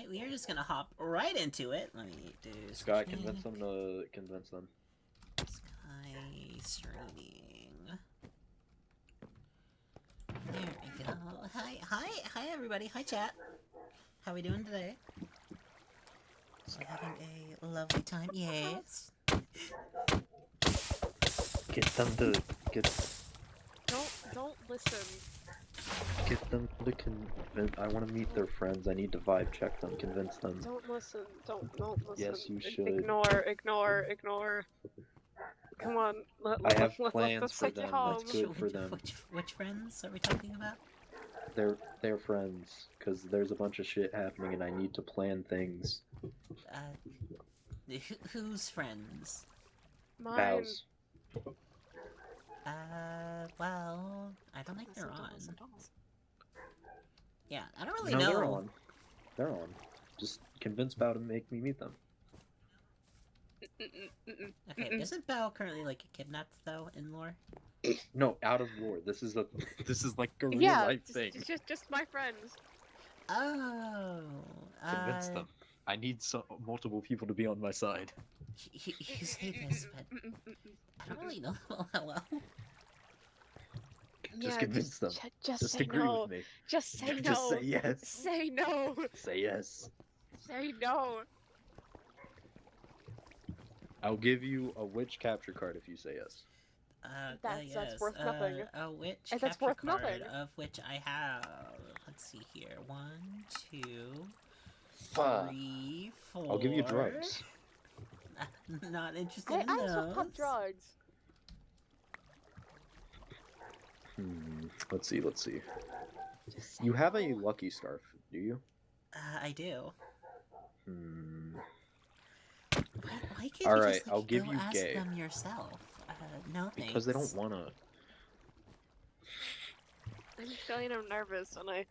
Alright, we are just gonna hop right into it. Let me do Sky, switching. convince them to convince them. Sky streaming. There we go. Hi everybody. Hi chat. How we doing today? We're having a lovely time. Yes. Get them to Don't listen. get them to convince. I want to meet their friends. I need to vibe check them. Convince them. Don't listen. Don't listen. Yes, you should. Ignore. Come on. I have let's plans for take you them. home. That's good for them. Which friends are we talking about? They're friends because there's a bunch of shit happening and I need to plan things. Who's friends? Mine. Bows. Well, I don't think they're on. Listen. Yeah, I don't really No, know. they're on. They're on. Just convince Bow to make me meet them. Okay, isn't Bao currently like kidnapped though in lore? No, out of lore. This is like a real Yeah, life thing. just my friends. Oh, Convince them. I need multiple people to be on my side. You say this, but I don't really know them all that well. Just convince them. Just say agree no. with me. Just say no. Just say yes. Say no. Say yes. Say no. I'll give you a witch capture card if you say yes. Yes. That's worth nothing. A witch And capture that's worth card, nothing. of which I have. Let's see here. 1, 2, Fuck. 3, 4. I'll give you drugs. Not interested I in also those. pop drugs. Let's see. Just say You have no. a lucky scarf, do you? I do. Why can't All you right, just I'll give go you ask gay. them yourself? No thanks. Because they don't wanna. I'm feeling nervous, and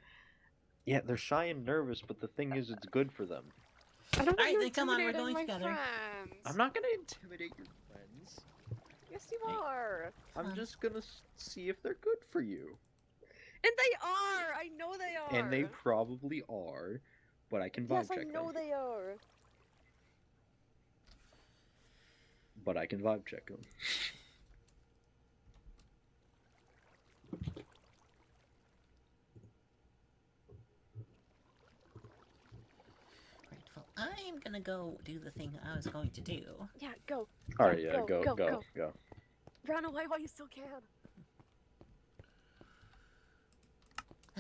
Yeah, they're shy and nervous, but the thing is, it's good for them. I don't Alright, want you then come on, we're intimidating going my together. friends. I'm not gonna intimidate your friends. Yes, you Hey. are. I'm just gonna see if they're good for you. And they are. I know they are. And they probably are, but I can vibe Yes, check I know them. they are. But I can vibe check them. Right, well, I'm gonna go do the thing I was going to do. Yeah, go. Alright, yeah, go. Run away while you still can.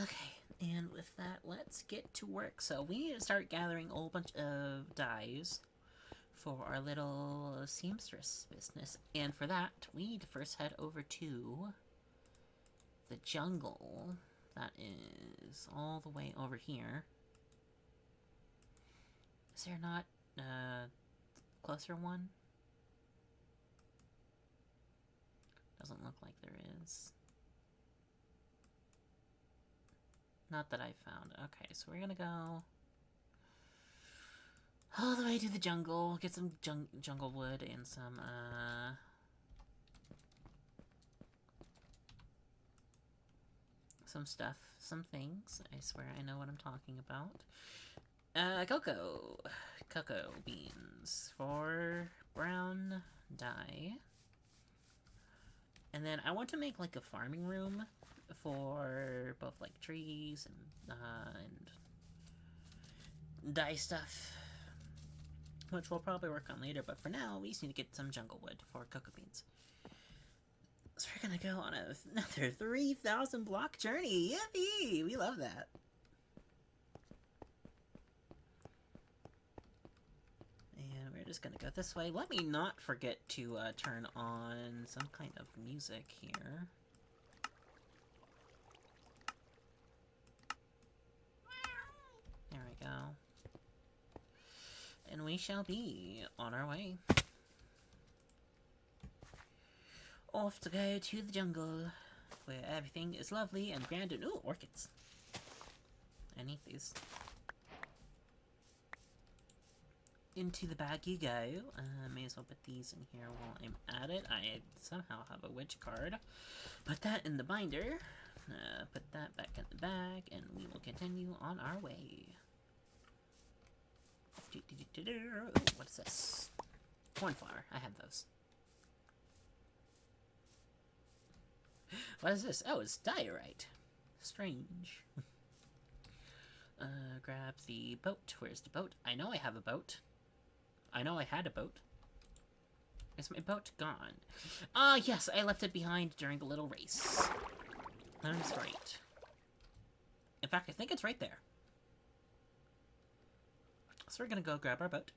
Okay, and with that, let's get to work. So we need to start gathering a whole bunch of dyes for our little seamstress business. And for that, we need to first head over to the jungle. That is all the way over here. Is there not a closer one? Doesn't look like there is. Not that I found. Okay, so we're gonna go all the way to the jungle, get some jungle wood and some stuff, some things. I swear I know what I'm talking about. Cocoa beans for brown dye. And then I want to make like a farming room for both like trees and dye stuff, which we'll probably work on later, but for now we just need to get some jungle wood for cocoa beans. So we're gonna go on another 3,000 block journey. Yippee! We love that. And we're just gonna go this way. Let me not forget to turn on some kind of music here. There we go. And we shall be on our way. Off to go to the jungle, where everything is lovely and grand and... Ooh, orchids. I need these. Into the bag you go. May as well put these in here while I'm at it. I somehow have a witch card. Put that in the binder. Put that back in the bag, and we will continue on our way. Ooh, what is this? Cornflower. I have those. What is this? Oh, it's diorite. Strange. Grab the boat. Where's the boat? I know I have a boat. I know I had a boat. Is my boat gone? Ah, yes, I left it behind during the little race. That is right. In fact, I think it's right there. So we're gonna go grab our boat.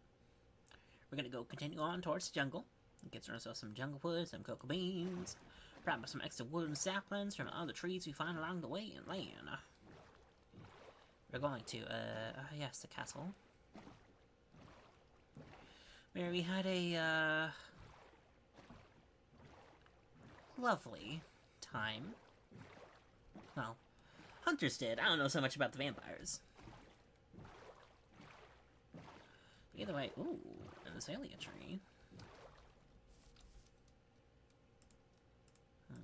We're gonna go continue on towards the jungle. Get ourselves some jungle wood, some cocoa beans. Grab some extra wood and saplings from other trees we find along the way and land. We're going to, yes, the castle. Where we had a, lovely time. Well, hunters did. I don't know so much about the vampires. Either way, ooh, an azalea tree.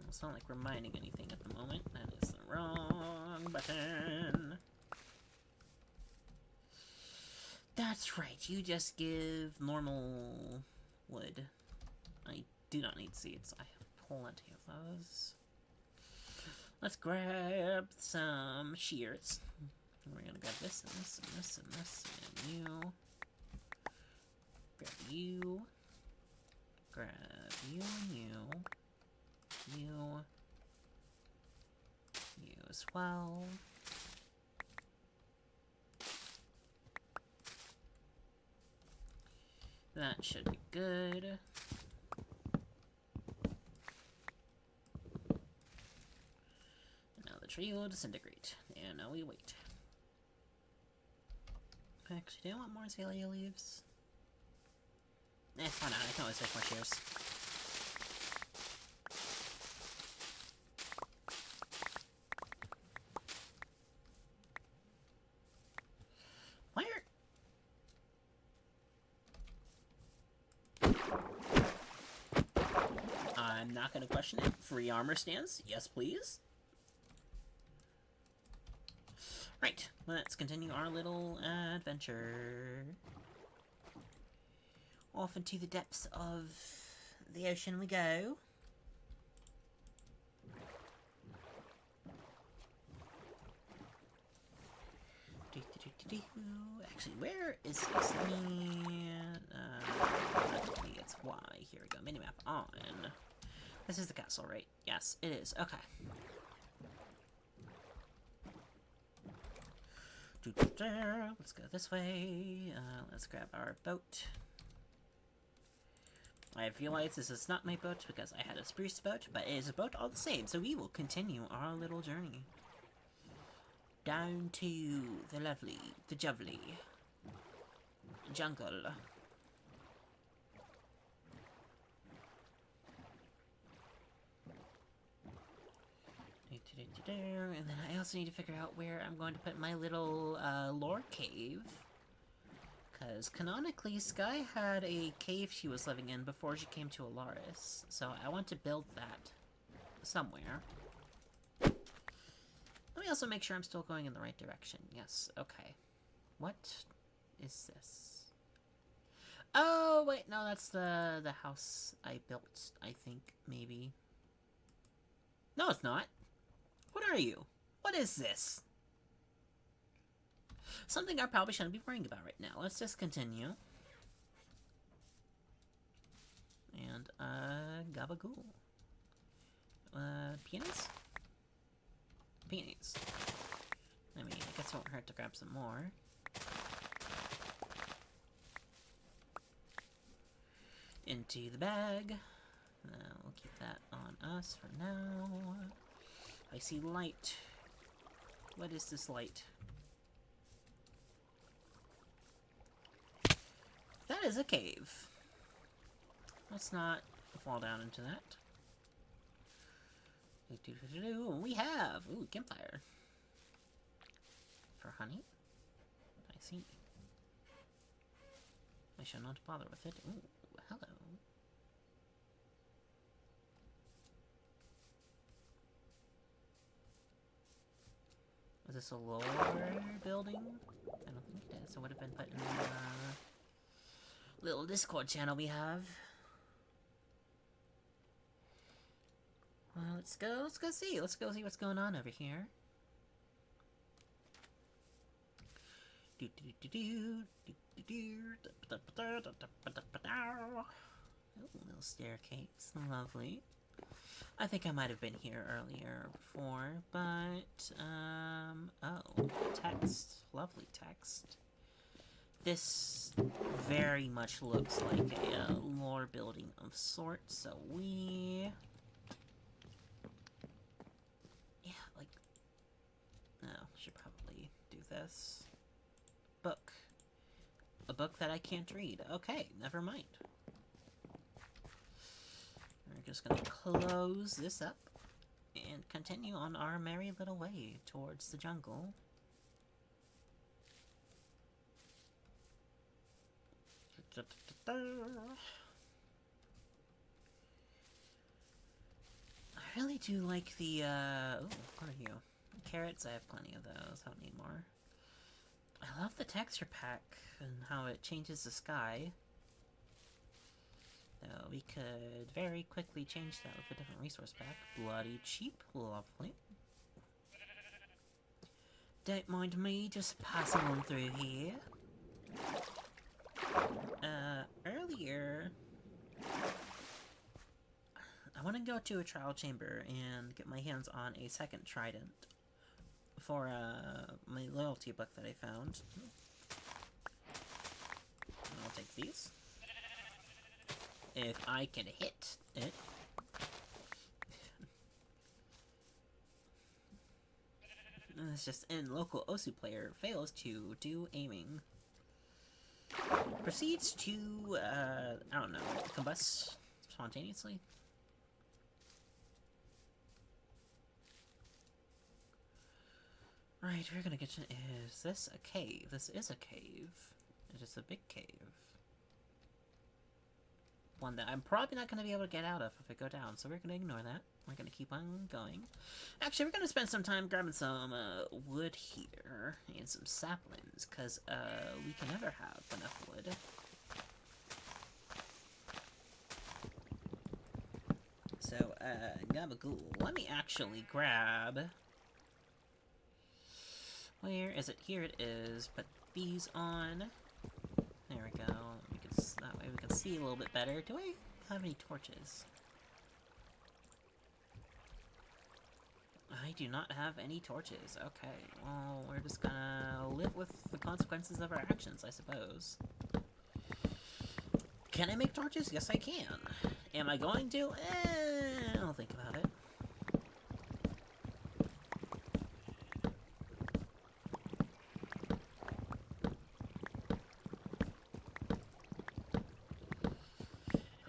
It's not like we're mining anything at the moment. That is the wrong button. That's right, you just give normal wood. I do not need seeds. I have plenty of those. Let's grab some shears. We're gonna grab this and this and this and this and you. Grab you. Grab you and you. You as well. That should be good. Now the tree will disintegrate. And now we wait. Actually, do I want more azalea leaves? Why not? I can always take more shears. I'm not going to question it. Free armor stands. Yes, please. Right. Let's continue our little adventure. Off into the depths of the ocean we go. Actually, where is this? It's Y. Here we go. Minimap on. This is the castle, right? Yes, it is. Okay. Let's go this way. Let's grab our boat. I have realized this is not my boat because I had a spruce boat, but it is a boat all the same, so we will continue our little journey. Down to the lovely, the jovely jungle. And then I also need to figure out where I'm going to put my little lore cave. Because canonically, Sky had a cave she was living in before she came to Elaris. So I want to build that somewhere. Let me also make sure I'm still going in the right direction. Yes, okay. What is this? Oh, wait, no, that's the house I built, I think, maybe. No, it's not. What are you? What is this? Something I probably shouldn't be worrying about right now. Let's just continue. And, gabagool. Peonies? Peonies. I mean, I guess it won't hurt to grab some more. Into the bag. We'll keep that on us for now. I see light. What is this light? That is a cave. Let's not fall down into that. We have! Ooh, campfire. For honey? I see. I shall not bother with it. Ooh, hello. Is this a lower building? I don't think it is. It would have been put in little Discord channel we have. Well, let's go see what's going on over here. Oh, little staircase, lovely. I think I might have been here earlier before, but, oh, text, lovely text. This very much looks like a lore building of sorts, so we... Yeah, like... No, should probably do this. Book. A book that I can't read. Okay, never mind. We're just gonna close this up and continue on our merry little way towards the jungle. I really do like the, ooh, what are you? Carrots, I have plenty of those, I don't need more. I love the texture pack and how it changes the sky. Though we could very quickly change that with a different resource pack. Bloody cheap, lovely. Don't mind me just passing on through here. Earlier, I want to go to a trial chamber and get my hands on a second trident for my loyalty book that I found. I'll take these. If I can hit it. It's just in local Osu player fails to do aiming. Proceeds to, I don't know, combust spontaneously. Right, we're gonna get to... Is this a cave? This is a cave. It is a big cave. One that I'm probably not gonna be able to get out of if I go down, so we're gonna ignore that. We're gonna keep on going. Actually, we're gonna spend some time grabbing some wood here and some saplings, because we can never have enough wood. So, gabagool. Let me actually grab... Where is it? Here it is. Put these on. There we go. That way we can see a little bit better. Do I have any torches? I do not have any torches. Okay, well, we're just gonna live with the consequences of our actions, I suppose. Can I make torches? Yes, I can. Am I going to? I'll think about it.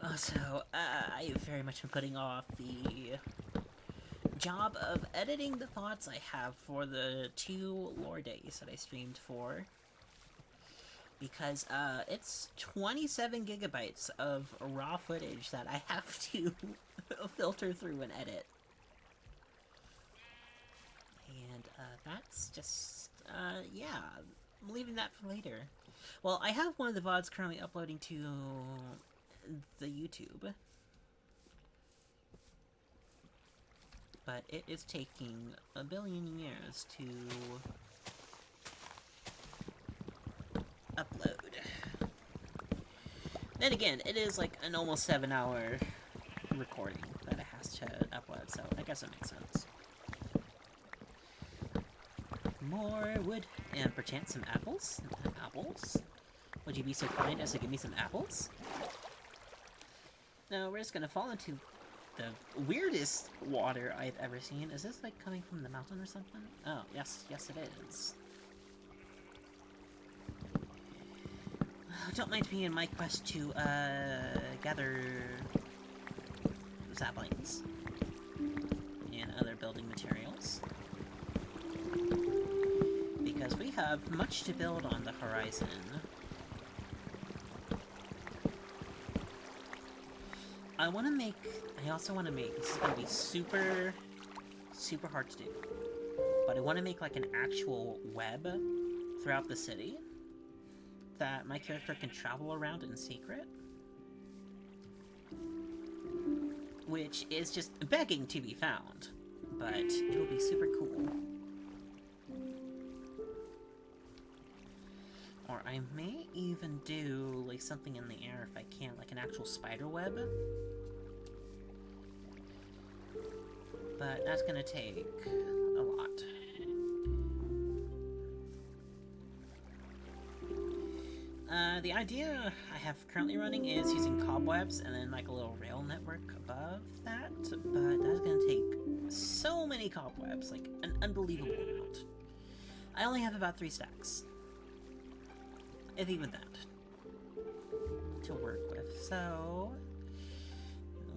Also, I have very much been putting off the job of editing the thoughts I have for the 2 lore days that I streamed for. Because, it's 27 gigabytes of raw footage that I have to filter through and edit. And, that's just, yeah, I'm leaving that for later. Well, I have one of the VODs currently uploading to the YouTube, but it is taking a billion years to upload. Then again, it is like an almost 7-hour recording that it has to upload, so I guess it makes sense. More wood, and perchance some apples. Apples? Would you be so kind as to give me some apples? No, we're just gonna fall into the weirdest water I've ever seen. Is this, like, coming from the mountain or something? Oh, yes, yes it is. Don't mind me in my quest to, gather saplings and other building materials. Because we have much to build on the horizon. I also want to make, this is going to be super hard to do, but I want to make like an actual web throughout the city that my character can travel around in secret. Which is just begging to be found. But it'll be super cool. Or I may even do like something in the air if I can, like an actual spider web. But that's gonna take a lot. The idea I have currently running is using cobwebs and then like a little rail network above that, but that's gonna take so many cobwebs, like an unbelievable amount. I only have about 3 stacks. If even that. To work with, so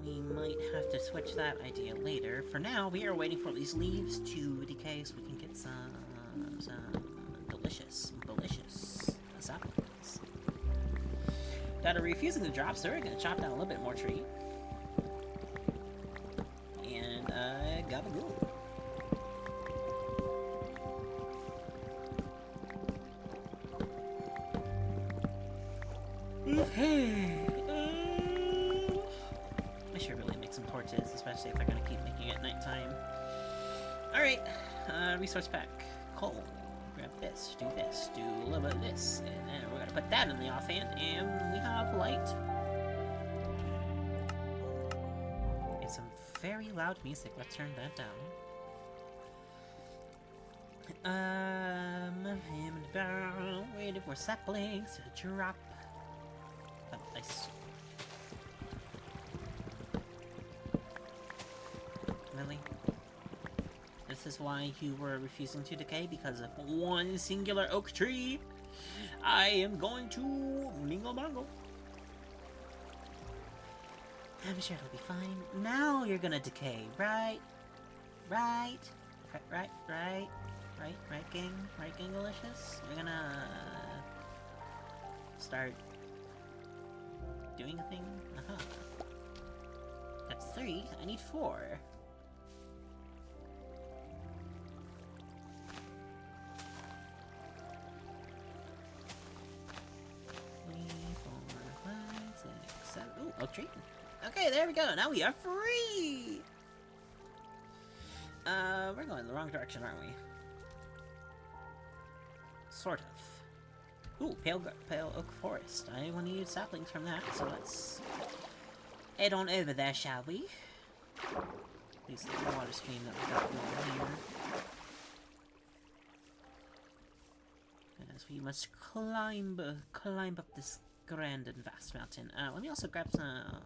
we might have to switch that idea later. For now, we are waiting for these leaves to decay so we can get some delicious saplings. That are refusing to drop, so we're gonna chop down a little bit more tree. And, gabagool. Okay. I should really make some torches, especially if they're gonna keep making it nighttime. Alright, resource pack. Coal. Grab this, do a little bit of this, and then we're gonna put that in the offhand, and we have light. It's some very loud music. Let's turn that down. Waiting for saplings to drop. Oh, nice. Really? This is why you were refusing to decay? Because of one singular oak tree? I am going to mingle bongo. I'm sure it'll be fine. Now you're gonna decay, right? Right, gang? Right, gangalicious? We're gonna start doing a thing? That's 3. I need 4. Ooh, oak tree. Okay, there we go. Now we are free! We're going the wrong direction, aren't we? Sort of. Ooh, pale oak forest. I want to use saplings from that, so let's head on over there, shall we? At least the water stream that we got going here. As we must climb up this grand and vast mountain. Let me also grab some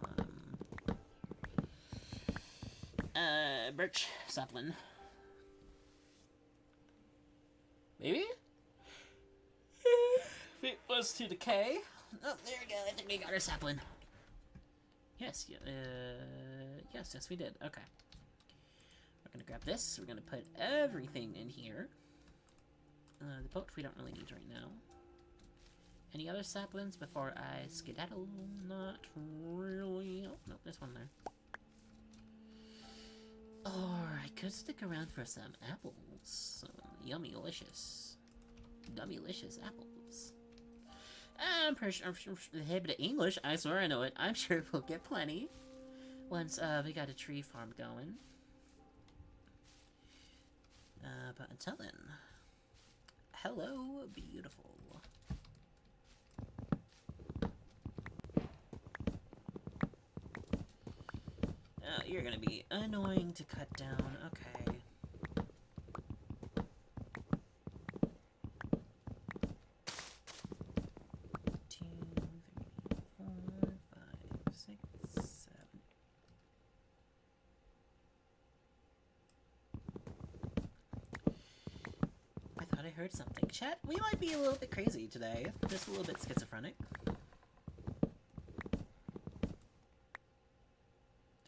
birch sapling. Maybe? If it was to decay. Oh, there we go. I think we got our sapling. Yes, yes, we did. Okay. We're gonna grab this. We're gonna put everything in here. The boat we don't really need right now. Any other saplings before I skedaddle? Not really. Oh, no, there's one there. Or I could stick around for some apples. Some yummy-licious apples. I'm pretty sure the English, I swear I know it. I'm sure we'll get plenty. Once, we got a tree farm going. But until then, hello, beautiful. You're gonna be annoying to cut down. Okay. Two, three, 4, 5, 6, 7. I thought I heard something. Chat, we might be a little bit crazy today. Just a little bit schizophrenic.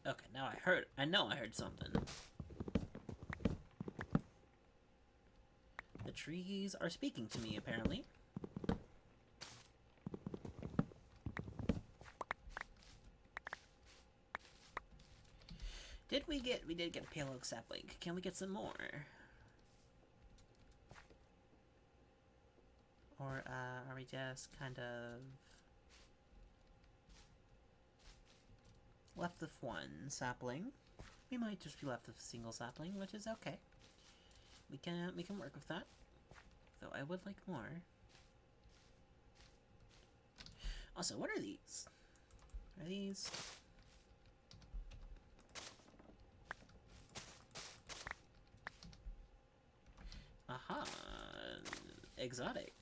Okay, now I know I heard something. The trees are speaking to me, apparently. We did get a pale oak sapling. Can we get some more? Or, are we just kind of left with one sapling? We might just be left with a single sapling, which is okay. We can work with that. Though I would like more. Also, what are these? Are these? Aha! Exotic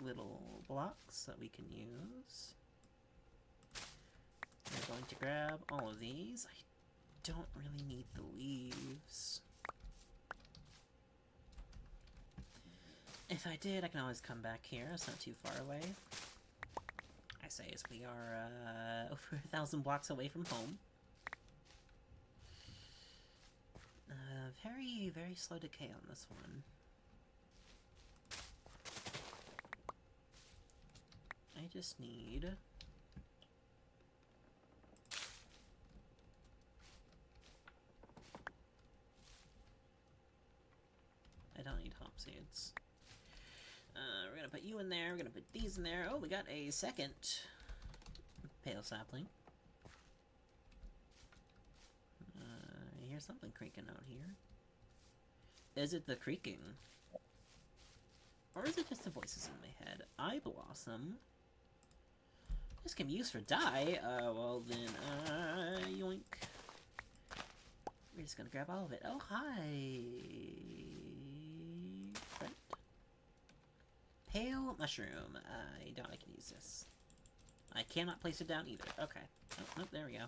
little blocks that we can use. We're going to grab all of these. I don't really need the leaves. If I did, I can always come back here. It's not too far away. I say as we are over 1,000 blocks away from home. Very, very slow decay on this one. I just need... I don't need hop seeds. We're gonna put you in there, we're gonna put these in there. Oh, we got a second pale sapling. I hear something creaking out here. Is it the creaking? Or is it just the voices in my head? Eye blossom? This can be used for dye. Well then, yoink. We're just gonna grab all of it. Oh, hi! Friend? Pale mushroom. I doubt I can use this. I cannot place it down either. Okay. Oh, nope, there we go.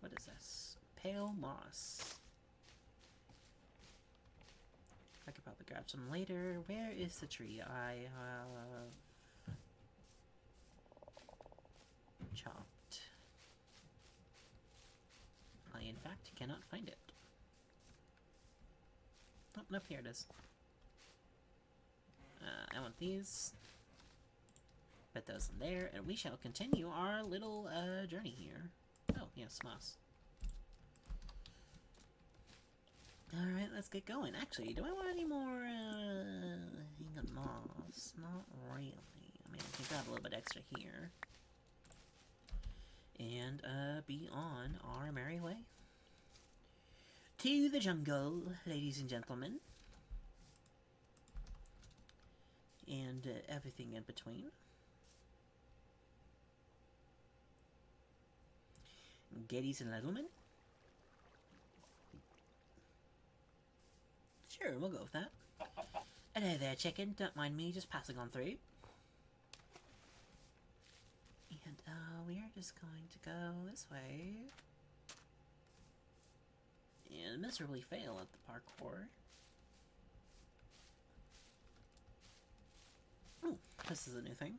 What is this? Pale moss. I could probably grab some later. Where is the tree I have chopped? I, in fact, cannot find it. Oh, nope, here it is. I want these. Put those in there, and we shall continue our little journey here. Oh, yes, moss. Alright, let's get going. Actually, do I want any more hang on moss? Not really. I mean, I can grab a little bit extra here. And be on our merry way. To the jungle, ladies and gentlemen. And everything in between. Ladies and gentlemen. Sure, we'll go with that. Hello there, chicken. Don't mind me just passing on through. And, we are just going to go this way. And miserably fail at the parkour. Ooh, this is a new thing.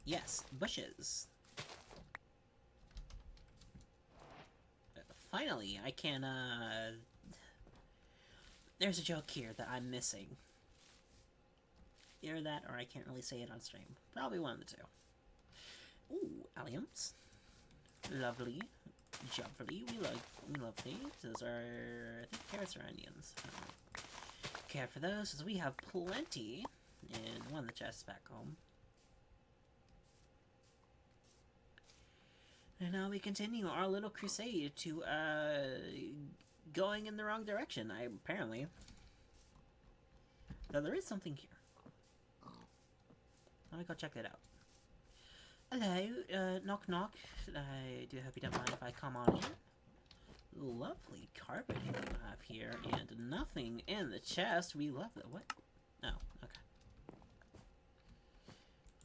Yes, bushes. Finally, I can, there's a joke here that I'm missing. Either that, or I can't really say it on stream. Probably one of the two. Ooh, alliums. Lovely. Jumpfully. We love these. Those are, I think carrots or onions. Care for those, as we have plenty in one of the chests back home. And now we continue our little crusade to, going in the wrong direction, apparently. Though there is something here. Let me go check that out. Hello, knock knock. I do hope you don't mind if I come on in. Lovely carpeting you have here, and nothing in the chest. We love it. What? Oh, okay.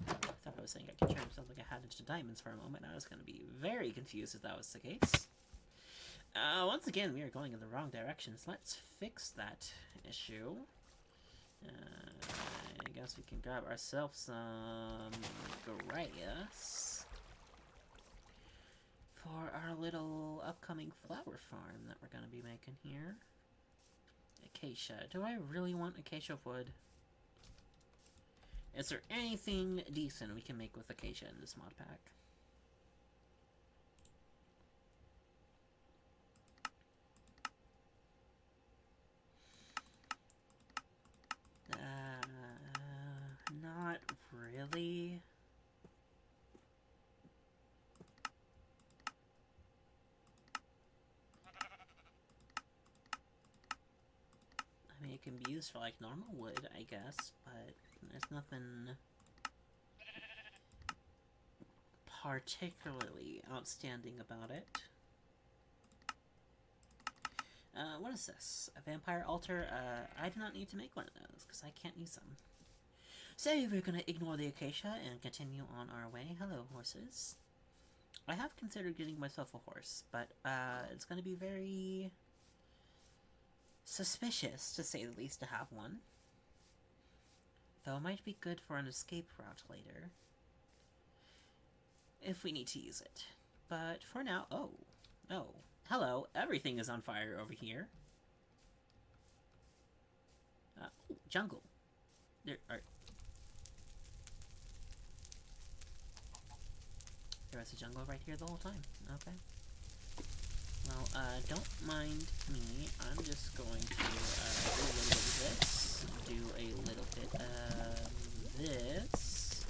I thought I was saying I could turn myself like I had into diamonds for a moment. I was going to be very confused if that was the case. Once again, we are going in the wrong directions. Let's fix that issue. I guess we can grab ourselves some grass for our little upcoming flower farm that we're going to be making here. Acacia. Do I really want acacia wood? Is there anything decent we can make with acacia in this mod pack? Really? I mean, it can be used for, like, normal wood, I guess, but there's nothing particularly outstanding about it. What is this? A vampire altar? I do not need to make one of those, because I can't use them. So, we're gonna ignore the acacia and continue on our way. Hello, horses. I have considered getting myself a horse, but, it's gonna be very suspicious, to say the least, to have one. Though it might be good for an escape route later. If we need to use it. But for now... Oh. Hello. Everything is on fire over here. Jungle. There was a jungle right here the whole time. Okay. Well, don't mind me. I'm just going to, do a little bit of this.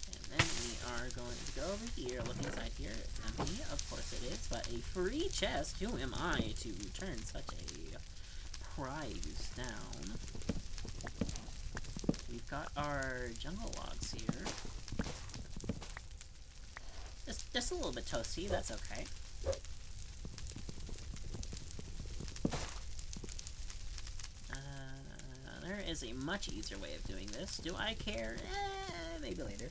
And then we are going to go over here, look inside here. It's empty, of course it is, but a free chest. Who am I to turn such a prize down? We've got our jungle logs here. Just a little bit toasty, that's okay. There is a much easier way of doing this. Do I care? Maybe later.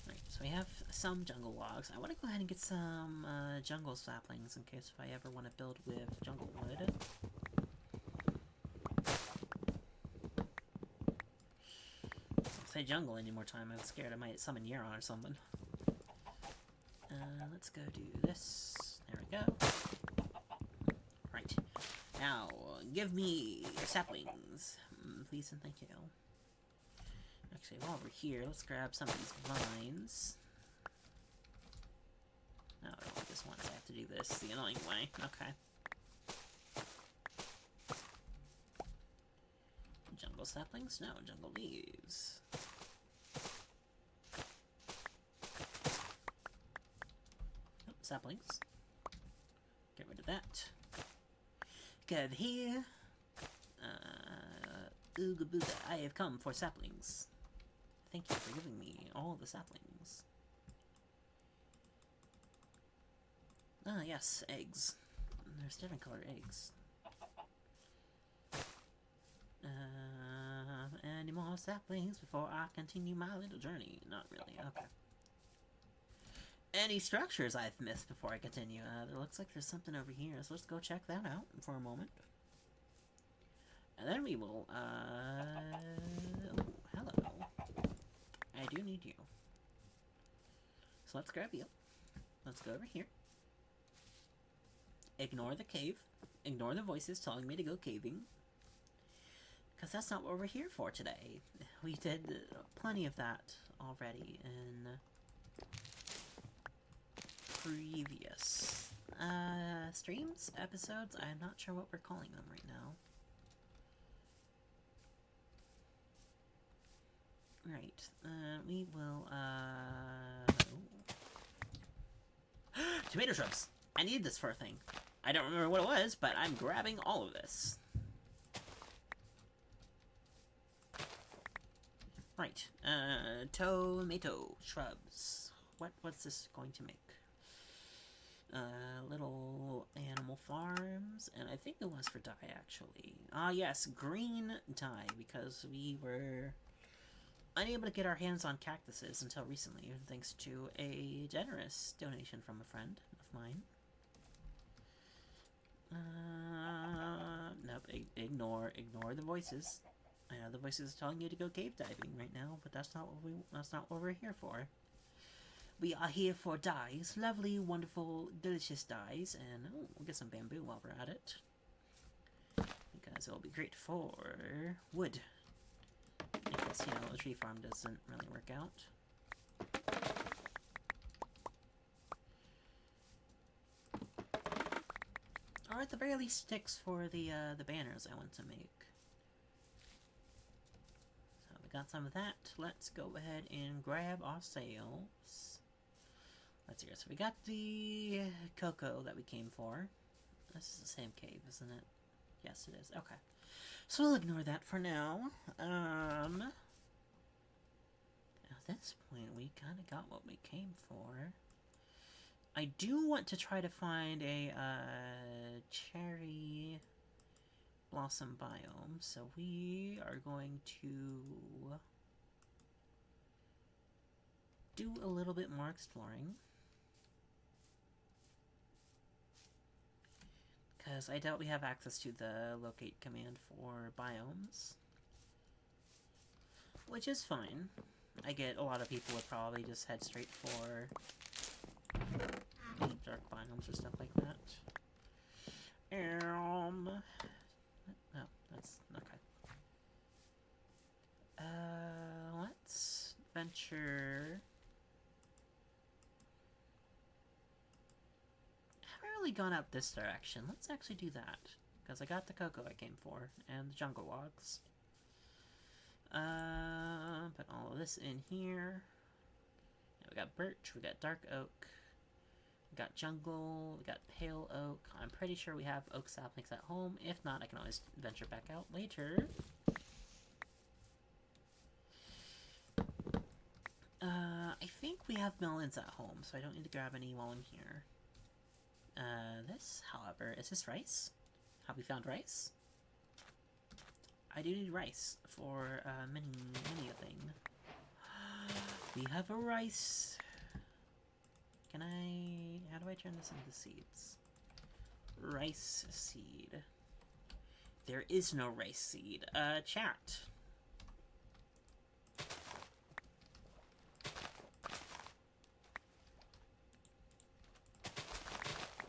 Right, so we have some jungle logs. I want to go ahead and get some jungle saplings in case if I ever want to build with jungle wood. Say jungle any more time, I was scared I might summon Euron or something. Let's go do this. There we go. Right. Now, give me saplings. Please and thank you. Actually, while we're here, let's grab some of these vines. No, I don't want this one. I have to do this the annoying way. Okay. Jungle saplings? No, jungle leaves. Oh, saplings. Get rid of that. Get over here. Ooga booga, I have come for saplings. Thank you for giving me all the saplings. Ah, yes, eggs. There's different colored eggs. Any more saplings before I continue my little journey? Not really, okay. Any structures I've missed before I continue? There looks like there's something over here, so let's go check that out for a moment. And then we will, oh, hello. I do need you. So let's grab you. Let's go over here. Ignore the cave. Ignore the voices telling me to go caving. Because that's not what we're here for today. We did plenty of that already in previous streams, episodes. I'm not sure what we're calling them right now. Right, we will, tomato shrubs! I need this for a thing. I don't remember what it was, but I'm grabbing all of this. Right, tomato shrubs. What's this going to make? Little animal farms, and I think it was for dye, actually. Ah, yes, green dye, because we were unable to get our hands on cactuses until recently, thanks to a generous donation from a friend of mine. Nope, ignore the voices. I know the voices are telling you to go cave diving right now, but that's not what we're here for. We are here for dyes, lovely, wonderful, delicious dyes, and oh, we'll get some bamboo while we're at it, because it'll be great for wood. Because, you know, a tree farm doesn't really work out. or at the very least sticks for the banners I want to make. So we got some of that. Let's go ahead and grab our sales. Let's see here. So we got the cocoa that we came for. This is the same cave, isn't it? Yes, it is. Okay. So we'll ignore that for now. At this point, we kind of got what we came for. I do want to try to find a cherry blossom biome, so we are going to do a little bit more exploring. Because I doubt we have access to the locate command for biomes. Which is fine. I get a lot of people would probably just head straight for dark biomes or stuff like that. No, that's okay. Let's venture. I haven't really gone out this direction. Let's actually do that. Because I got the cocoa I came for, and the jungle logs. Put all of this in here. Yeah, we got birch, we got dark oak, we got jungle, we got pale oak. I'm pretty sure we have oak saplings at home. If not, I can always venture back out later. I think we have melons at home, so I don't need to grab any while I'm here. This, however, is this rice? Have we found rice? I do need rice for many a thing. We have a rice. Can I... How do I turn this into seeds? Rice seed. There is no rice seed. Chat.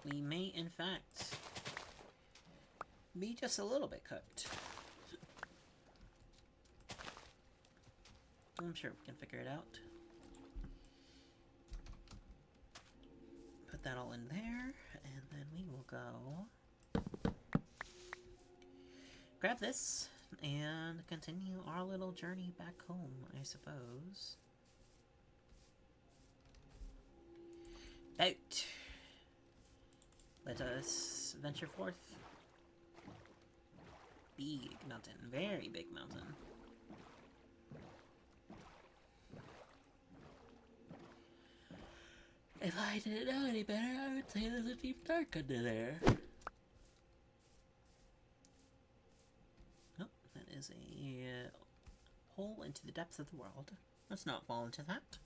We may, in fact, be just a little bit cooked. I'm sure we can figure it out. Put that all in there, and then we will go grab this and continue our little journey back home, I suppose. Out! Let us venture forth. Big mountain, very big mountain. If I didn't know any better, I would say there's a deep dark under there. Oh, that is a hole into the depths of the world. Let's not fall into that.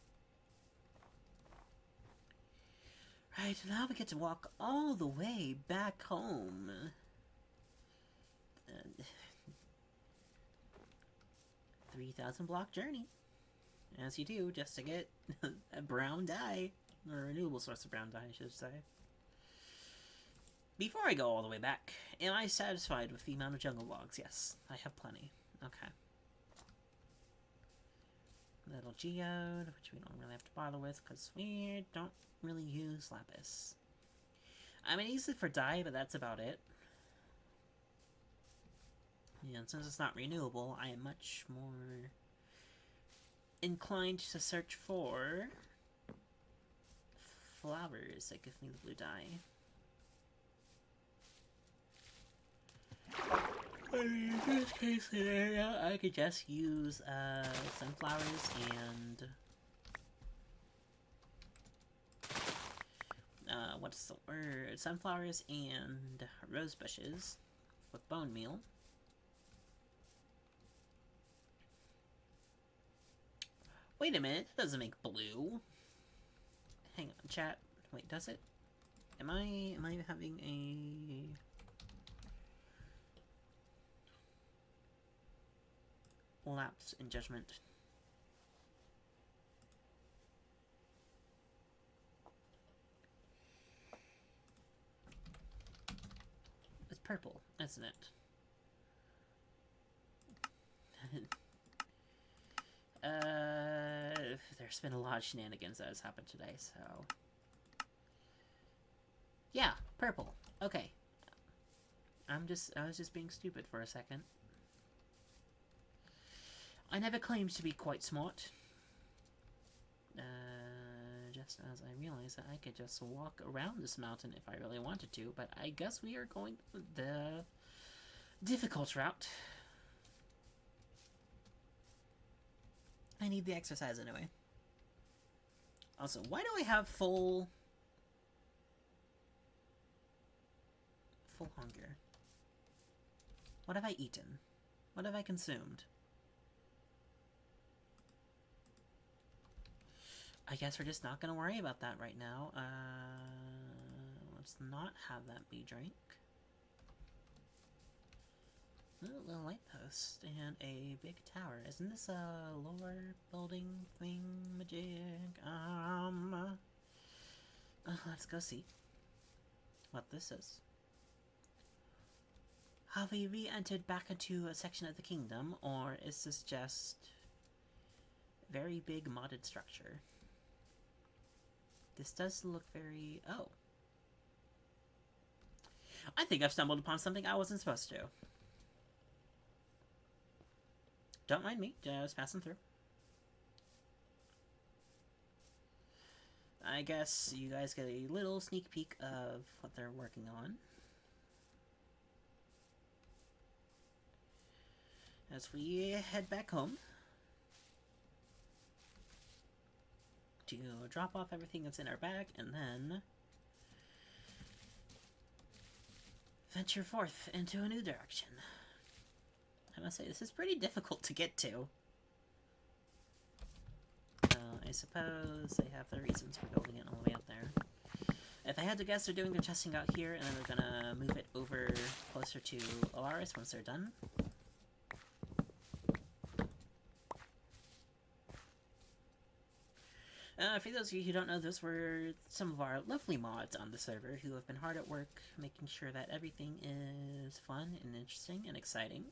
Right, now we get to walk all the way back home. 3,000 block journey. As you do, just to get a brown dye. Or a renewable source of brown dye, I should say. Before I go all the way back, am I satisfied with the amount of jungle logs? Yes, I have plenty. Okay. Little geode, which we don't really have to bother with, because we don't really use lapis. I mean, I use it for dye, but that's about it. Yeah, and since it's not renewable, I am much more inclined to search for flowers that give me the blue dye. In this case scenario, I could just use sunflowers and what's the word? Sunflowers and rose bushes with bone meal. Wait a minute, that doesn't make blue. Hang on, chat. Wait, does it? Am I having a lapse in judgment? It's purple, isn't it? There's been a lot of shenanigans that has happened today, so... Yeah, purple. Okay. I was just being stupid for a second. I never claimed to be quite smart. Just as I realized that I could just walk around this mountain if I really wanted to, but I guess we are going the difficult route. I need the exercise anyway. Also, why do I have full hunger? What have I eaten? What have I consumed? I guess we're just not going to worry about that right now. Let's not have that be drink. Ooh, a little light post and a big tower. Isn't this a lore building thing magic? Let's go see what this is. Have we re-entered back into a section of the kingdom, or is this just very big modded structure? This does look very... oh. I think I've stumbled upon something I wasn't supposed to. Don't mind me, just passing through. I guess you guys get a little sneak peek of what they're working on. As we head back home to drop off everything that's in our bag and then venture forth into a new direction. I must say, this is pretty difficult to get to. I suppose they have their reasons for building it all the way up there. If I had to guess, they're doing their testing out here, and then they're gonna move it over closer to Elaris once they're done. For those of you who don't know, those were some of our lovely mods on the server who have been hard at work making sure that everything is fun and interesting and exciting.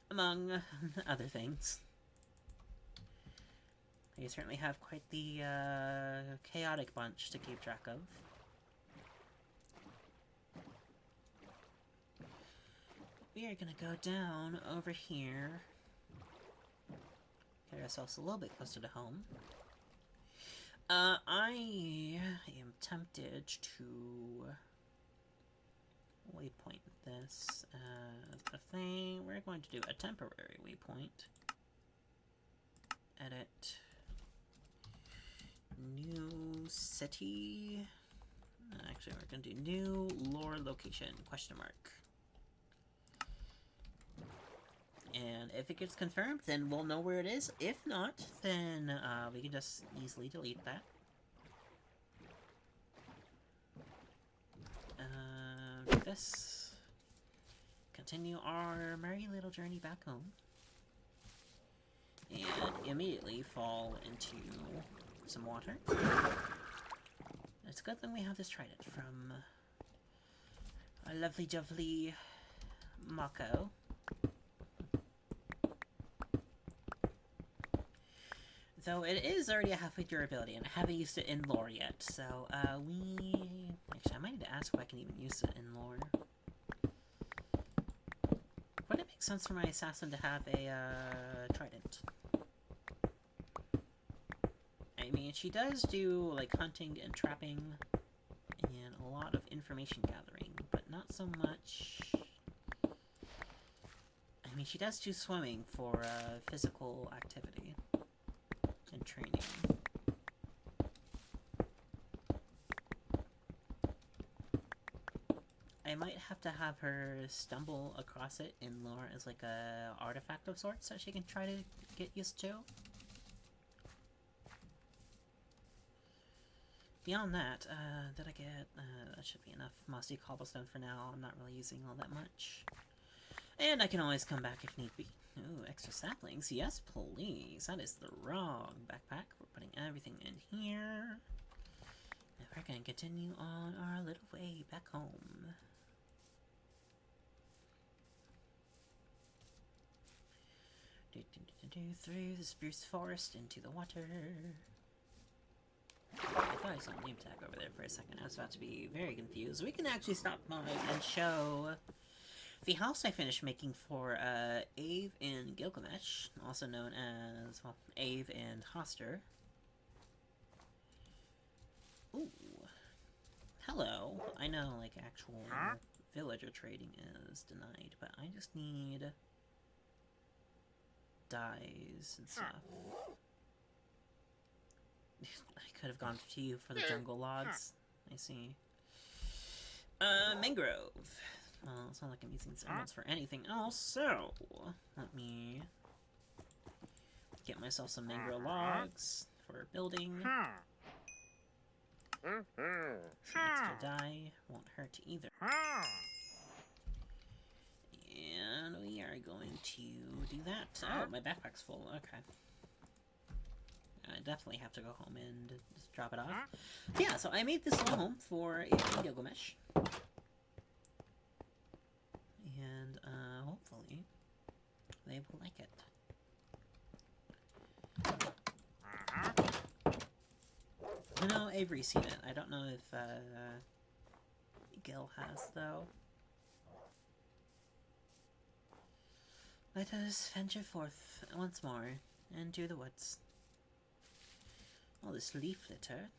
Among other things. They certainly have quite the chaotic bunch to keep track of. We are gonna go down over here. Get ourselves a little bit closer to home. I am tempted to waypoint this as a thing. We're going to do a temporary waypoint. Edit. New city. Actually, we're going to do new lore location, question mark. And if it gets confirmed, then we'll know where it is. If not, then we can just easily delete that. This. Continue our merry little journey back home. And immediately fall into some water. It's a good thing we have this trident from our lovely jubbly Mako. Though it is already a halfway durability, and I haven't used it in lore yet, so, actually, I might need to ask if I can even use it in lore. Would it make sense for my assassin to have a, trident? I mean, she does do, like, hunting and trapping, and a lot of information gathering, but not so much... I mean, she does do swimming for, physical activity. And training. I might have to have her stumble across it in lore as like a artifact of sorts that she can try to get used to. Beyond that, did I get, that should be enough mossy cobblestone for now. I'm not really using all that much. And I can always come back if need be. Ooh, extra saplings. Yes, please. That is the wrong backpack. We're putting everything in here. And we're going to continue on our little way back home. Through the spruce forest into the water. Like I saw a name tag over there for a second. I was about to be very confused. We can actually stop by and show the house I finished making for Ave and Gilgamesh, also known as, well, Ave and Hoster. Ooh. Hello. I know, like, actual villager trading is denied, but I just need dyes and stuff. I could have gone to you for the jungle logs. I see. Mangrove. Well, it's not like I'm using emeralds for anything else, so let me get myself some mangrove logs for building. Some extra dye won't hurt either. And we are going to do that. Oh, my backpack's full. Okay. I definitely have to go home and just drop it off. Yeah, so I made this little home for Gilgamesh. And, hopefully, they will like it. I know Avery's seen it. I don't know if, Gil has, though. Let us venture forth once more into the woods. All this leaf litter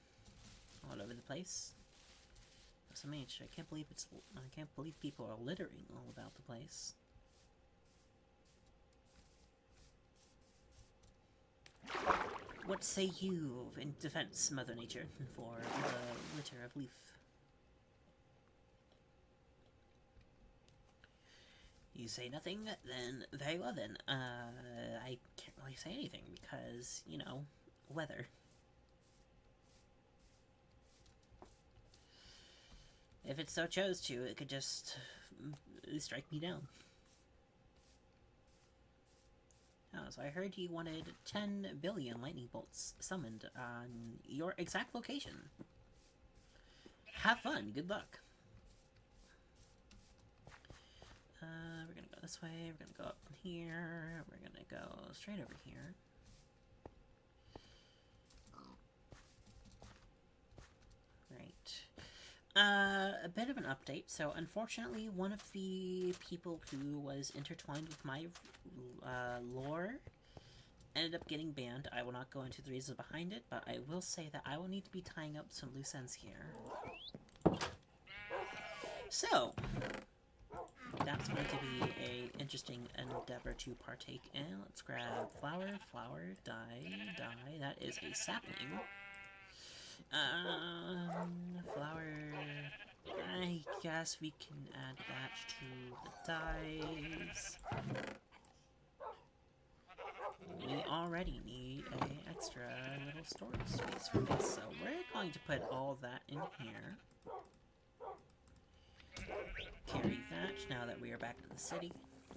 all over the place. SMH, I can't believe people are littering all about the place. What say you in defense, Mother Nature, for the litter of leaf? You say nothing? Then very well then. I can't really say anything because, you know, weather. If it so chose to, it could just strike me down. Oh, so I heard you wanted 10 billion lightning bolts summoned on your exact location. Have fun. Good luck. We're gonna go this way. We're gonna go up here. We're gonna go straight over here. Right. A bit of an update. So, unfortunately, one of the people who was intertwined with my lore ended up getting banned. I will not go into the reasons behind it, but I will say that I will need to be tying up some loose ends here. So, that's going to be an interesting endeavor to partake in. Let's grab flower, dye. That is a sapling. Flower. I guess we can add that to the dyes. We already need an extra little storage space for this, so we're going to put all that in here. Carry that now that we are back in the city,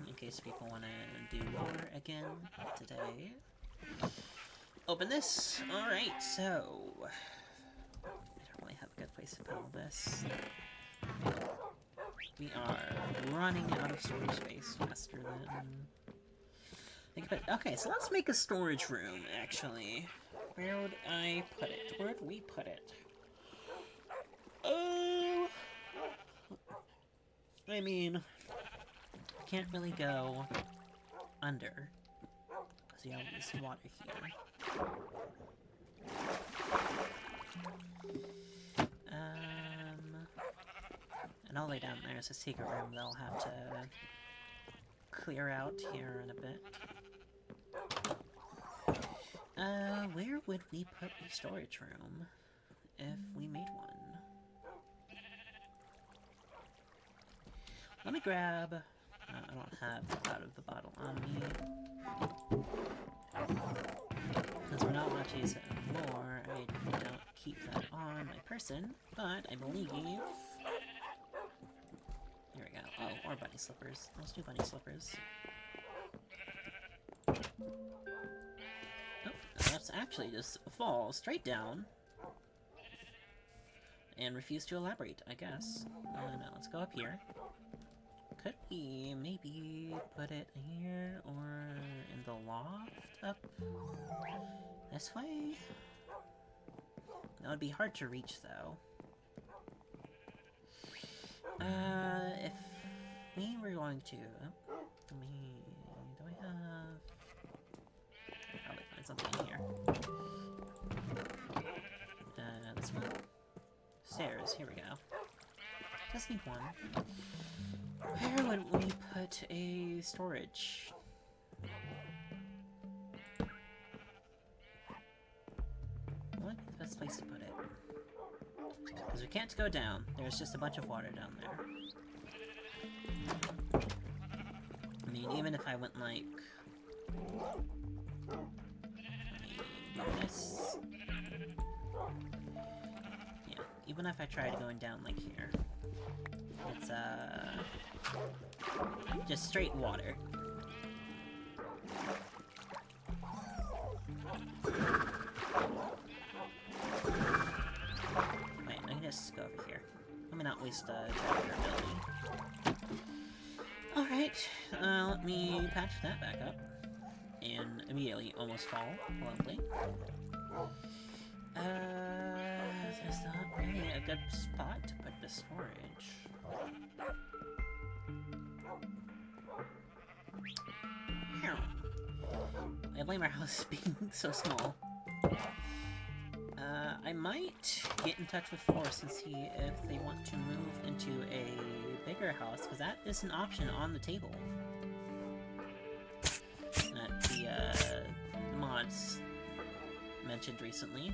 in case people want to do war again today. Open this. Alright, so I don't really have a good place to put all this. We are running out of storage space faster than... Okay, so let's make a storage room, actually. Where would I put it? Where would we put it? I mean, can't really go under, because you have this water here. And all the way down there is a secret room they'll have to clear out here in a bit. Where would we put a storage room if we made one? Let me grab... I don't have the cloud of the bottle on me. Since we're not allowed to use it anymore, I don't keep that on my person, but I believe... There we go. Oh, or bunny slippers. Let's do bunny slippers. Oh, let's actually just fall straight down. And refuse to elaborate, I guess. No, let's go up here. Could we maybe put it here or in the loft up this way? That would be hard to reach, though. If we were going to... do I have... I'll probably find something in here. This one. Stairs, here we go. Just need one. Where would we put a storage? What would be the best place to put it? Because we can't go down. There's just a bunch of water down there. I mean, even if I went like... Let me do this. Yeah, even if I tried going down like here. It's, just straight water. Wait, I can just go over here. Let me not waste, tracker ability. Alright, let me patch that back up. And immediately almost fall. Lovely. There's not really a good spot to put the storage. I blame our house being so small. I might get in touch with Forrest and see if they want to move into a bigger house, because that is an option on the table. That the mods mentioned recently.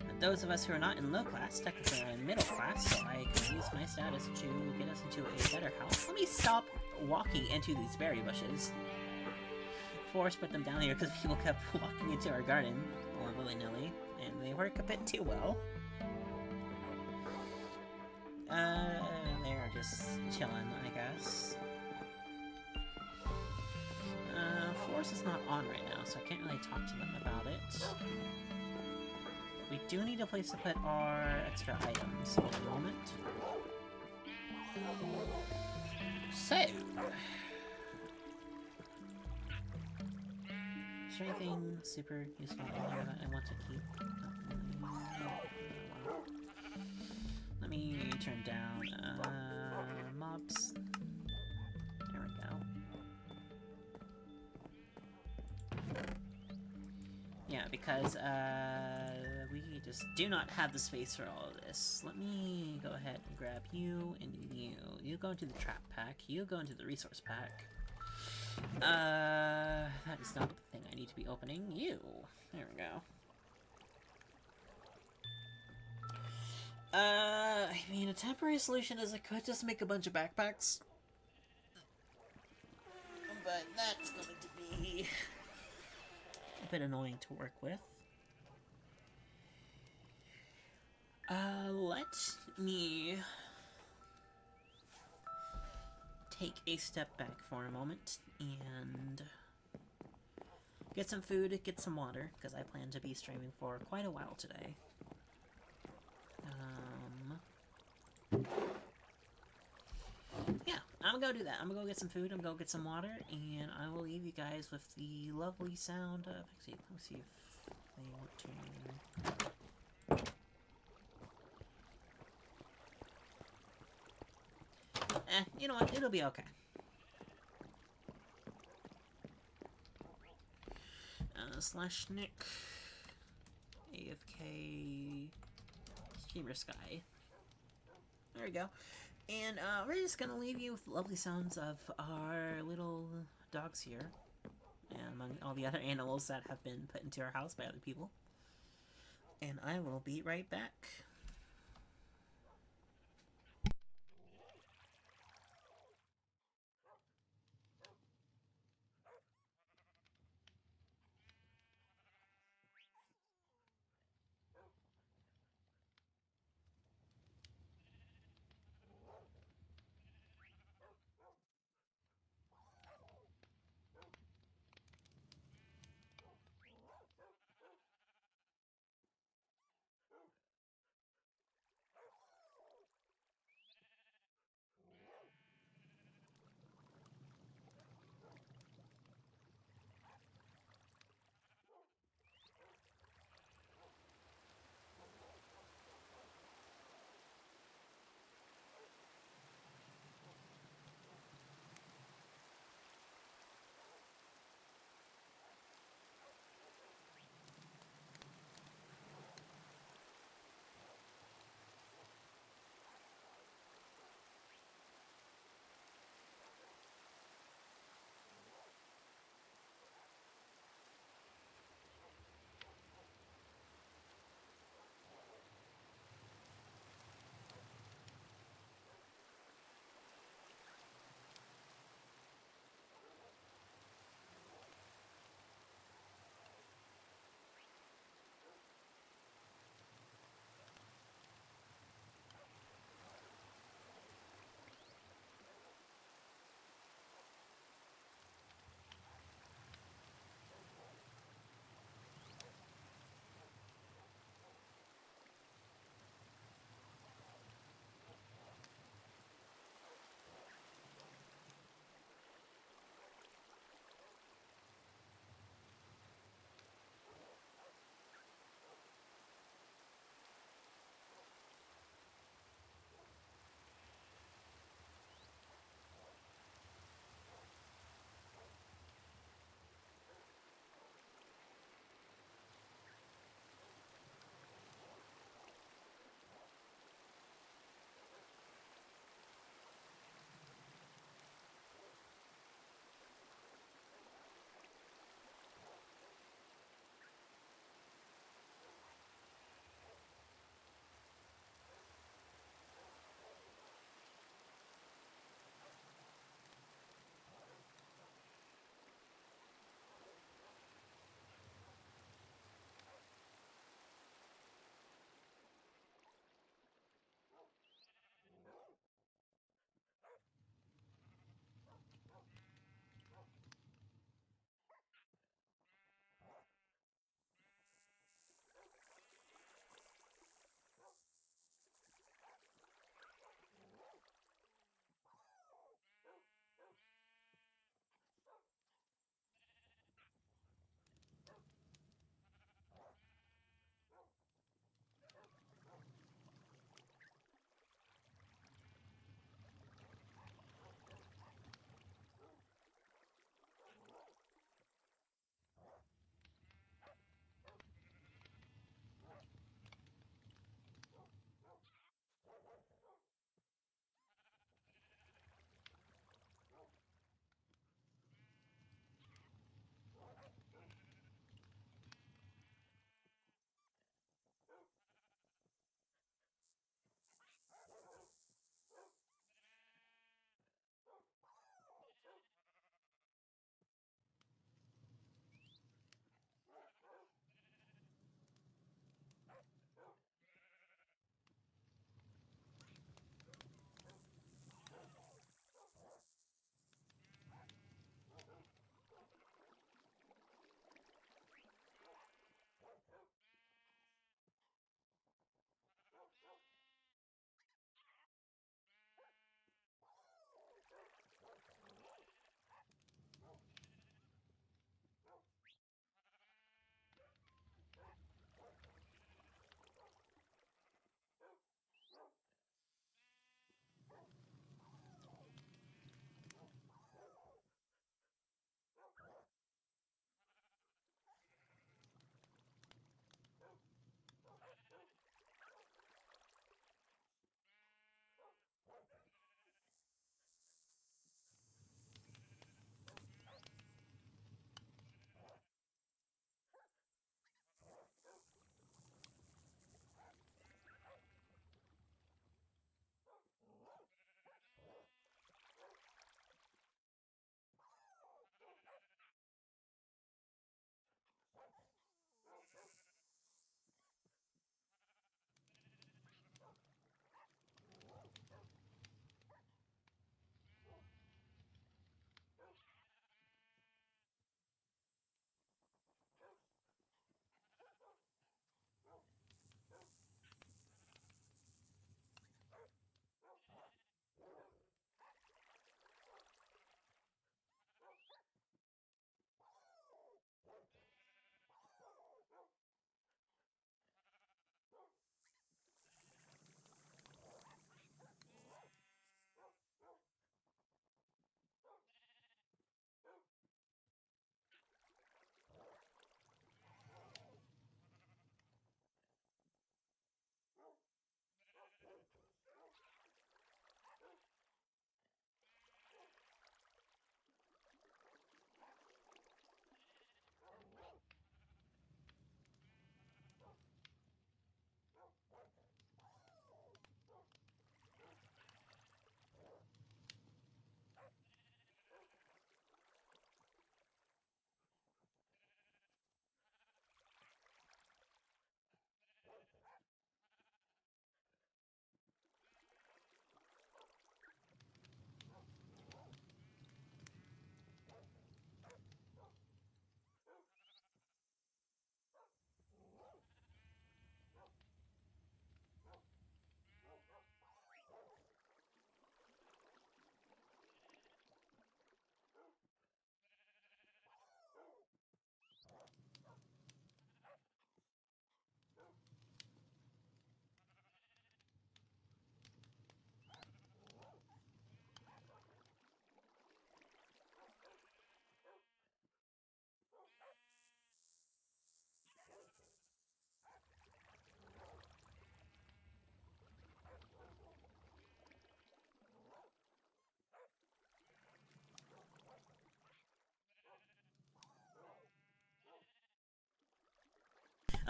But those of us who are not in low class, technically are in middle class, so I can use my status to get us into a better house. Let me stop walking into these berry bushes. Forrest put them down here because people kept walking into our garden all willy-nilly, and they work a bit too well. They're just chilling, I guess. Forrest is not on right now, so I can't really talk to them about it. We do need a place to put our extra items for the moment. So... is there anything super useful in here that I want to keep? Let me turn down mobs. There we go. Yeah, because we just do not have the space for all of this. Let me go ahead and grab you and you. You go into the trap pack. You go into the resource pack. That is not the thing I need to be opening. You. There we go. I mean, a temporary solution is I could just make a bunch of backpacks. But that's going to be a bit annoying to work with. Let me take a step back for a moment and get some food, get some water, because I plan to be streaming for quite a while today. Yeah, I'm gonna go do that. I'm gonna go get some food, I'm gonna go get some water, and I will leave you guys with the lovely sound of... Actually, let me see if they want to... you know what? It'll be okay. Slash Nick AFK Streamer Sky. There we go. And we're just gonna leave you with lovely sounds of our little dogs here, and among all the other animals that have been put into our house by other people. And I will be right back.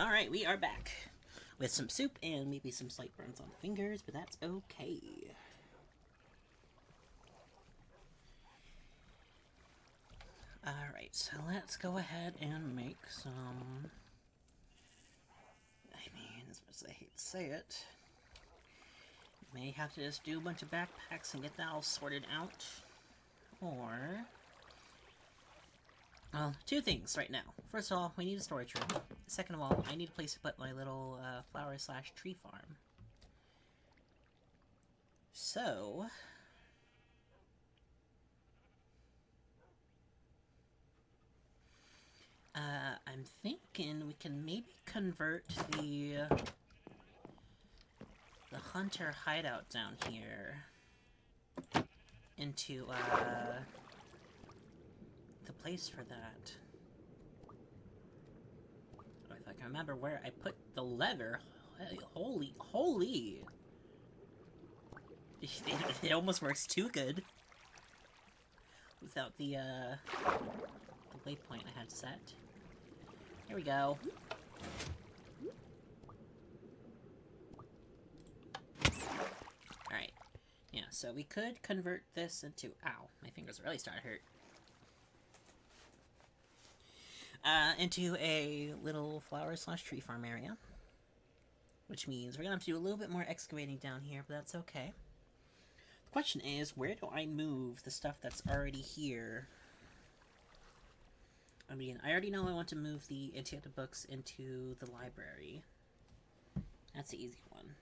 Alright, we are back. With some soup and maybe some slight burns on the fingers, but that's okay. Alright, so let's go ahead and make some... I mean, as much as I hate to say it, may have to just do a bunch of backpacks and get that all sorted out. Or... well, two things right now. First of all, we need a storage room. Second of all, I need a place to put my little flower/tree farm. So... I'm thinking we can maybe convert the hunter hideout down here into, the place for that. If I can remember where I put the leather. Holy! It almost works too good without the waypoint I had set. Here we go. Alright. Yeah, so we could convert this into... ow, my fingers really starting to hurt. Into a little flower/tree farm area. Which means we're gonna have to do a little bit more excavating down here, but that's okay. The question is, where do I move the stuff that's already here? I mean, I already know I want to move the enchanted books into the library. That's the easy one.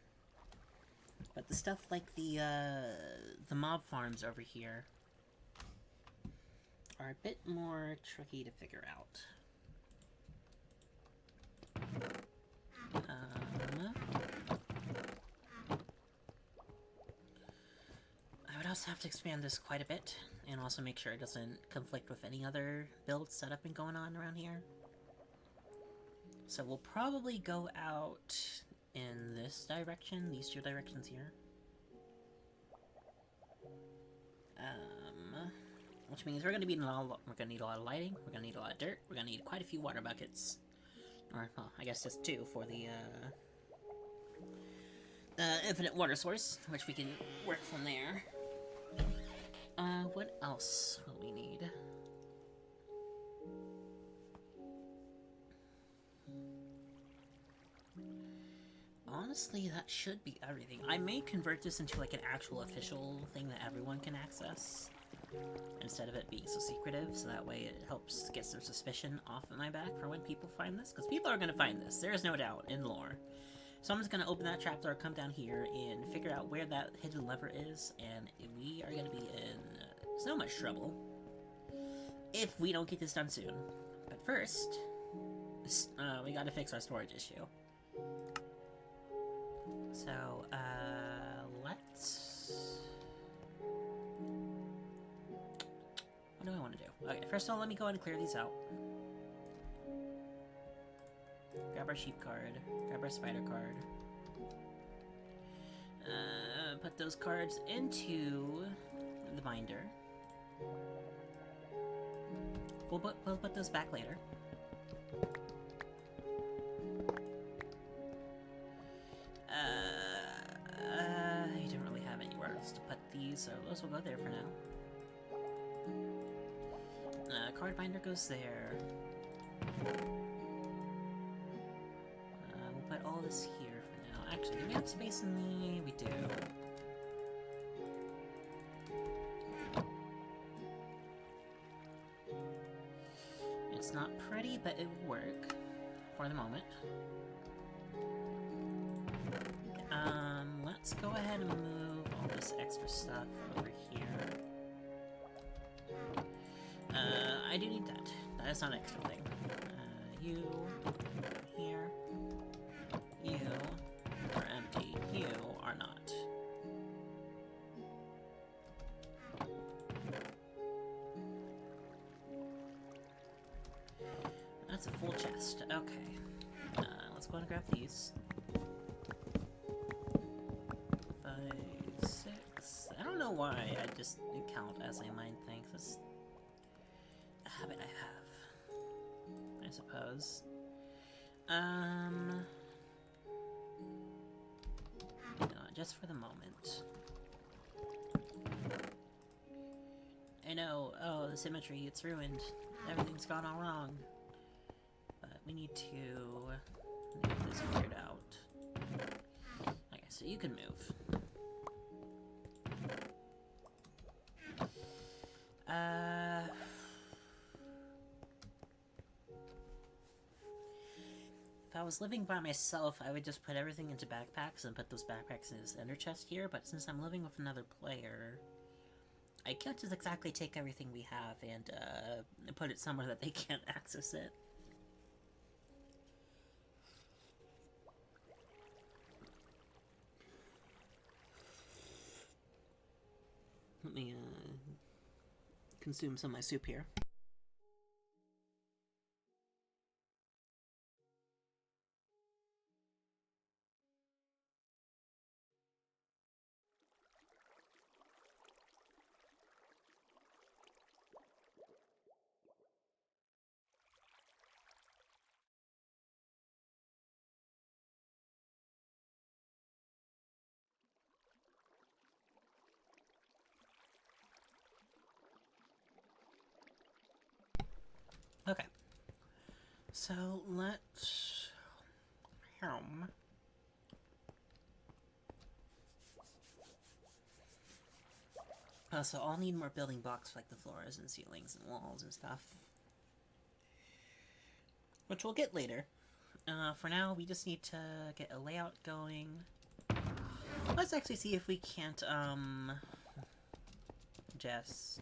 But the stuff like the mob farms over here are a bit more tricky to figure out. I would also have to expand this quite a bit, and also make sure it doesn't conflict with any other builds that have been going on around here. So we'll probably go out in this direction, these two directions here. Which means we're gonna need a lot of lighting, we're gonna need a lot of dirt, we're gonna need quite a few water buckets. Or, well, I guess just two for the infinite water source, which we can work from there. What else will we need? Honestly, that should be everything. I may convert this into like an actual official thing that everyone can access, instead of it being so secretive, so that way it helps get some suspicion off of my back for when people find this, because people are going to find this, there is no doubt, in lore. Someone's going to open that chapter or come down here and figure out where that hidden lever is, and we are going to be in so much trouble if we don't get this done soon. But first, we got to fix our storage issue. So, let's... what do I want to do? Okay, first of all, let me go ahead and clear these out. Grab our sheep card. Grab our spider card. Put those cards into the binder. We'll put those back later. I don't really have anywhere else to put these, so those will go there for now. Card binder goes there. We'll put all this here for now. Actually, do we have space in the... we do. It's not pretty, but it will work for the moment. Let's go ahead and move all this extra stuff over here. I do need that. That is not an extra thing. You here. You are empty. You are not. That's a full chest. Okay. Let's go ahead and grab these. 5, 6. I don't know why I just count as I mine things. It's a habit I have, I suppose. You know, just for the moment. I know, oh, the symmetry, it's ruined. Everything's gone all wrong. But we need to get this figured out. Okay, so you can move. If I was living by myself, I would just put everything into backpacks and put those backpacks in this ender chest here, but since I'm living with another player, I can't just exactly take everything we have and put it somewhere that they can't access it. Let me consume some of my soup here. Okay. So let's so I'll need more building blocks for, like, the floors and ceilings and walls and stuff. Which we'll get later. For now, we just need to get a layout going. Let's actually see if we can't, just...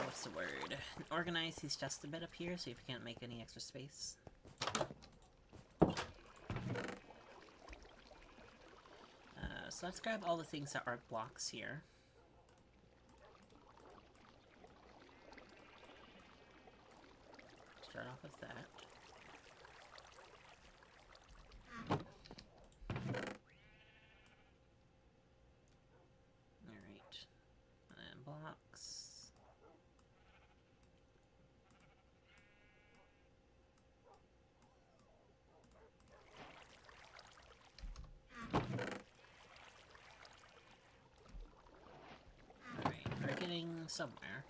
what's the word? Organize these just a bit up here, see if we can't make any extra space. So let's grab all the things that are blocks here. Start off with that. Alright. And then blocks. Somewhere.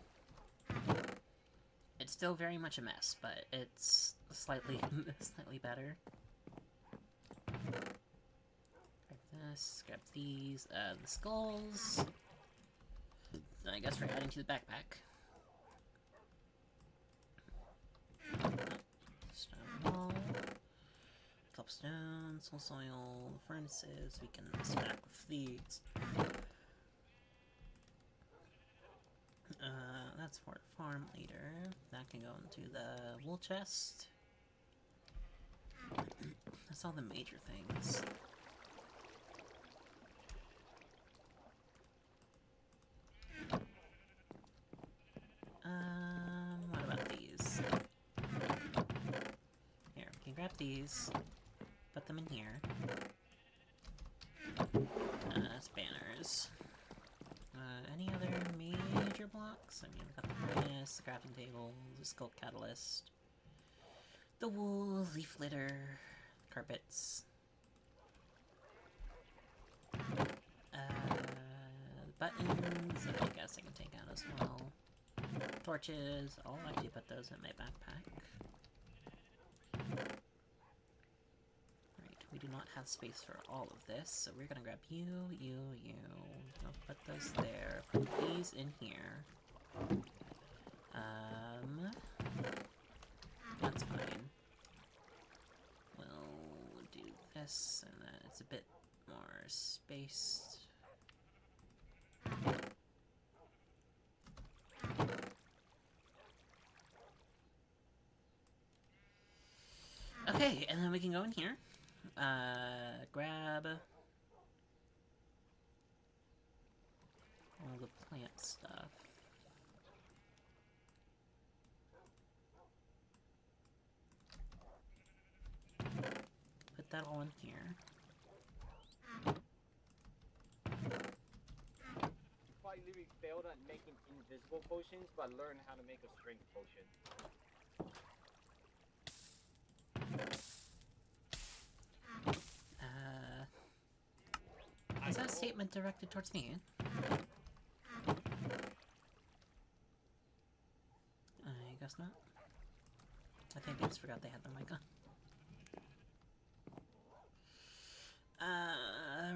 It's still very much a mess, but it's slightly better. Grab this, grab these, the skulls. I guess we're adding to the backpack. Stone wall. Cobblestone, soul soil, furnaces, we can stack with these. That's for the farm later. That can go into the wool chest. That's all the major things. What about these? Here, we can grab these, put them in here. That's banners. Any other major blocks? I mean, we've got the furnace, the crafting table, the skull catalyst, the wool, leaf litter, carpets. Buttons, I guess I can take out as well. Torches, I'll actually put those in my backpack. We do not have space for all of this, so we're gonna grab you. I'll put those there. Put these in here. That's fine. We'll do this, and then it's a bit more spaced. Okay, and then we can go in here. Grab all the plant stuff. Put that all in here. I literally failed at making invisible potions, but I learned how to make a strength potion. Is that statement directed towards me? I guess not. I think I just forgot they had their mic on.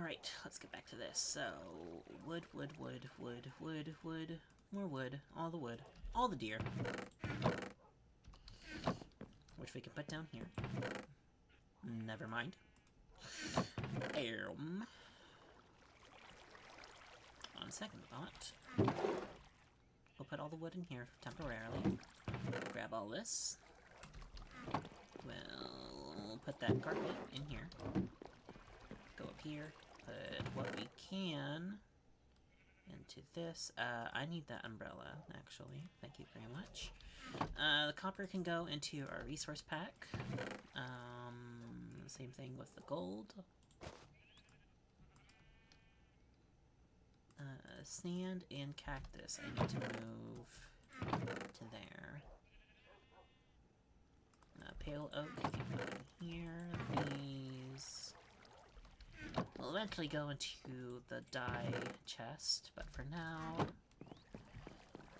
Right, let's get back to this. So, wood, more wood, all the wood, all the deer. Which we can put down here. Never mind. On second thought, we'll put all the wood in here temporarily. Grab all this. We'll put that carpet in here. Go up here. Put what we can into this. I need that umbrella, actually. Thank you very much. The copper can go into our resource pack. Same thing with the gold. Sand and cactus. I need to move to there. Pale oak can go in here. These will eventually go into the dye chest, but for now,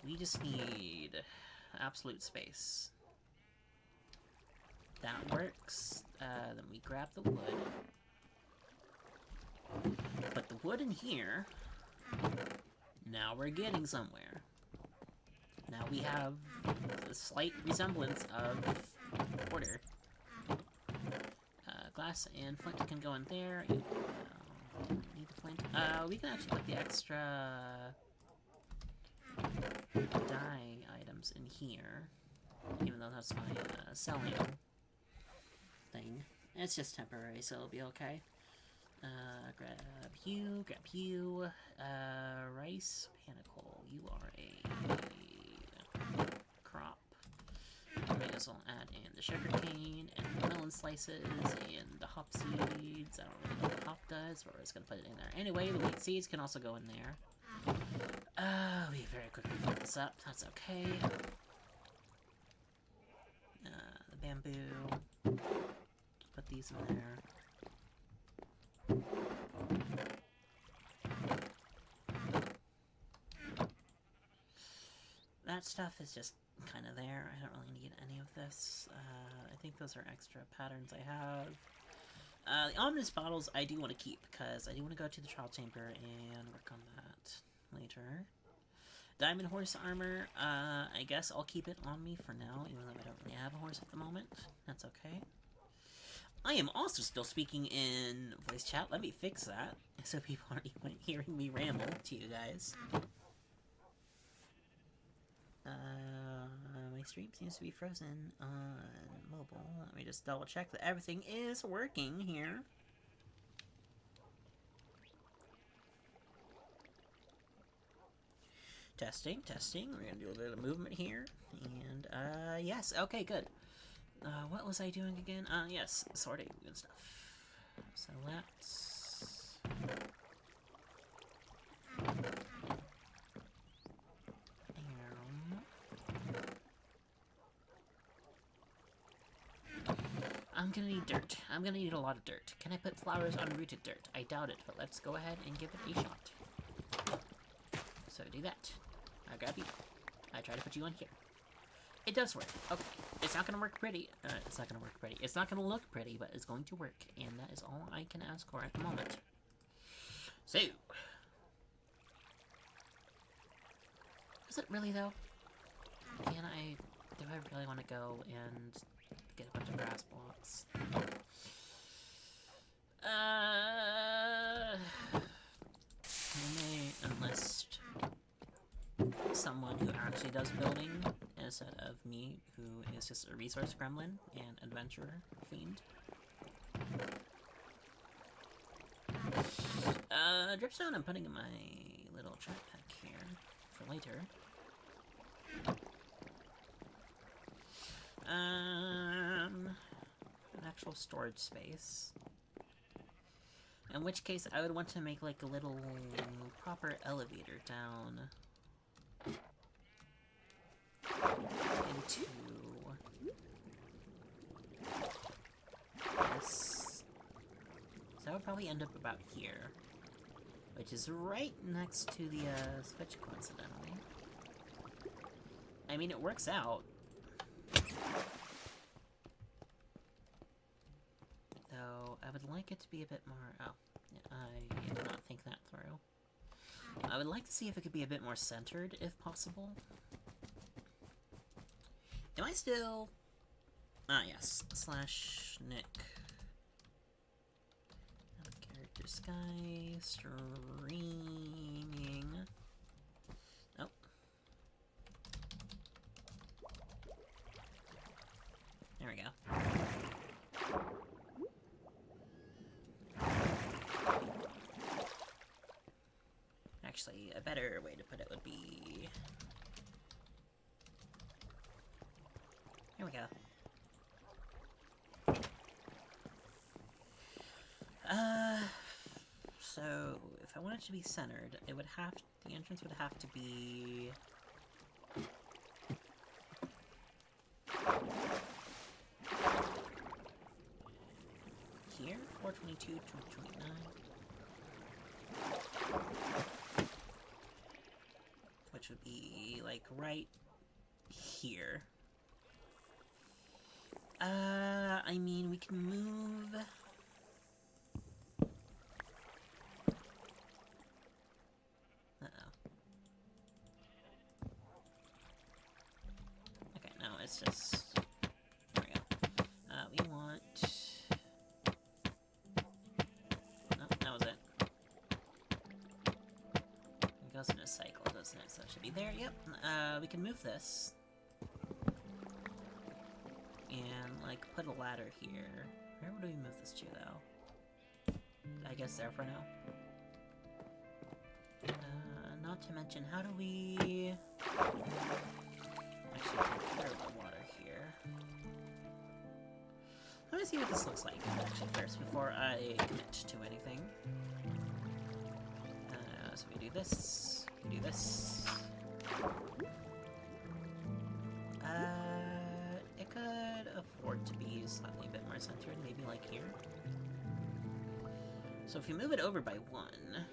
we just need absolute space. That works. Then we grab the wood. Put the wood in here. Now we're getting somewhere. Now we have a slight resemblance of order. Glass and flint can go in there. Need the flint. We can actually put the extra dye items in here, even though that's my selling thing. It's just temporary, so it'll be okay. Grab you. Rice panicle. You are a crop. May as well add in the sugar cane and the melon slices and the hop seeds. I don't really know what hop does, but we're just gonna put it in there. Anyway, the wheat seeds can also go in there. We very quickly fuck this up. That's okay. The bamboo. Put these in there. That stuff is just kind of there. I don't really need any of this. I think those are extra patterns I have. The ominous bottles I do want to keep, because I do want to go to the trial chamber and work on that later. Diamond horse armor, I guess I'll keep it on me for now, even though I don't really have a horse at the moment. That's okay. I am also still speaking in voice chat. Let me fix that, so people aren't even hearing me ramble to you guys. My stream seems to be frozen on mobile. Let me just double check that everything is working here. Testing. We're gonna do a bit of movement here. And, yes, okay, good. What was I doing again? Yes, sorting and stuff. So let's... I'm gonna need dirt. I'm gonna need a lot of dirt. Can I put flowers on rooted dirt? I doubt it, but let's go ahead and give it a shot. So do that. I grab you. I try to put you on here. It does work. Okay. It's not gonna work pretty. It's not gonna work pretty. It's not gonna look pretty, but it's going to work. And that is all I can ask for at the moment. So. Is it really, though? Do I really want to go and get a bunch of grass blocks? I may enlist someone who actually does building instead of me, who is just a resource gremlin and adventurer fiend. Dripstone I'm putting in my little trap pack here for later. An actual storage space. In which case, I would want to make like a little proper elevator down into this. So that would probably end up about here, which is right next to the switch, coincidentally. I mean, it works out. Though, I would like it to be a bit more... Oh, I did not think that through. I would like to see if it could be a bit more centered, if possible. Am I still... Ah, yes. Slash Nick. Character Sky. Streaming. Nope. There we go. Actually, a better way to put it would be... Here we go. So, if I want it to be centered, it would have... The entrance would have to be... Here? 422, 229. Which would be, like, right here. I mean, we can move... Uh-oh. Okay, no, it's just... There we go. We want... No, that was it. It goes in a cycle, doesn't it? So it should be there, yep. We can move this. And, like, put a ladder here. Where would we move this to, though? I guess there for now. Not to mention, how do we... Actually take care of the water here. Let me see what this looks like, actually, first, before I commit to anything. So we do this, we do this. It could afford to be slightly a bit more centered, maybe like here. So if you move it over by one,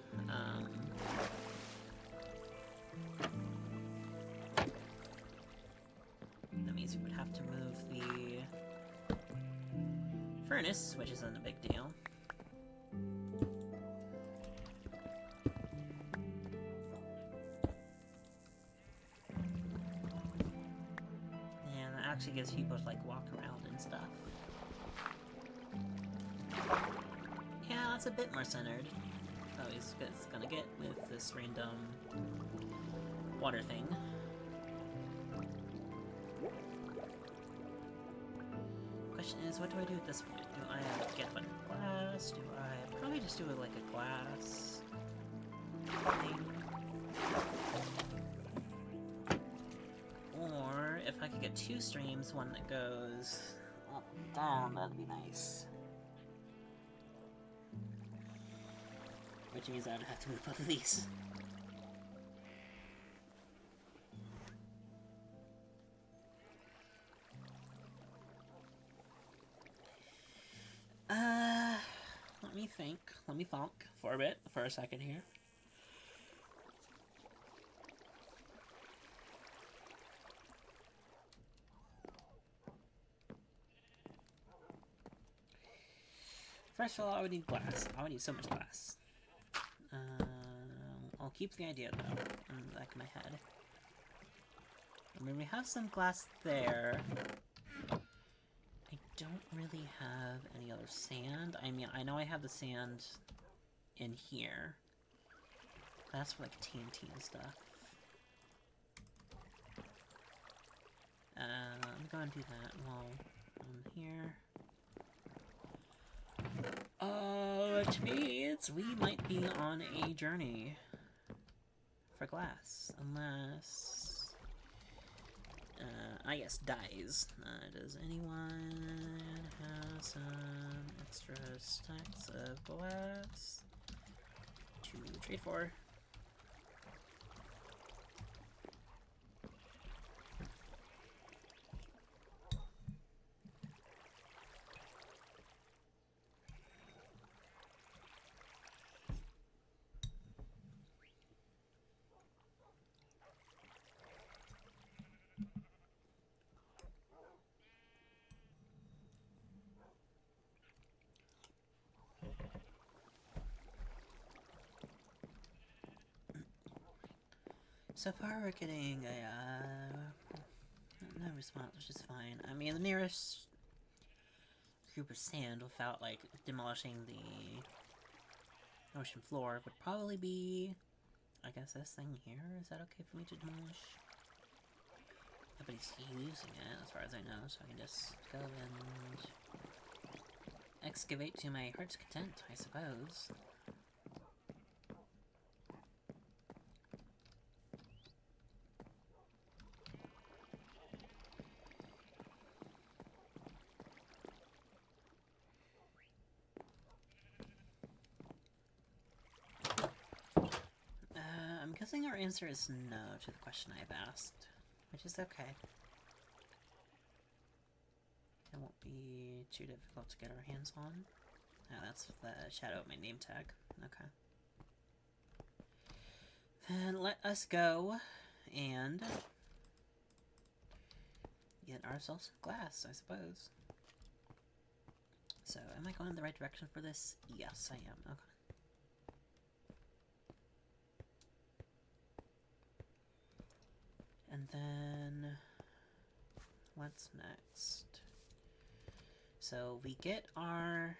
that means you would have to move the furnace, which isn't a big deal. And that actually gives people to, like, walk around and stuff. Yeah, that's a bit more centered. Oh, it's gonna get with this random water thing. Question is, what do I do at this point? Do I get a bunch of glass? Do I probably just do it like a glass thing? Or if I could get two streams, one that goes up and down, that'd be nice. Which means I would have to move both of these. Let me think. Let me thunk for a second here. First of all, I would need glass. I would need so much glass. I'll keep the idea, though, in the back of my head. I mean, we have some glass there. I don't really have any other sand. I mean, I know I have the sand in here. That's for, like, TNT and stuff. I'm gonna do that while I'm here. Which means we might be on a journey for glass, unless, yes, dyes. Does anyone have some extra extra stacks of glass to trade for. So far, we're getting a no response, which is fine. I mean, the nearest group of sand without like demolishing the ocean floor would probably be, I guess, this thing here. Is that okay for me to demolish? Nobody's using it, as far as I know, so I can just go and excavate to my heart's content, I suppose. I'm guessing our answer is no to the question I've asked, which is okay. It won't be too difficult to get our hands on. Oh, that's the shadow of my name tag. Okay. Then let us go and get ourselves some glass, I suppose. So, am I going in the right direction for this? Yes, I am. Okay. And then, what's next? So we get our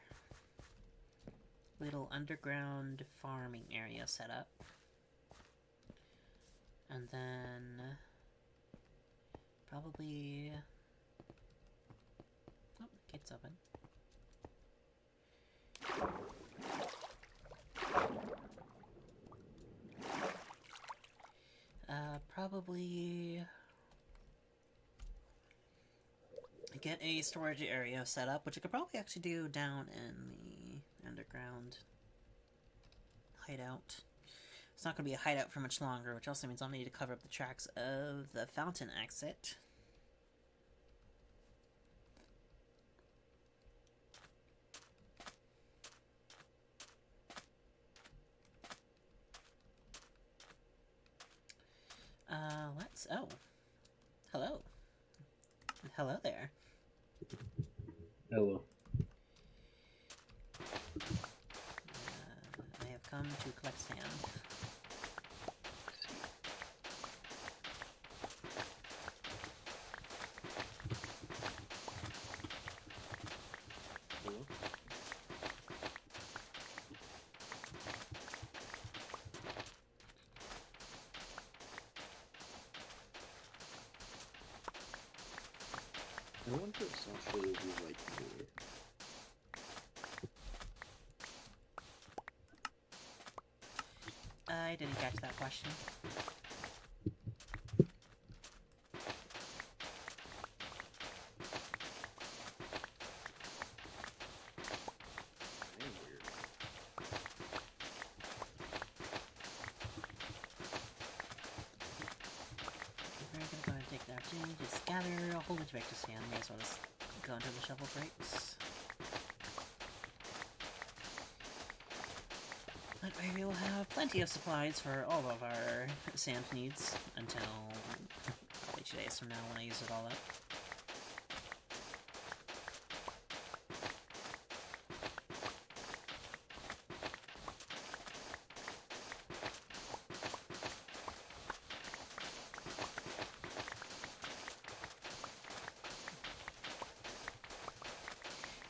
little underground farming area set up. And then, probably, oh, the gate's open. Probably get a storage area set up, which I could probably actually do down in the underground hideout. It's not going to be a hideout for much longer, which also means I'll need to cover up the tracks of the fountain exit. Oh. Hello. Hello there. Hello. I have come to collect sand. Hello? I wonder if Sasha will be right here. I didn't catch that question. Weird. We're gonna go ahead and take the opportunity to just gather a whole bunch of extra sand. May as well just go into the shovel breaks. That way we will have plenty of supplies for all of our sand needs until probably 2 days from now when I use it all up.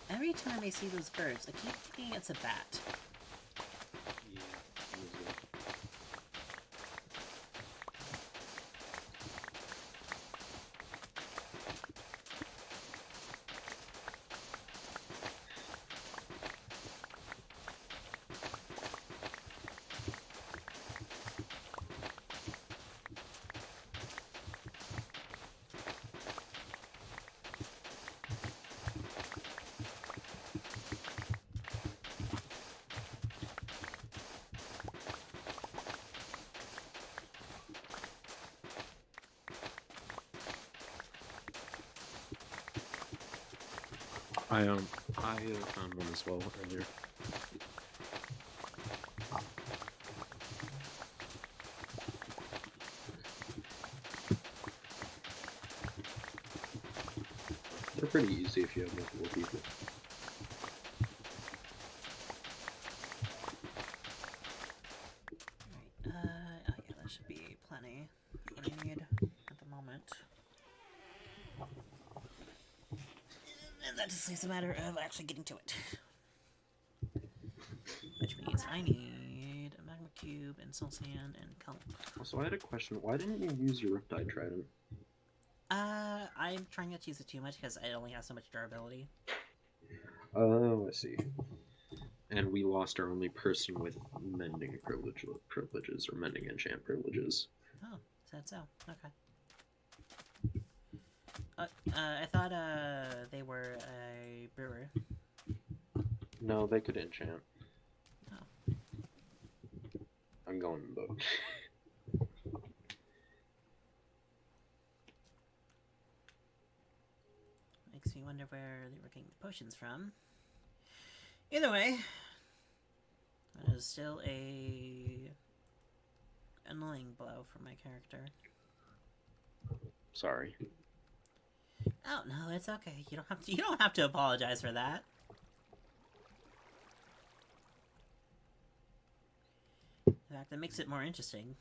Every time I see those birds, I keep thinking it's a bat. Yeah, usually. I found one as well earlier. They're pretty easy if you have multiple people. Alright, oh yeah, that should be plenty. What I need at the moment. And that just leaves a matter of actually getting to it. Which means I need a magma cube and soul sand and kelp. Also, I had a question. Why didn't you use your Riptide Trident? I'm trying not to use it too much because it only has so much durability. Oh, I see. And we lost our only person with mending privileges, or mending enchant privileges. Oh, said so. Okay. I thought, they were a brewer. No, they could enchant. Oh. I'm going both. Makes me wonder where they were getting the potions from. Either way, that is still a annoying blow for my character. Sorry. Oh no, it's okay. You don't have to apologize for that. In fact, that makes it more interesting.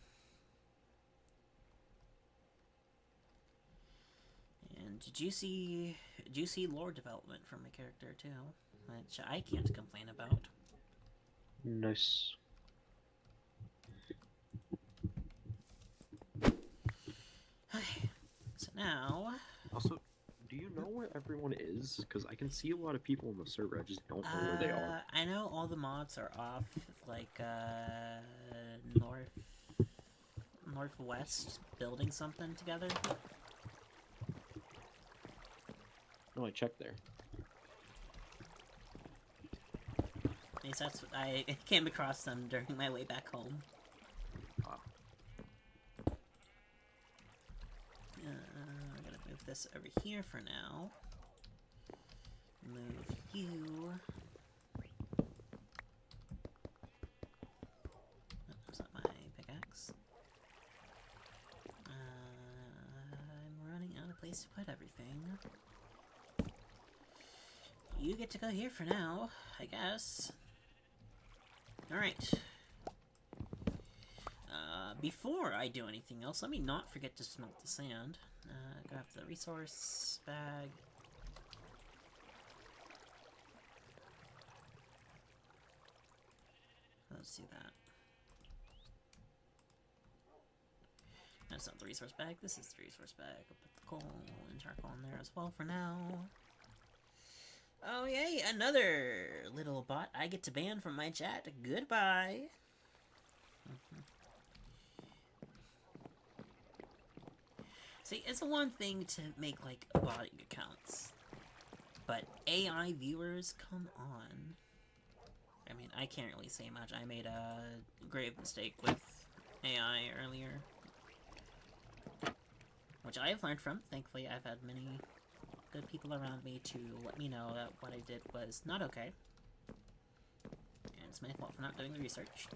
And juicy lore development from my character too, which I can't complain about. Nice. Okay, so now. Also, do you know where everyone is? Because I can see a lot of people in the server. I just don't know where they are. I know all the mods are off, like, northwest, building something together. No, I checked there. At least that's what I came across them during my way back home. Ah. I'm gonna move this over here for now. Move you. Oh, that's not my pickaxe. I'm running out of place to put everything. You get to go here for now, I guess. Alright. Before I do anything else, let me not forget to smelt the sand. Grab the resource bag. Let's do that. That's not the resource bag, this is the resource bag. I'll put the coal and charcoal in there as well for now. Oh yay, another little bot I get to ban from my chat. Goodbye. See, it's one thing to make, like, botting accounts. But AI viewers, come on. I mean, I can't really say much. I made a grave mistake with AI earlier. Which I have learned from. Thankfully, I've had many good people around me to let me know that what I did was not okay. And it's my fault for not doing the research.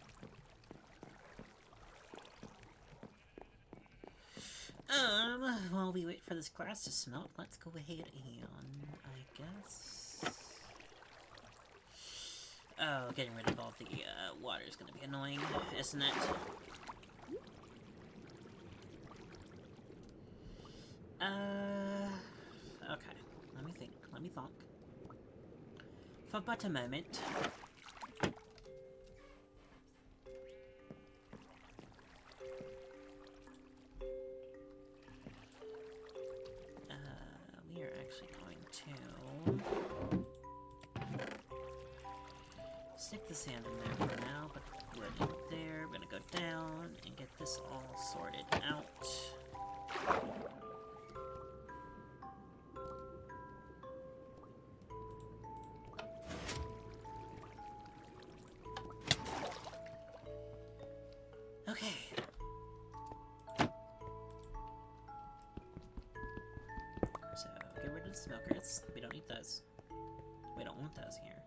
While we wait for this glass to smelt, let's go ahead and, I guess... Oh, getting rid of all the, water is gonna be annoying, isn't it? Okay. Let me think. For but a moment. We are actually going to stick the sand in there for now, put the wood in there. We're gonna go down and get this all sorted out. Okay. So, get rid of the smokers. We don't need those. mementos here.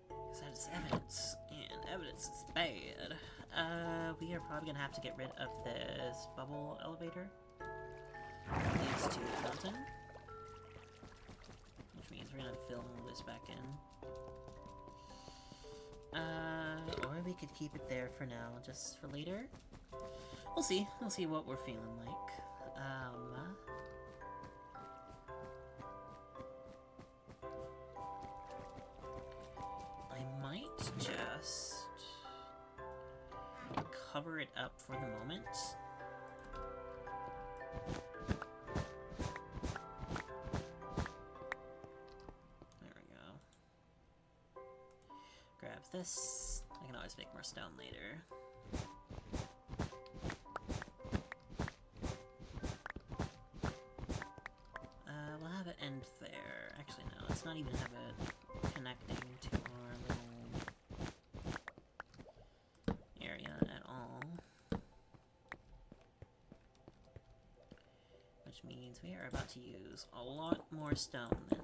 Because that is evidence, and evidence is bad. We are probably gonna have to get rid of this bubble elevator. That leads to the mountain. Which means we're gonna fill this back in. Or we could keep it there for now, just for later. We'll see. We'll see what we're feeling like. I might just cover it up for the moment. There we go. Grab this. I can always make more stone later. We'll have it end there. Actually, no, let's not even have it connecting to our little area at all. Which means we are about to use a lot more stone than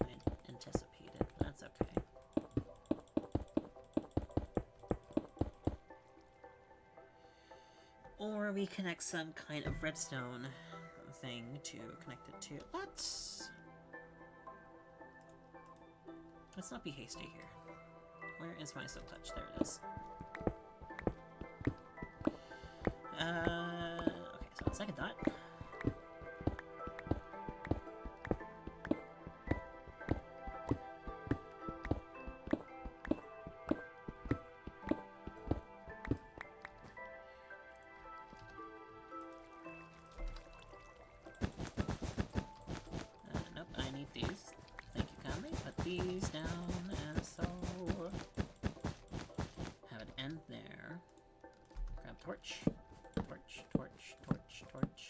I anticipated. That's okay. Or we connect some kind of redstone thing to connect it to. Let's not be hasty here. Where is my silk touch? There it is. Okay, so second thought. Nope, I need these. Thank you kindly. Put these down, and so have it end there. Grab torch. Torch, torch, torch, torch.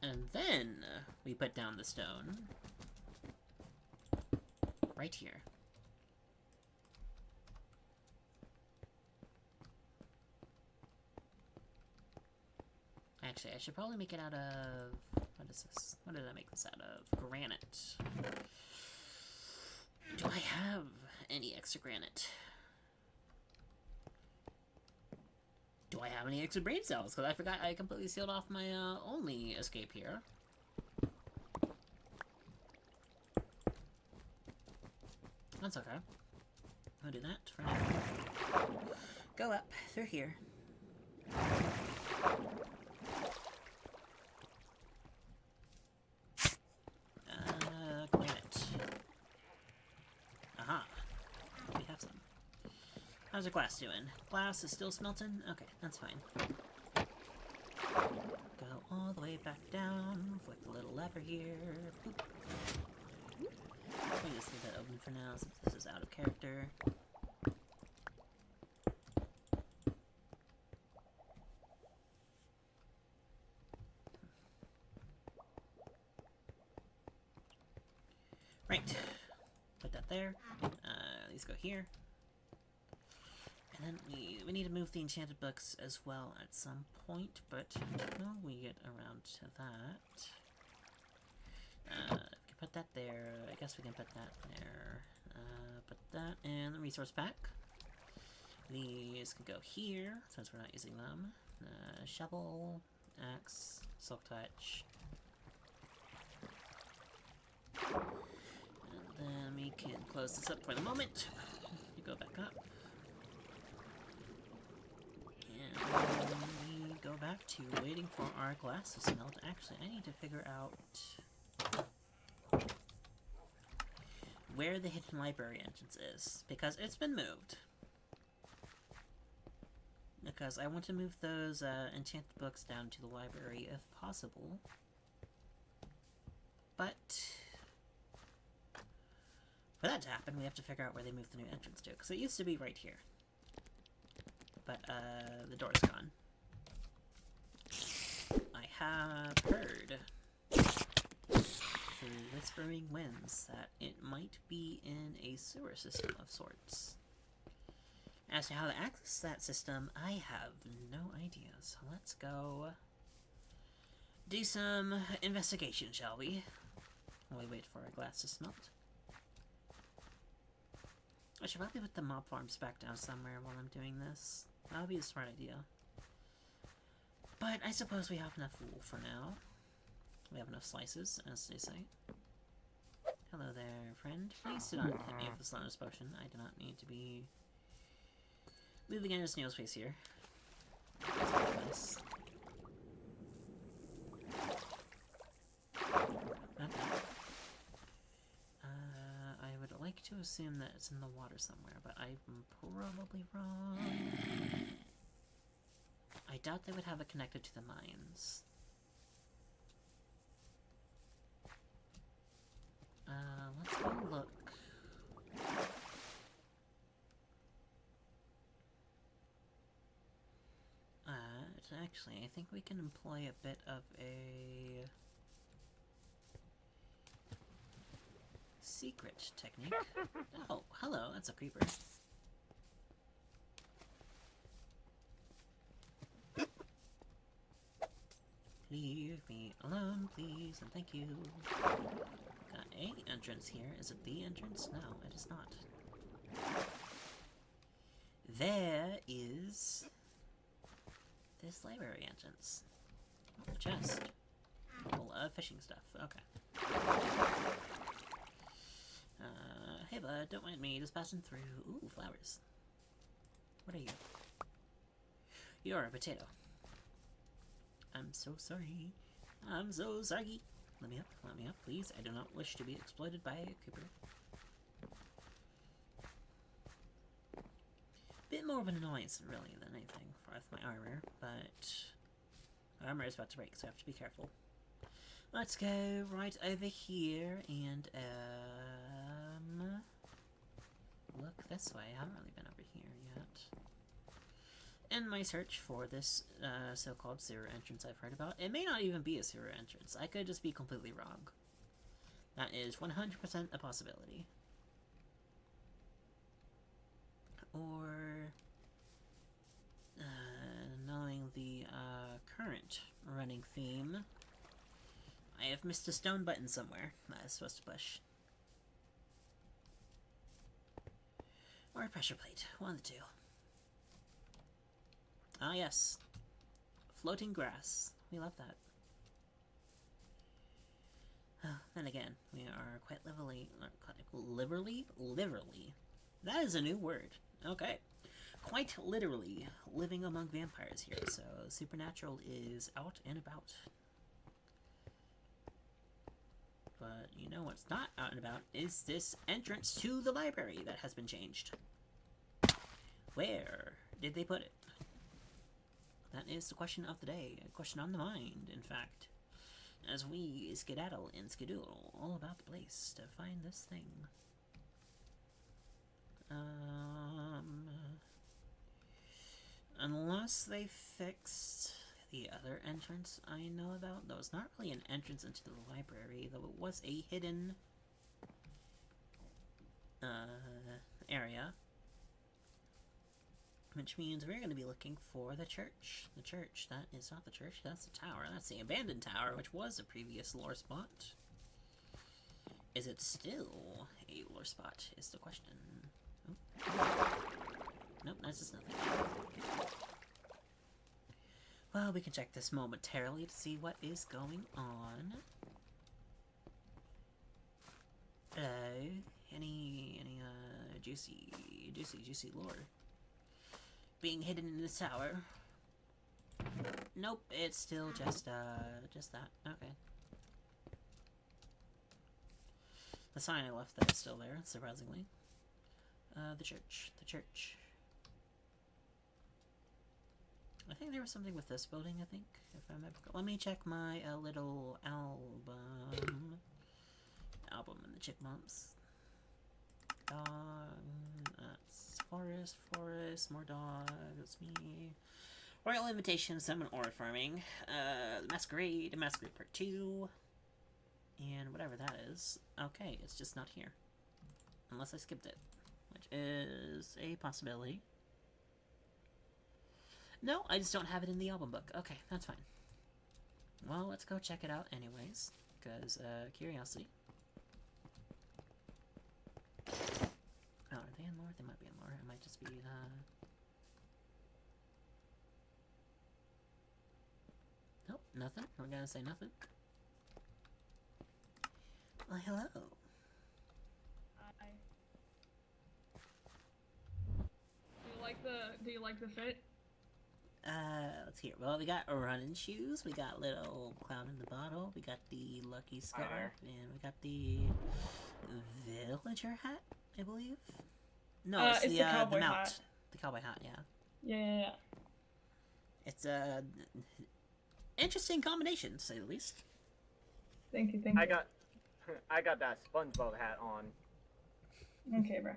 And then we put down the stone. Right here. Actually, I should probably make it out of... What is this? What did I make this out of? Granite. Do I have any extra granite? Do I have any extra brain cells? Because I forgot I completely sealed off my only escape here. That's okay. I'll do that for now. Go up through here. Granite. Aha. We have some. How's the glass doing? Glass is still smelting? Okay, that's fine. Go all the way back down. Flick the little lever here. Boop. We just leave that open for now since this is out of character. Right. Put that there. These go here. And then we need to move the enchanted books as well at some point, but until we get around to that... we can put that there. I guess we can put that there. Put that in the resource pack. These can go here, since we're not using them. Shovel, axe, silk touch. And then we can close this up for the moment. You go back up. And we go back to waiting for our glass to smelt. Actually, I need to figure out where the hidden library entrance is, because it's been moved. Because I want to move those enchanted books down to the library if possible. But for that to happen, we have to figure out where they moved the new entrance to, because it used to be right here. But the door's gone. I have heard through whispering winds that it might be in a sewer system of sorts. As to how to access that system, I have no idea. So let's go do some investigation, shall we? While we wait for our glass to smelt. I should probably put the mob farms back down somewhere while I'm doing this. That would be a smart idea. But I suppose we have enough wool for now. We have enough slices, as they say. Hello there, friend. Please do not hit me with the slowness potion. I do not need to be moving at a snail's pace here. That's not nice. Okay. I would like to assume that it's in the water somewhere, but I'm probably wrong. I doubt they would have it connected to the mines. Let's go look. Actually, I think we can employ a bit of a secret technique. Oh, hello, that's a creeper. Leave me alone, please, and thank you. Got a entrance here. Is it the entrance? No, it is not. There is this library entrance. Oh, a chest. Full of fishing stuff. Okay. Hey bud, don't mind me, just passing through. Ooh, flowers. What are you? You're a potato. I'm so sorry. I'm so sorry. Let me up, please. I do not wish to be exploited by a creeper. Bit more of an annoyance, really, than anything with my armor, but my armor is about to break, so I have to be careful. Let's go right over here and, look this way. I haven't really been over here yet. In my search for this so-called sewer entrance I've heard about, it may not even be a sewer entrance. I could just be completely wrong. That is 100% a possibility. Or, knowing the current running theme, I have missed a stone button somewhere that I was supposed to push. Or a pressure plate, one of the two. Ah, yes. Floating grass. We love that. Then again, we are quite literally, that is a new word. Okay. Quite literally living among vampires here, so supernatural is out and about. But you know what's not out and about is this entrance to the library that has been changed. Where did they put it? That is the question of the day, a question on the mind, in fact, as we skedaddle and skedoodle all about the place to find this thing. Unless they fixed the other entrance I know about, though it's not really an entrance into the library, though it was a hidden area. Which means we're going to be looking for the church. The church. That is not the church, that's the tower. That's the abandoned tower, which was a previous lore spot. Is it still a lore spot, is the question. Oh. Nope, that's just nothing. Well, we can check this momentarily to see what is going on. Hello? Any juicy lore being hidden in this tower? Nope, it's still just that. Okay. The sign I left there is still there, surprisingly. The church. I think there was something with this building, I think, if I remember. Let me check my little album in the chipmunks. That's forest, more dog, that's me. Royal Invitation, Summon Ore Farming, Masquerade Part 2, and whatever that is. Okay, it's just not here. Unless I skipped it, which is a possibility. No, I just don't have it in the album book. Okay, that's fine. Well, let's go check it out anyways, because, curiosity. Oh, are they in lore? They might be in lore. It might just be, Nope, nothing. We're gonna say nothing. Well, hello. Hi. Do you like the fit? Let's hear. Well, we got running shoes. We got little clown in the bottle. We got the lucky scarf, and we got the villager hat, I believe. No, it's the cowboy mount. hat. The cowboy hat, yeah. Yeah. It's a interesting combination, to say the least. Thank you. I got that SpongeBob hat on. Okay, bro.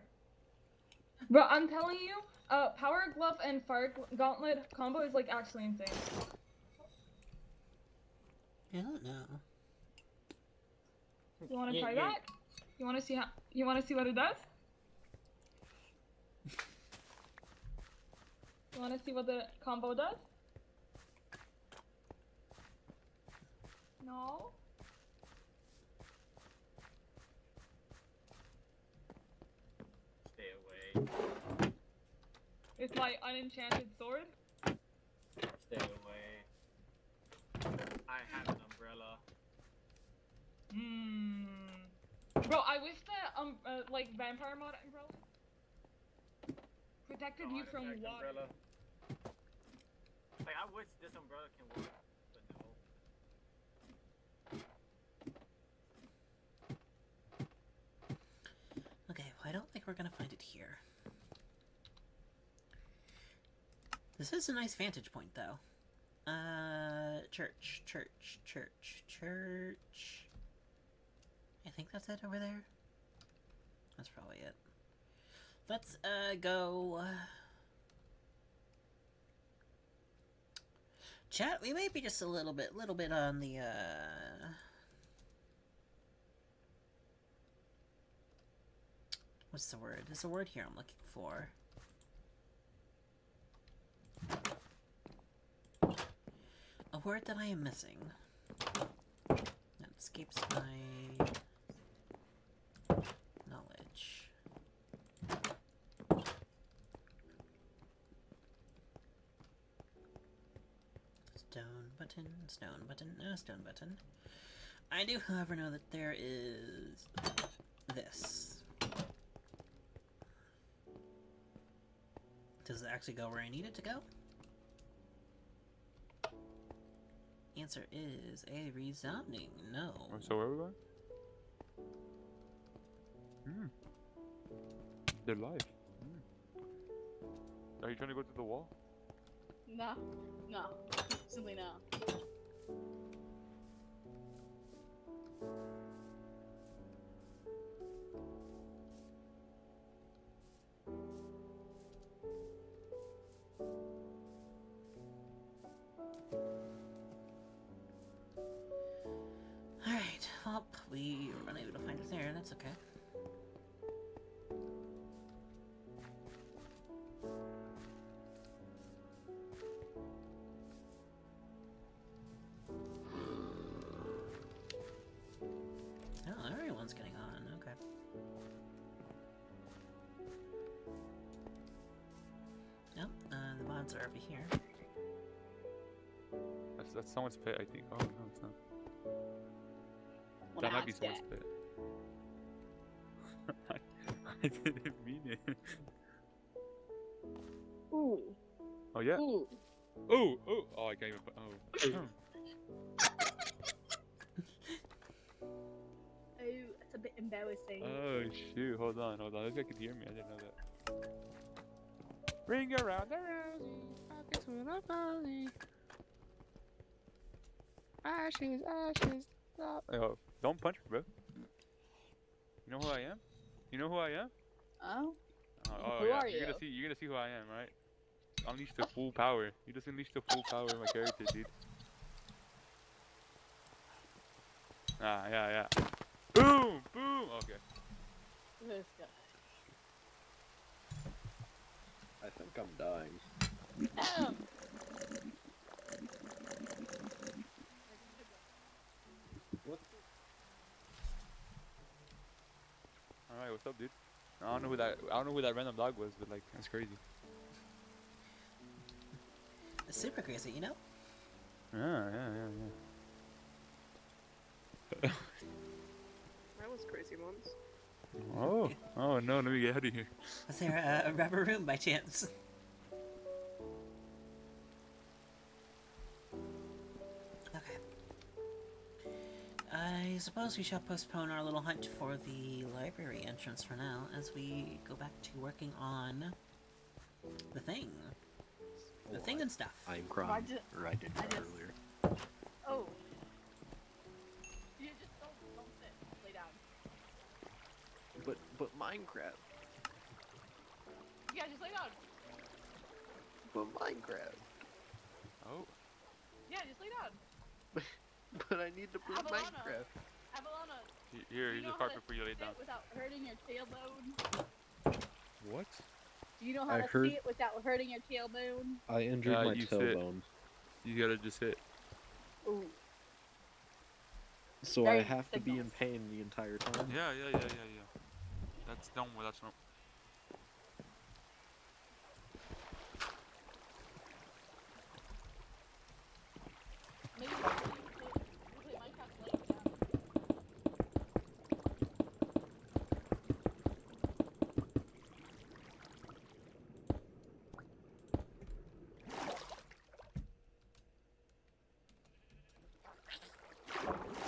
Bro, I'm telling you, Power Glove and Fire Gauntlet combo is like actually insane. I don't know. You want to try that? You want to see how? You want to see what it does? You want to see what the combo does? No. Stay away. It's my unenchanted sword. Stay away. I have an umbrella. Bro, I wish the like vampire mod umbrella protected you from Artifact water. umbrella. Like, I wish this umbrella can work, but no. Okay, well, I don't think we're gonna find it here. This is a nice vantage point, though. Church. I think that's it over there. That's probably it. Let's, go... Chat, we may be just a little bit on the, what's the word? There's a word here I'm looking for. A word that I am missing. That escapes my knowledge. Stone button. I do, however, know that there is this. Does it actually go where I need it to go? Answer is a resounding no. So where are we going? They're live. Are you trying to go to the wall? No, simply no. Alright, well, we were unable to find it there, that's okay. Oh, everyone's getting on, okay. Yep, the mods are over here. That's someone's pit, I think. Oh no, it's not. When That I might be asked someone's that. pit. I didn't mean it. Ooh. Oh yeah. Ooh. Oh. Oh, I can't even. Oh. Oh, it's a bit embarrassing. Oh shoot! Hold on. This guy can hear me. I didn't know that. Ring around the rosy, pockets full of money. Ashes. Stop. Oh, don't punch me, bro. You know who I am? Oh? Oh Who yeah. are You're you? gonna see who I am, right? Unleash the full power. You just unleashed the full power of my character, dude. Yeah. Boom! Okay. This guy. I think I'm dying. what's up, dude? I don't know who that random dog was, but like that's crazy. It's super crazy, you know? Yeah. That was crazy once. Oh no, let me get out of here. Was there a rubber room by chance? Okay. I suppose we shall postpone our little hunt for the library entrance for now, as we go back to working on the thing. The thing and stuff. I'm crying. I did Earlier. Oh. You just don't sit. Lay down. But Minecraft. Yeah, just lay down. But Minecraft. Oh. Yeah, just lay down. But I need to play Avalana. Minecraft. Avalana. Here, do you here's know a how carpet to for you to lay sit down. without hurting your tailbone? What? Do you know how I to heard- sit without hurting your tailbone? I injured my you sit. tailbone, You gotta just hit. Ooh. so Very I have to be in signals. pain the entire time. Yeah. That's no more. That's no. Maybe you play Minecraft laying down.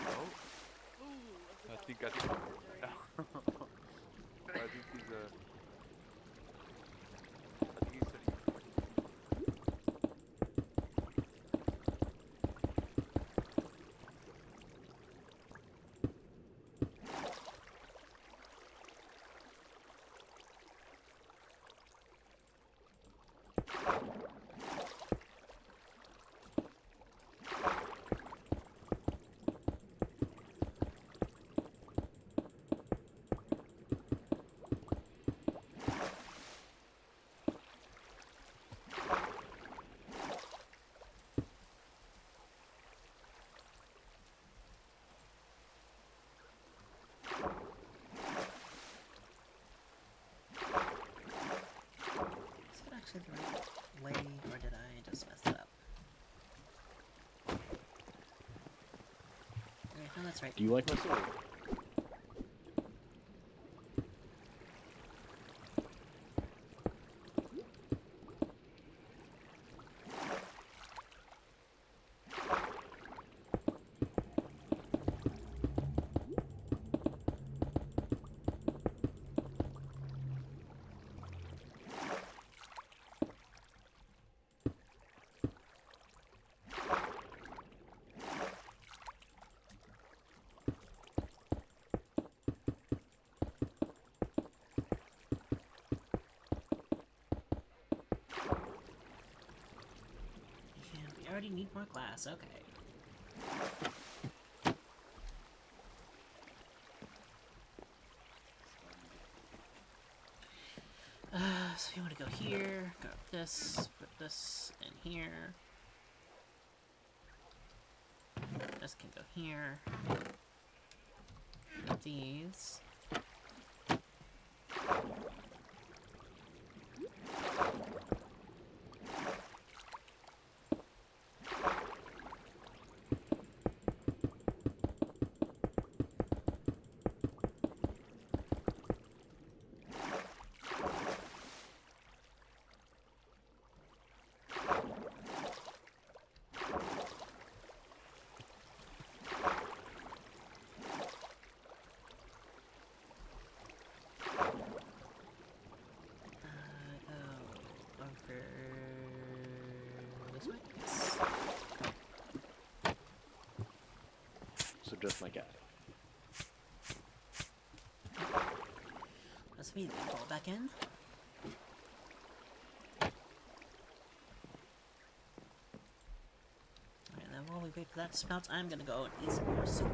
Oh. Ooh, I that's think what I think. was I think he's I think he's setting. Is that actually the right way, or did I just mess it up? Okay, no, that's right. Do you like my sword? Yeah, we already need more glass, okay. So you want to go here, go up this, put this in here. This can go here. Got these. Go over this way? Yes. So just my cat. Let's immediately fall back in. Alright, then while we wait for that to spout, I'm gonna go and eat some more soup.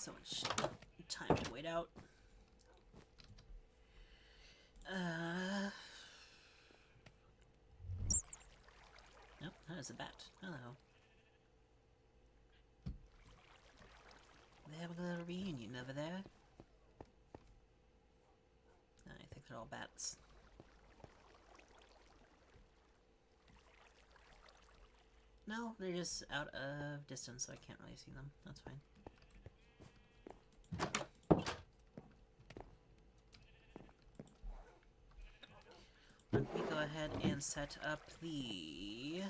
so much time to wait out. Nope, that is a bat. Hello. They have a little reunion over there. I think they're all bats. No, they're just out of distance, so I can't really see them. That's fine. Let me go ahead and set up the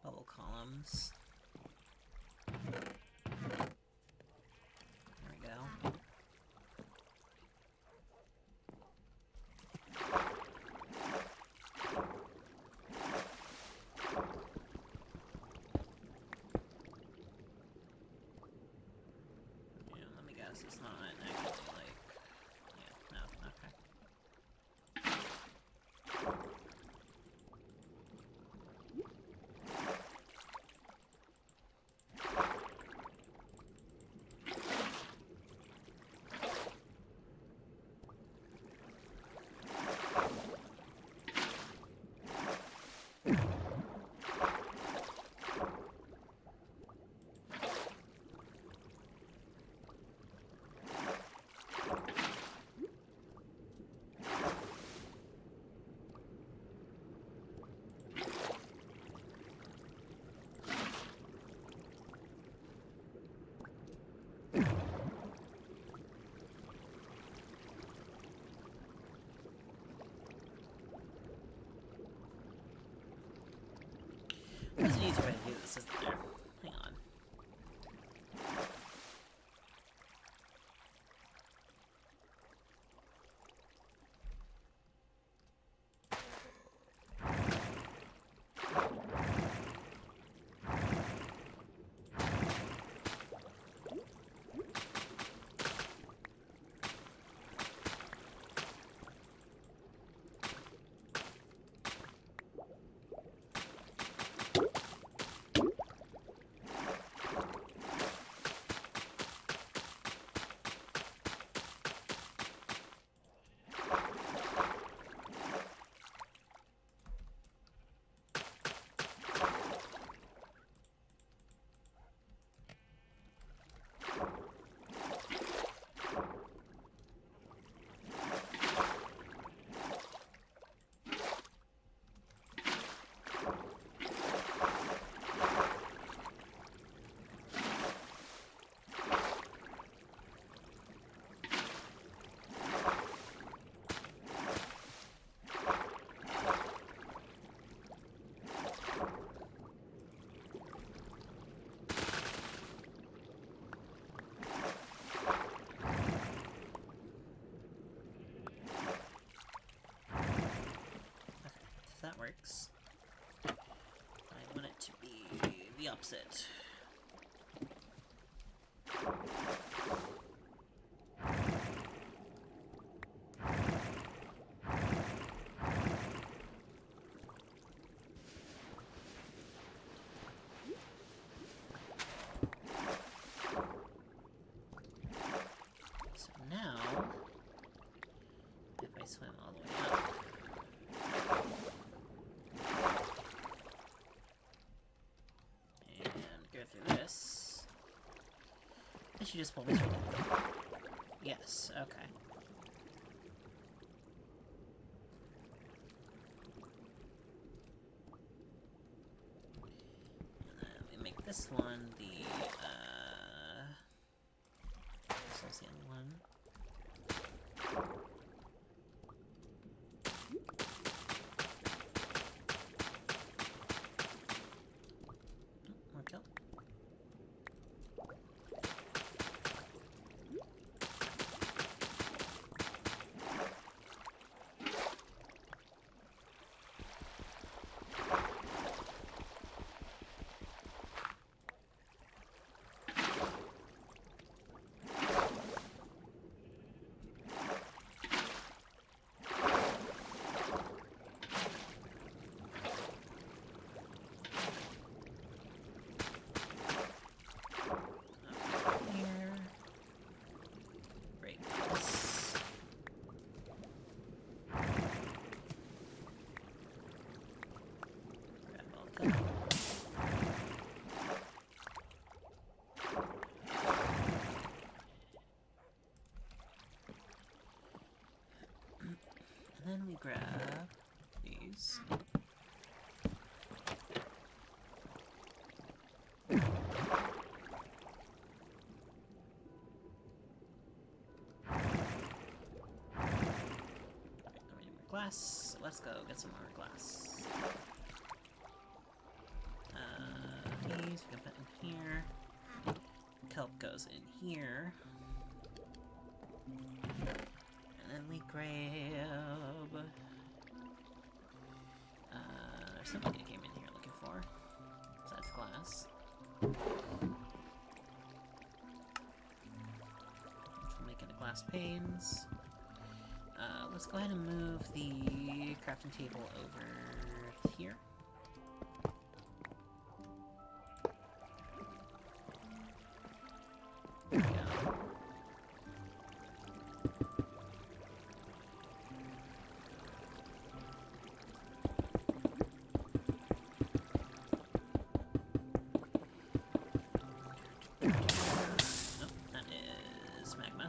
bubble columns. There we go. Yeah, let me guess, it's not actually like... Yeah, no, okay. There's an easier way to do this, isn't there? Hang on. That works. I want it to be the opposite. So now, if I swim all the way up, through this. I should just pull this one. Yes, okay. And then we make this one the, so it's the other one. Oh, more kill. glass. Let's go get some more glass. These we can put in here. Kelp goes in here. And then we grab... there's something I came in here looking for. Besides glass. Which will make into glass panes. Let's go ahead and move the crafting table over here. There we go. Nope, that is magma.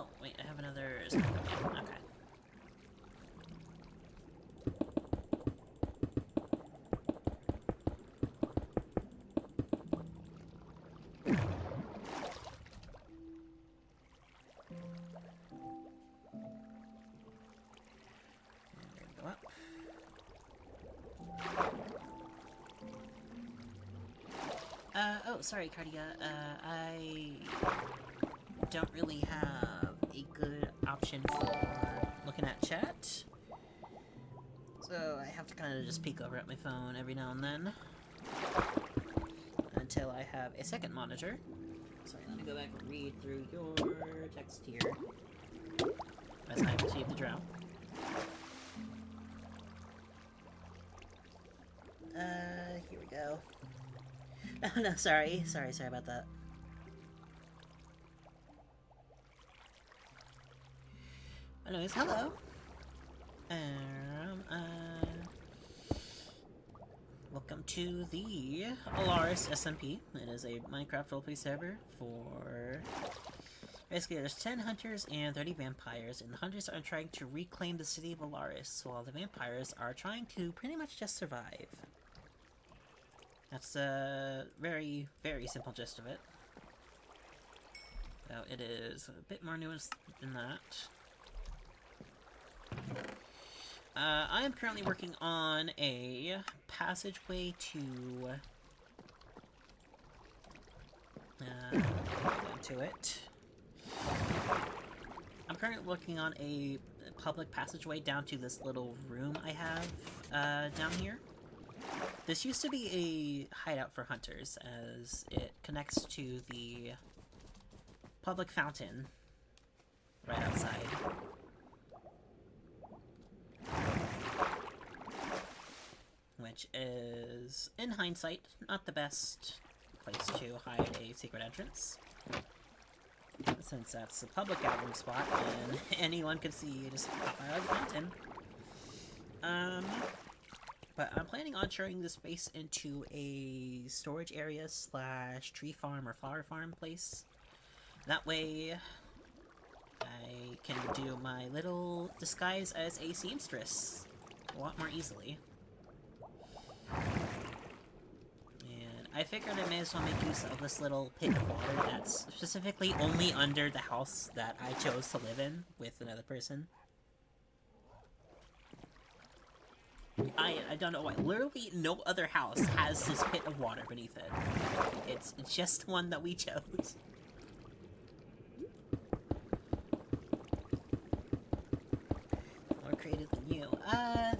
Oh, wait, I have another... Okay. Go up. Oh, sorry, Cardia. I don't really have a good option for looking at chat. So I have to kind of just peek over at my phone every now and then. Until I have a second monitor. Sorry, let me go back and read through your text here. As I receive the drow. Here we go. Oh, no, sorry about that. Anyways, hello. Welcome to the Elaris SMP. It is a Minecraft roleplay server for... Basically, there's 10 hunters and 30 vampires, and the hunters are trying to reclaim the city of Elaris, while the vampires are trying to pretty much just survive. That's a very, very simple gist of it. Though it is a bit more nuanced than that. I am currently working on a passageway to... get into it. I'm currently working on a public passageway down to this little room I have down here. This used to be a hideout for hunters, as it connects to the public fountain right outside. Which is, in hindsight, not the best place to hide a secret entrance. Since that's a public gathering spot, and anyone can see you just pop out of the fountain. But I'm planning on turning this space into a storage area slash tree farm or flower farm place. That way, I can do my little disguise as a seamstress a lot more easily. And I figured I may as well make use of this little pit of water that's specifically only under the house that I chose to live in with another person. I don't know why. Literally no other house has this pit of water beneath it. It's just one that we chose. More creative than you. I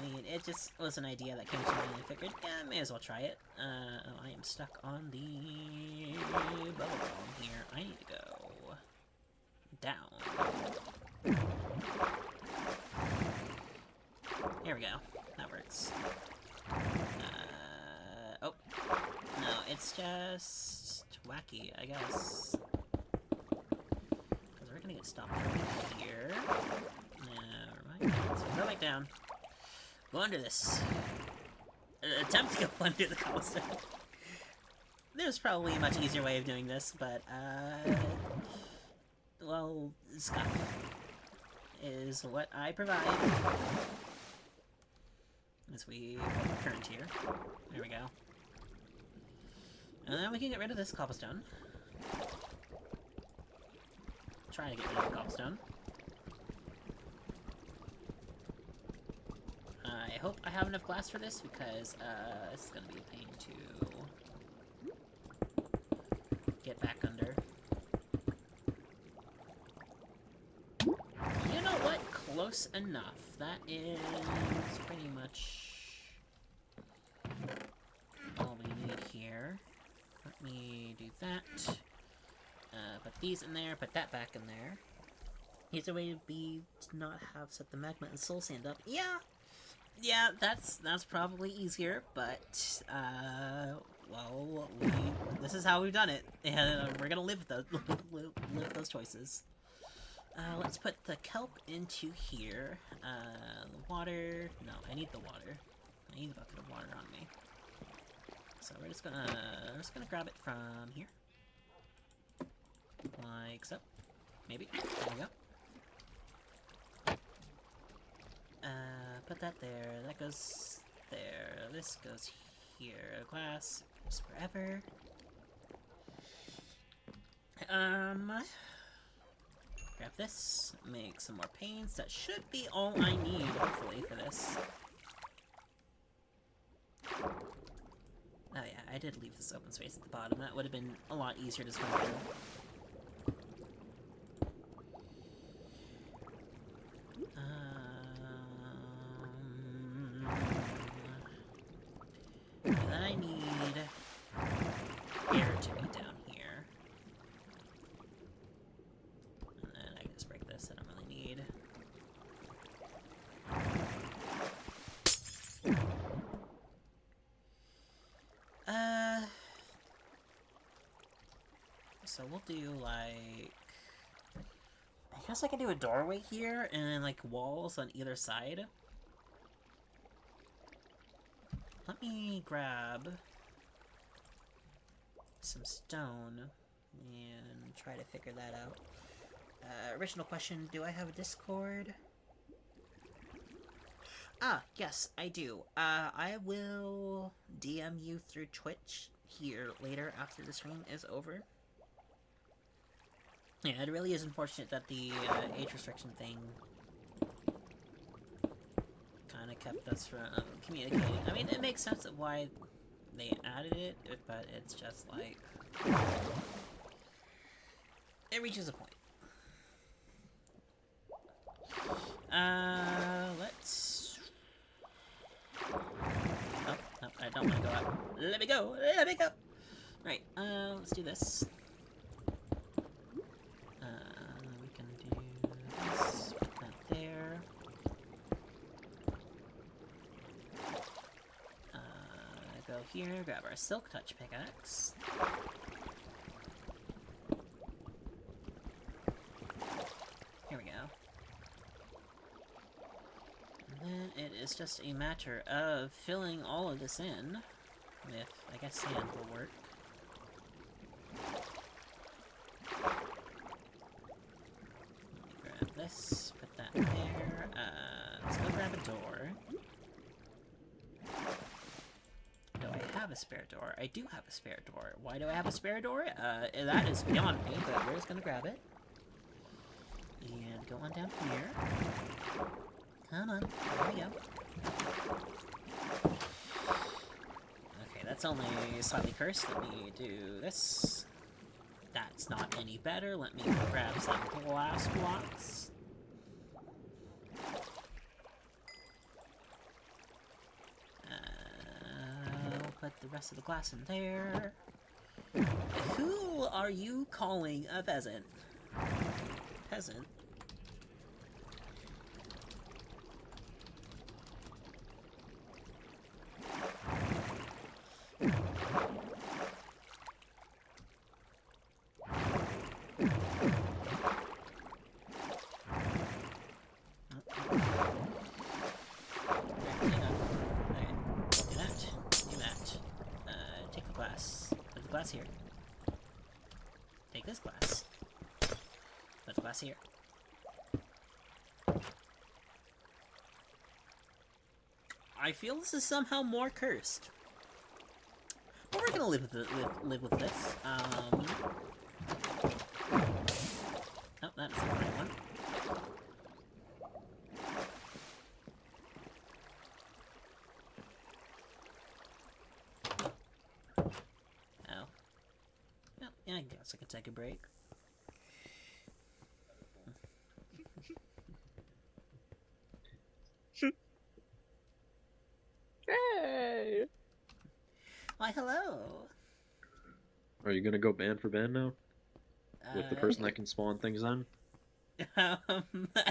mean, it just was an idea that came to me, and I figured, yeah, may as well try it. Oh, I am stuck on the bubble column here. I need to go down. Here we go. That works. Oh. No, it's just wacky, I guess. Because we're gonna get stopped right here. Never mind. So go back down. Go under this. Attempt to go under the cobblestone. There's probably a much easier way of doing this, but, well, scuff is what I provide. As we current here. There we go. And then we can get rid of this cobblestone. Try to get rid of the cobblestone. I hope I have enough glass for this, because, this is gonna be a pain to get back under. You know what? Close enough. That is pretty much all we need here. Let me do that. Put these in there, put that back in there. Here's a way to not have set the magma and soul sand up. Yeah, that's probably easier, but, well, this is how we've done it, and we're gonna live with live those choices. Let's put the kelp into here. The water. No, I need the water. I need a bucket of water on me. So we're just gonna grab it from here, like so. Maybe. There we go. Put that there. That goes there. This goes here. Glass goes forever. Grab this, make some more paints. That should be all I need, hopefully, for this. Oh yeah, I did leave this open space at the bottom. That would have been a lot easier to swim through. And then I need air to be down here. And then I can just break this, I don't really need. So we'll do like... I guess I can do a doorway here, and then like walls on either side. Let me grab some stone and try to figure that out. Original question, do I have a Discord? Ah, yes, I do. I will DM you through Twitch here later after the stream is over. Yeah, it really is unfortunate that the age restriction thing kind of kept us from communicating. I mean, it makes sense of why they added it, but it's just like... it reaches a point. Let's... Oh, no, I don't want to go out. Let me go! Let me go! Right, let's do this. We can do this, put that there. Go here, grab our Silk Touch pickaxe. Here we go. And then it is just a matter of filling all of this in with, I guess, sand will work. Grab this, put that there. Let's go grab a door. Do I have a spare door? I do have a spare door. Why do I have a spare door? That is beyond me, but we're just gonna grab it. And go on down here. Come on, there we go. Okay, that's only slightly cursed. Let me do this. That's not any better. Let me grab some glass blocks. the rest of the glass in there. Who are you calling a peasant? Peasant? Take the glass. Put the glass here. Take this glass. Put the glass here. I feel this is somehow more cursed. But we're gonna live with this. Oh, that's the right one. Oh. Well, yeah, I guess I could take a break. Hey! Why, hello. Are you gonna go band for band now? With the person that can spawn things on? I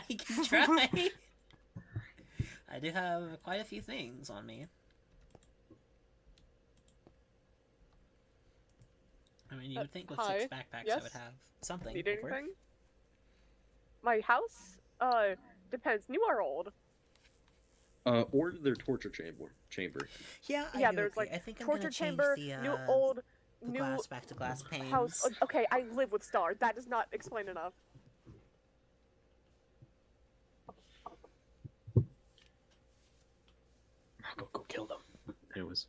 can try. I do have quite a few things on me. I mean, you would think with hi. 6 backpacks I Yes? would have something. Need before. anything? My house? Depends. New or old? Or their torture chamber. Yeah, I Yeah, do there's agree. like I think I'm torture gonna change chamber, the, new old, the new glass back to glass panes. house. Okay, I live with stars. That does not explain enough. Go kill them. Anyways.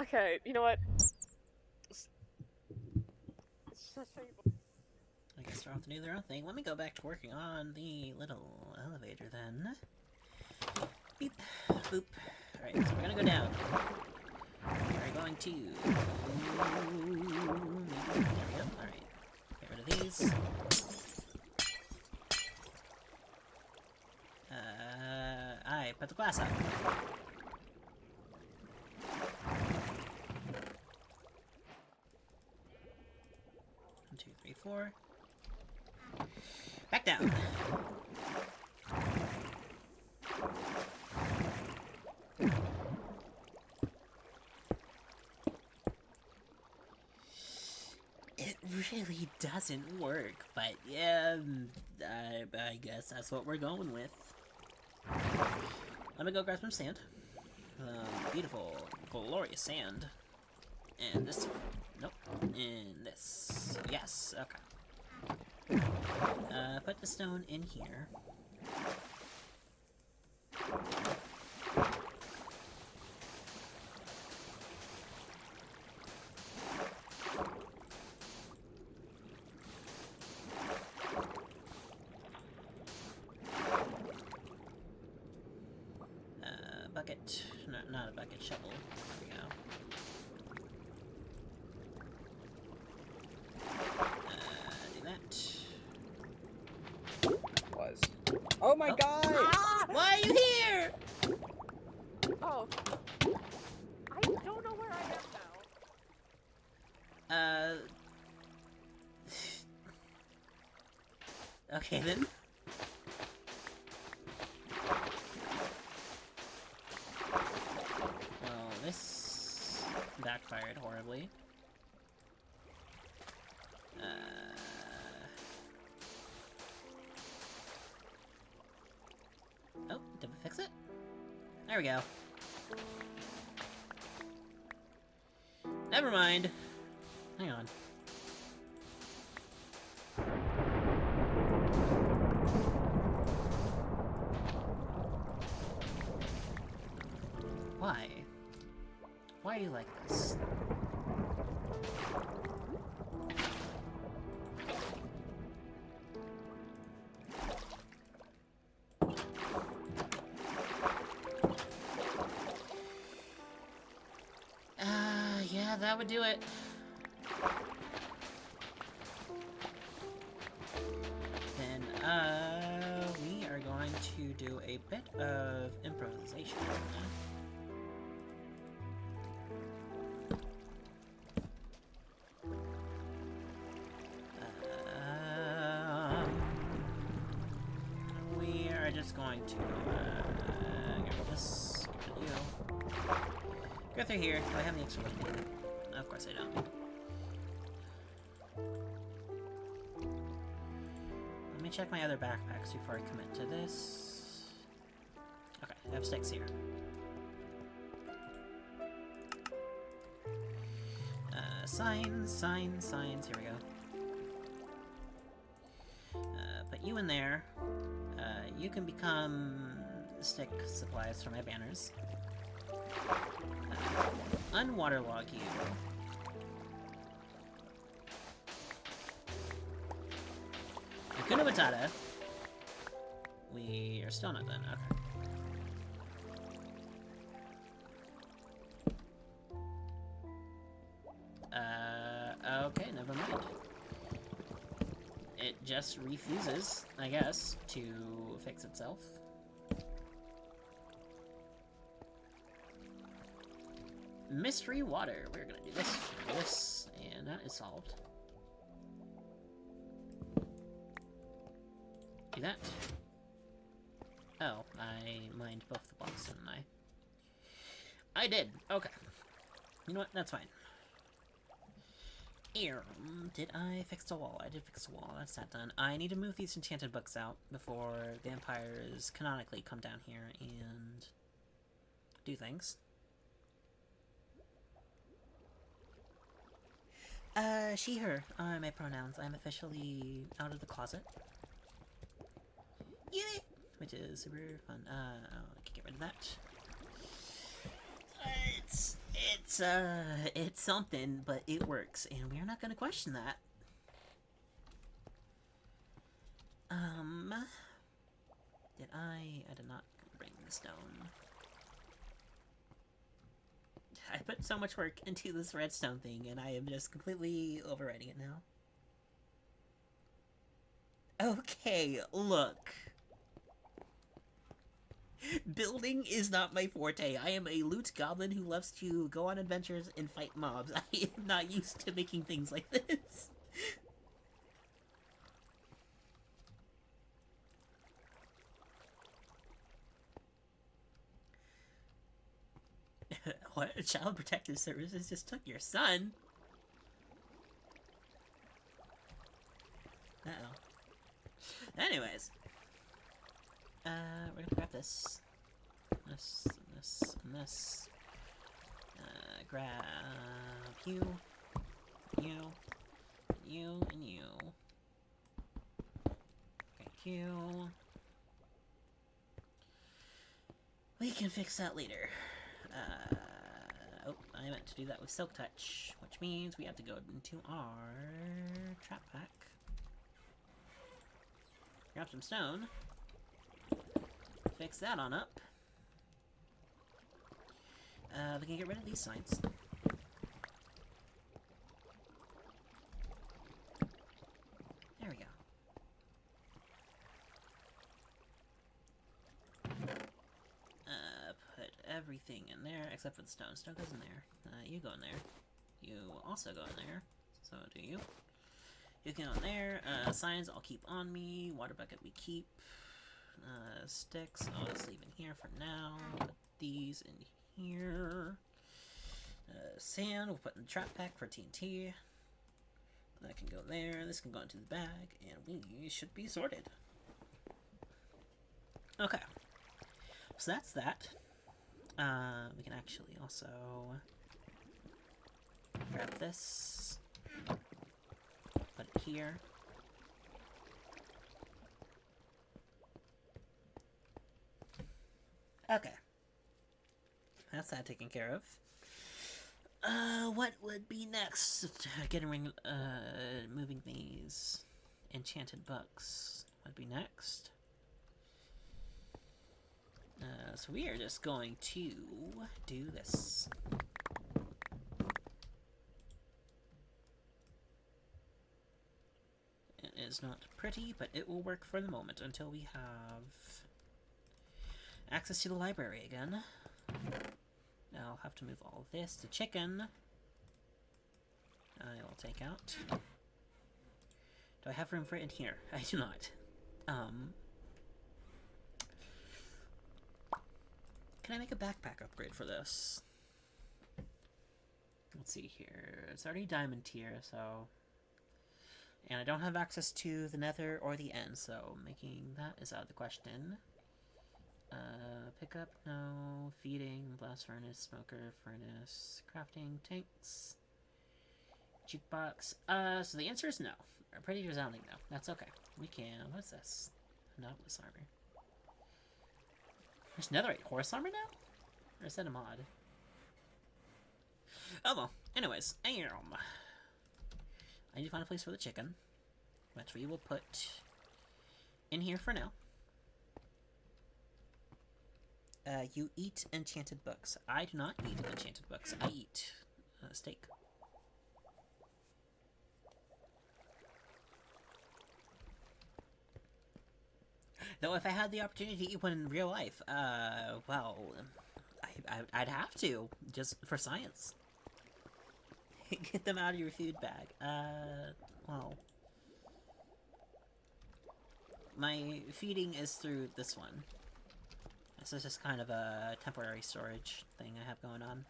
Okay, you know what? I guess they're off to do their own thing. Let me go back to working on the little elevator then. Beep. Boop. Alright, so we're gonna go down. We're going to... There we go. Alright. Get rid of these. Alright, put the glass up. 1, 2, 3, 4. Back down. It really doesn't work, but yeah, I guess that's what we're going with. Let me go grab some sand. Beautiful, glorious sand. And this. Nope. And this. Yes, okay. Put the stone in here. Bucket. No, not a bucket, shovel. There we go. Do that. Was. Oh my Oh. god! Ah! Why are you here? Oh. I don't know where I am now. Okay then. Well, this backfired horribly. Oh, did we fix it? There we go. Never mind. Hang on. Why? Why are you like this? Yeah, that would do it. Then, we are going to do a bit of improvisation. going to get rid of this. Get rid of you. Go through here. Do I have any extra with me? Of course I don't. Let me check my other backpacks before I commit to this. Okay, I have sticks here. Signs, here we go. Put you in there. You can become stick supplies for my banners. Unwaterlog you. Hakuna Matata. We are still not done. Okay. Okay, never mind. It just refuses, I guess, to fix itself. Mystery water. We're gonna do this, and that is solved. Do that. Oh, I mined both the blocks, didn't I? I did. Okay. You know what? That's fine. Here, did I fix the wall? I did fix the wall. That's not done. I need to move these enchanted books out before vampires canonically come down here and do things. She, her are my pronouns. I'm officially out of the closet. Yay! Which is super fun. I can get rid of that. It's something, but it works, and we're not gonna question that. I did not bring the stone. I put so much work into this redstone thing, and I am just completely overriding it now. Okay, look. Building is not my forte. I am a loot goblin who loves to go on adventures and fight mobs. I am not used to making things like this. What? Child Protective Services just took your son? Uh-oh. Anyways. We're gonna grab this. This, and this, and this. Grab you. You. You, and you. Thank you. We can fix that later. Oh, I meant to do that with Silk Touch, which means we have to go into our trap pack. Grab some stone. Fix that on up. We can get rid of these signs. There we go. Put everything in there except for the stone. Stone goes in there. You go in there. You also go in there. So do you. You can go in there. Signs I'll keep on me. Water bucket we keep. Sticks I'll just leave in here for now. Put these in here. Sand we'll put in the trap pack for TNT. That can go there. This can go into the bag, and we should be sorted. Okay, so that's that. We can actually also grab this, put it here. Okay. That's that taken care of. What would be next? Moving these enchanted books would be next. So we are just going to do this. It is not pretty, but it will work for the moment until we have access to the library again. Now I'll have to move all this to chicken. I will take out. Do I have room for it in here? I do not. Can I make a backpack upgrade for this? Let's see here. It's already diamond tier, so... And I don't have access to the nether or the end, so making that is out of the question. Pickup, no. Feeding, blast furnace, smoker, furnace, crafting, tanks, jukebox. So the answer is no. A pretty resounding no. That's okay. We can. What's this? Anomalous armor. There's netherite horse armor now? Or is that a mod? Oh well. Anyways, I need to find a place for the chicken, which we will put in here for now. You eat enchanted books. I do not eat enchanted books. I eat steak. Though if I had the opportunity to eat one in real life, well, I'd have to, just for science. Get them out of your food bag. Well... My feeding is through this one. This is just kind of a temporary storage thing I have going on.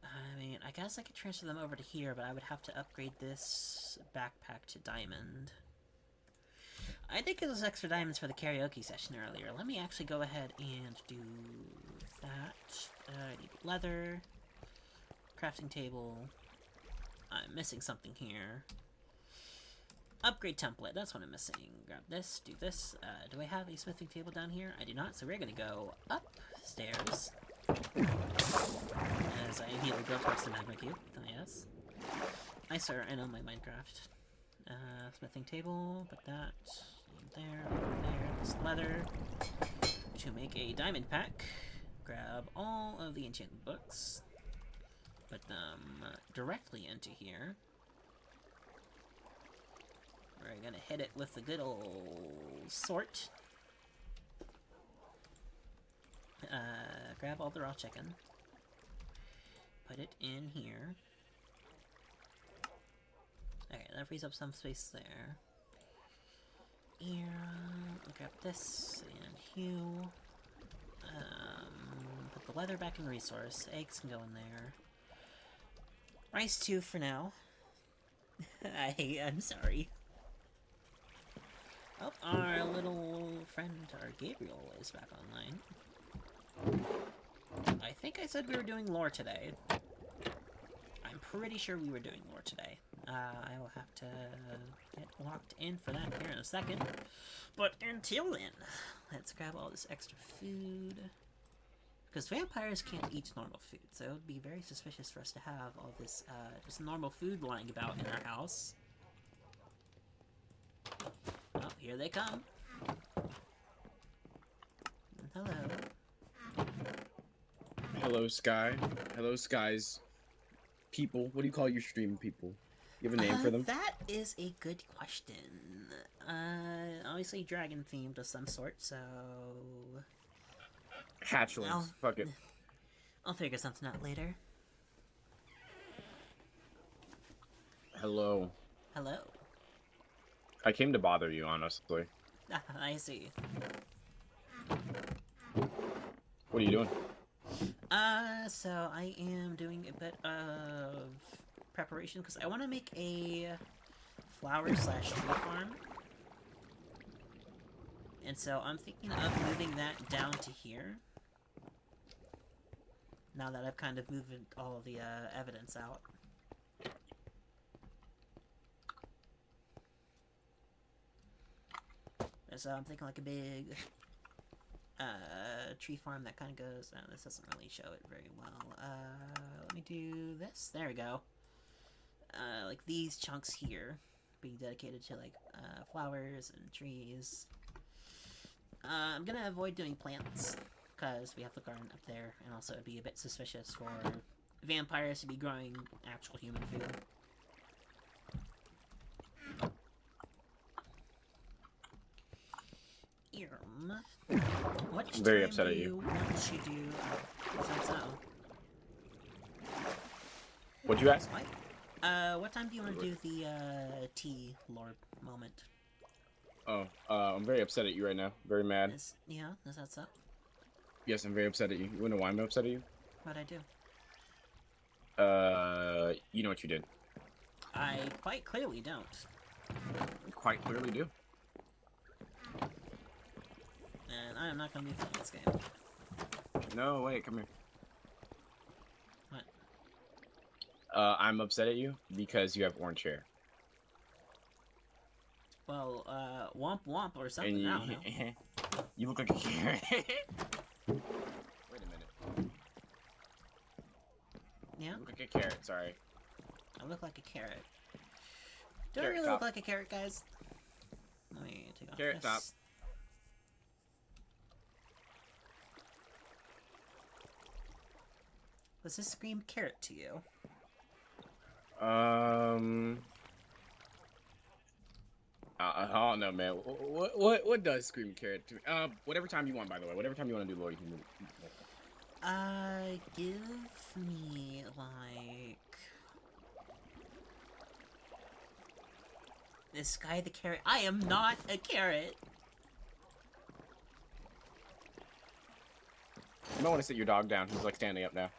I mean, I guess I could transfer them over to here, but I would have to upgrade this backpack to diamond. I did get those extra diamonds for the karaoke session earlier. Let me actually go ahead and do that. I need leather. Crafting table. I'm missing something here. Upgrade template, that's what I'm missing. Grab this, do this. Do I have a smithing table down here? I do not, so we're gonna go upstairs. As I immediately go towards the magma cube. Yes. I sir, I know my Minecraft. Smithing table, put that there, this leather. To make a diamond pack. Grab all of the enchanted books. Put them directly into here. We're gonna hit it with the good old sort. Grab all the raw chicken. Put it in here. Okay, that frees up some space there. Here, grab this and hew. Put the leather back in resource. Eggs can go in there. Rice too for now. I'm sorry. Oh, our little friend, our Gabriel, is back online. I think I said we were doing lore today. I'm pretty sure we were doing lore today. I will have to get locked in for that here in a second. But until then, let's grab all this extra food. Because vampires can't eat normal food, so it would be very suspicious for us to have all this just normal food lying about in our house. Oh, here they come. Hello. Hello, Sky. Hello, Skies. People. What do you call your stream people? You have a name for them? That is a good question. Obviously dragon themed of some sort, so... Hatchlings. Fuck it. I'll figure something out later. Hello. Hello. I came to bother you, honestly. I see. What are you doing? So I am doing a bit of preparation because I want to make a flower/tree farm. And so I'm thinking of moving that down to here. Now that I've kind of moved all of the evidence out. So I'm thinking like a big tree farm that kind of goes... this doesn't really show it very well. Let me do this. There we go. Like these chunks here being dedicated to like flowers and trees. I'm gonna avoid doing plants because we have the garden up there, and also it'd be a bit suspicious for vampires to be growing actual human food. What I'm very upset at you. Want to do? What'd you ask? What time do you want to do the tea lore moment? Oh, I'm very upset at you right now. Very mad. Is that so? Yes, I'm very upset at you. You wanna know why I'm upset at you? What'd I do? You know what you did. I quite clearly don't. You quite clearly do. And I am not gonna be playing this game. No, wait, come here. What? I'm upset at you because you have orange hair. Well, womp womp or something, And you, I don't know. you look like a carrot. Wait a minute. Yeah? You look like a carrot, sorry. I look like a carrot. Do I Carrot really top. look like a carrot, guys? Let me take off Carrot this. top. Does this scream carrot to you? I don't know, man. What does scream carrot to me? Whatever time you want, by the way. Whatever time you want to do, Lord, you can do. Give me, like... This guy the carrot. I am not a carrot! You might want to sit your dog down. He's like standing up now.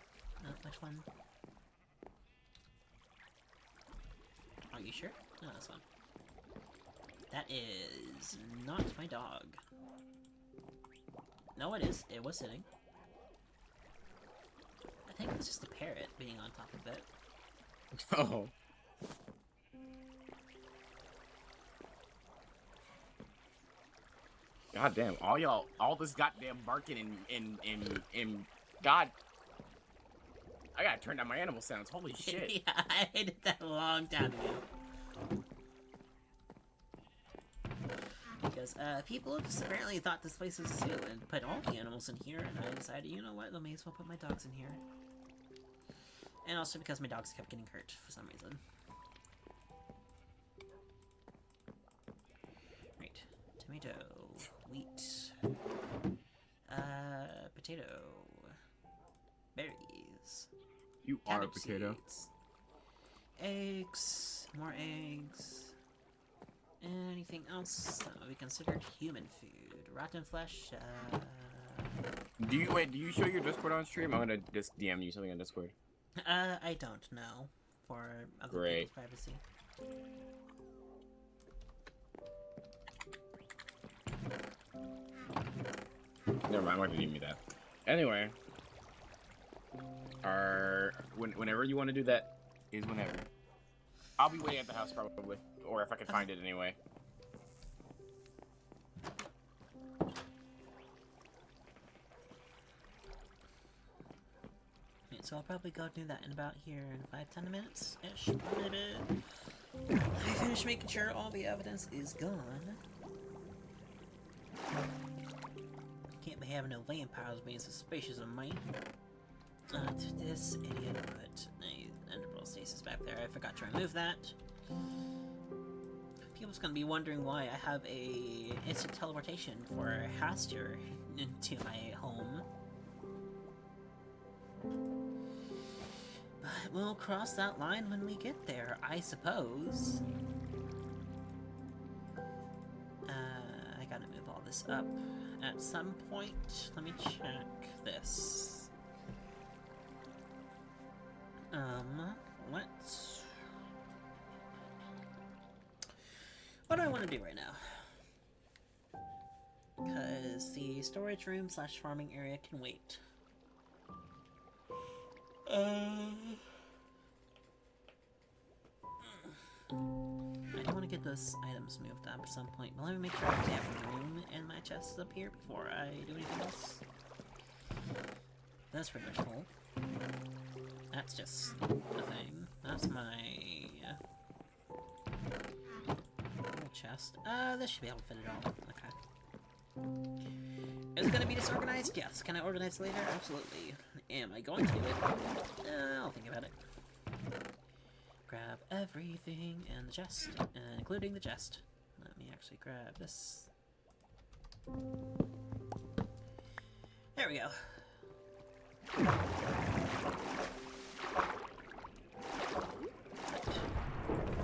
Which one? Are you sure? No, this one. That is not my dog. No, it is. It was sitting. I think it was just the parrot being on top of it. Oh. God damn, all this goddamn barking and God. I gotta turn down my animal sounds. Holy shit. Yeah, I did that a long time ago. Because, people just apparently thought this place was a zoo and put all the animals in here, and I decided, you know what, let me as well put my dogs in here. And also because my dogs kept getting hurt for some reason. Right. Tomato. Wheat. Potato. Berries. You are a Cabbage potato. seeds. Eggs. More eggs. Anything else that would be considered human food? Rotten flesh, Do you show your Discord on stream? I'm gonna just DM you something on Discord. I don't know. For other Great. people's privacy. Never mind, I'm not gonna DM you that. Anyway. Whenever you want to do that is whenever. I'll be waiting at the house probably. Or if I can find it anyway. Yeah, so I'll probably go do that in about here in 5-10 minutes-ish. Maybe. Let me finish making sure all the evidence is gone. Can't be having no vampires being suspicious of me. This idiot put an enderpearl stasis back there. I forgot to remove that. People's gonna be wondering why I have a instant teleportation for Haster into my home. But we'll cross that line when we get there, I suppose. I gotta move all this up at some point. Let me check this. What do I want to do right now? Because the storage room / farming area can wait. I do want to get those items moved up at some point, but let me make sure I have room in my chests up here before I do anything else. That's pretty much full. That's just a thing. That's my little chest. This should be able to fit it all. Okay. Is it gonna be disorganized? Yes. Can I organize later? Absolutely. Am I going to do it? I'll think about it. Grab everything in the chest, including the chest. Let me actually grab this. There we go.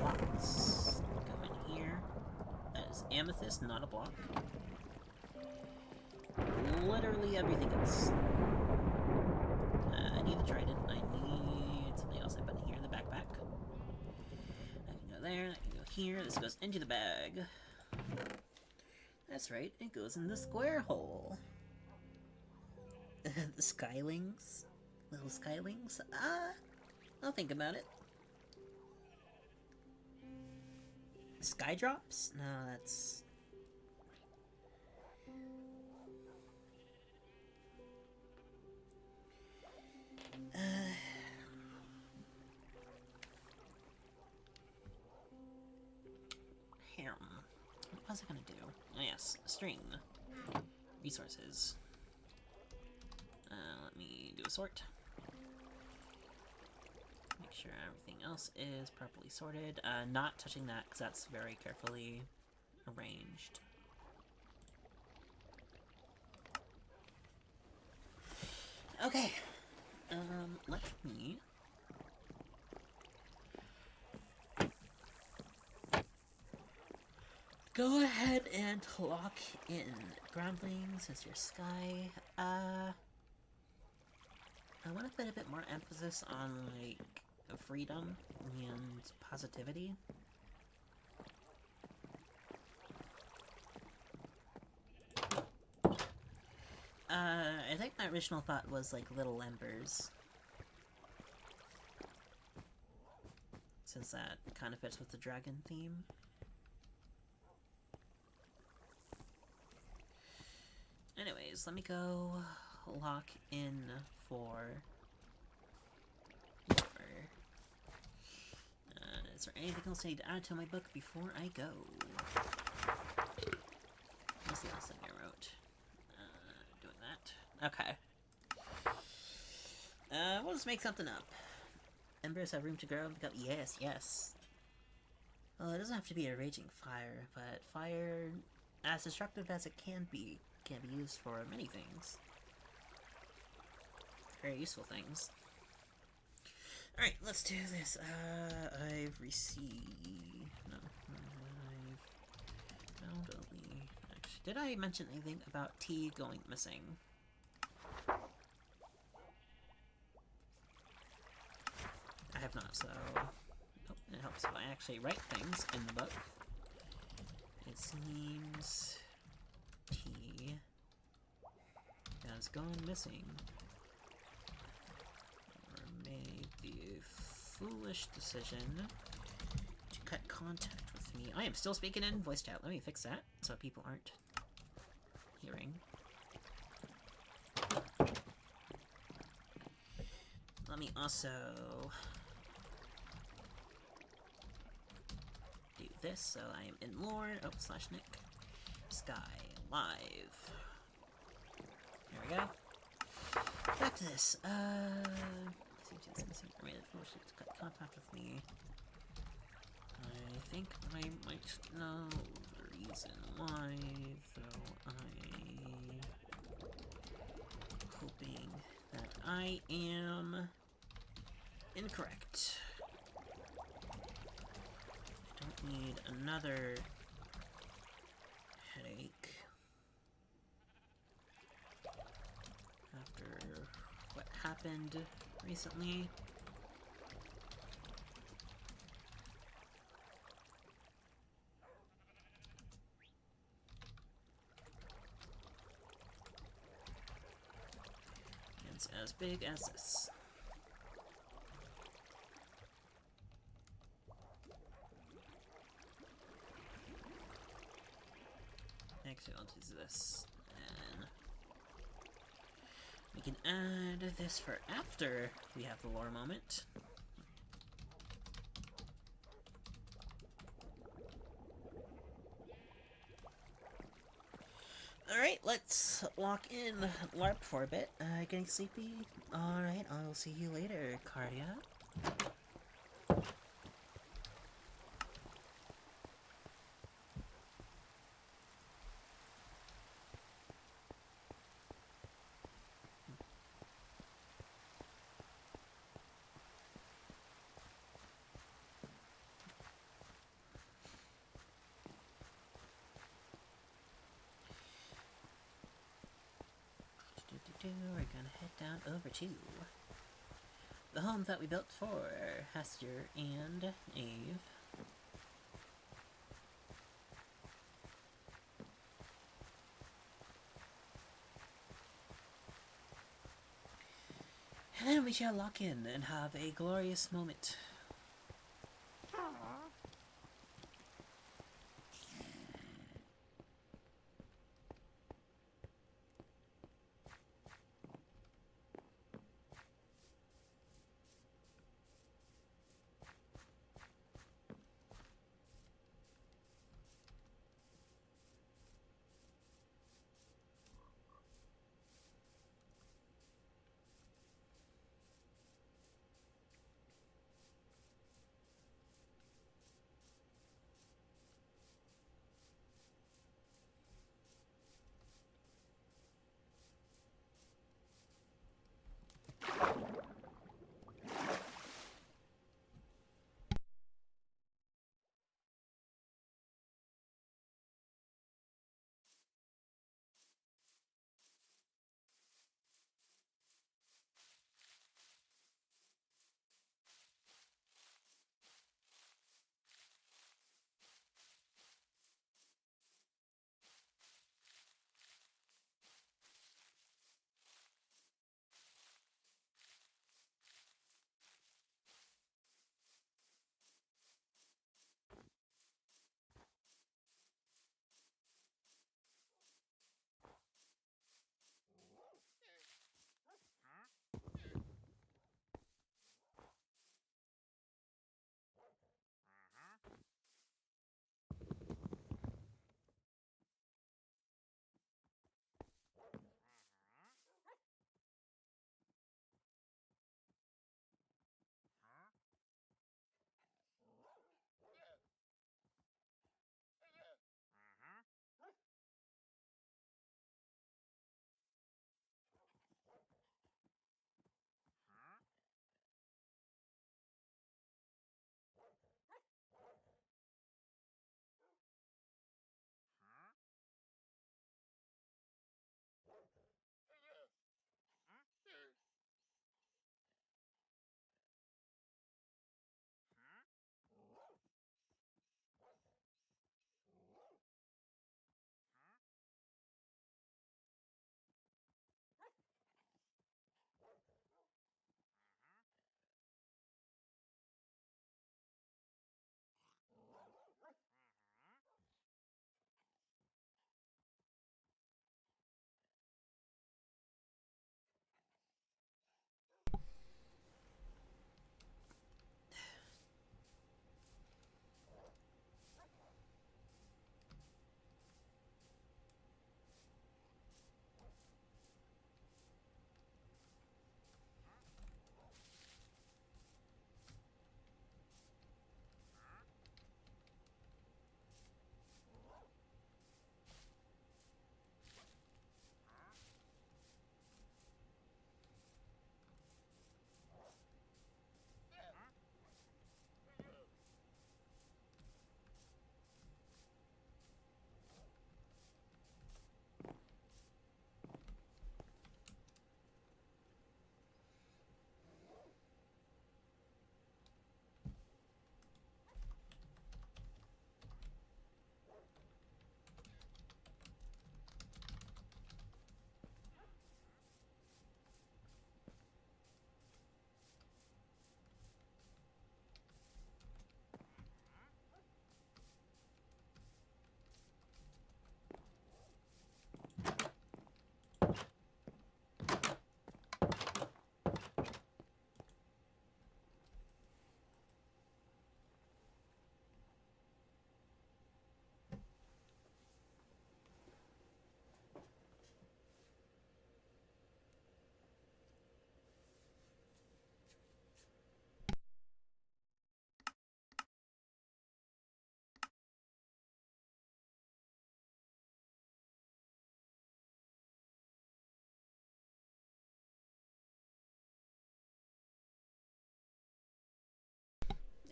Blocks. Go in here. That is amethyst, not a block. literally everything else. I need the trident. I need something else I put in here, the backpack. That can go there, that can go here. This goes into the bag. That's right, it goes in the square hole. The skylings? Little skylings? I'll think about it. Skydrops? No, that's... Here. What was I gonna do? Oh yes, string. Resources. Let me do a sort. Make sure everything else is properly sorted. Not touching that, because that's very carefully arranged. Okay. Let me... go ahead and lock in Groundlings as your sky. I want to put a bit more emphasis on, like, freedom and positivity. I think my original thought was, like, little embers. Since that kind of fits with the dragon theme. Anyways, let me go lock in for... is there anything else I need to add to my book before I go? What's the last thing I wrote? Doing that. Okay. We'll just make something up. Embers have room to grow. Yes, yes. Well, it doesn't have to be a raging fire, but fire, as destructive as it can be used for many things. Very useful things. Alright, let's do this. I've received... No, I've found a lead. Actually, did I mention anything about tea going missing? I have not, so... Oh, it helps if I actually write things in the book. It seems... tea has gone missing. Or made the foolish decision to cut contact with me. I am still speaking in voice chat. Let me fix that so people aren't hearing. Let me also do this so I am in lore. Oh, slash Nick. Sky live. There we go. Back to this. Seems it's missing. I made it foolish to cut contact with me. I think I might know the reason why, though I'm hoping that I am incorrect. I don't need another headache after what happened recently. It's as big as this. Actually, I'll do this, and we can add this for after we have the lore moment. Alright, let's lock in LARP for a bit. Getting sleepy? Alright, I'll see you later, Cardia. we're gonna head down over to the home that we built for Hester and Eve. And then we shall lock in and have a glorious moment.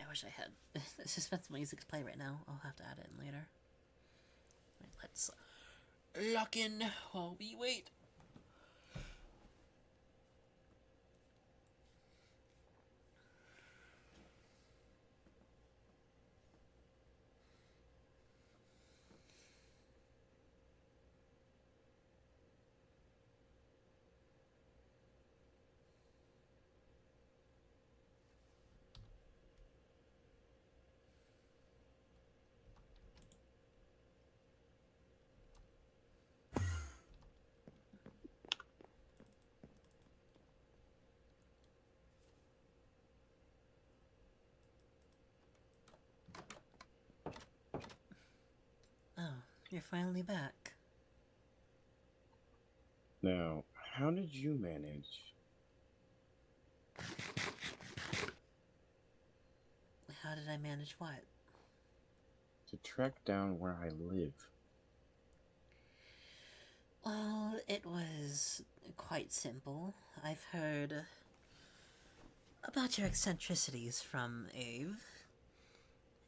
I wish I had suspense music's play right now. I'll have to add it in later. Right, let's lock in while we wait. You're finally back. Now, how did you manage? How did I manage what? To track down where I live. Well, it was quite simple. I've heard about your eccentricities from Ave,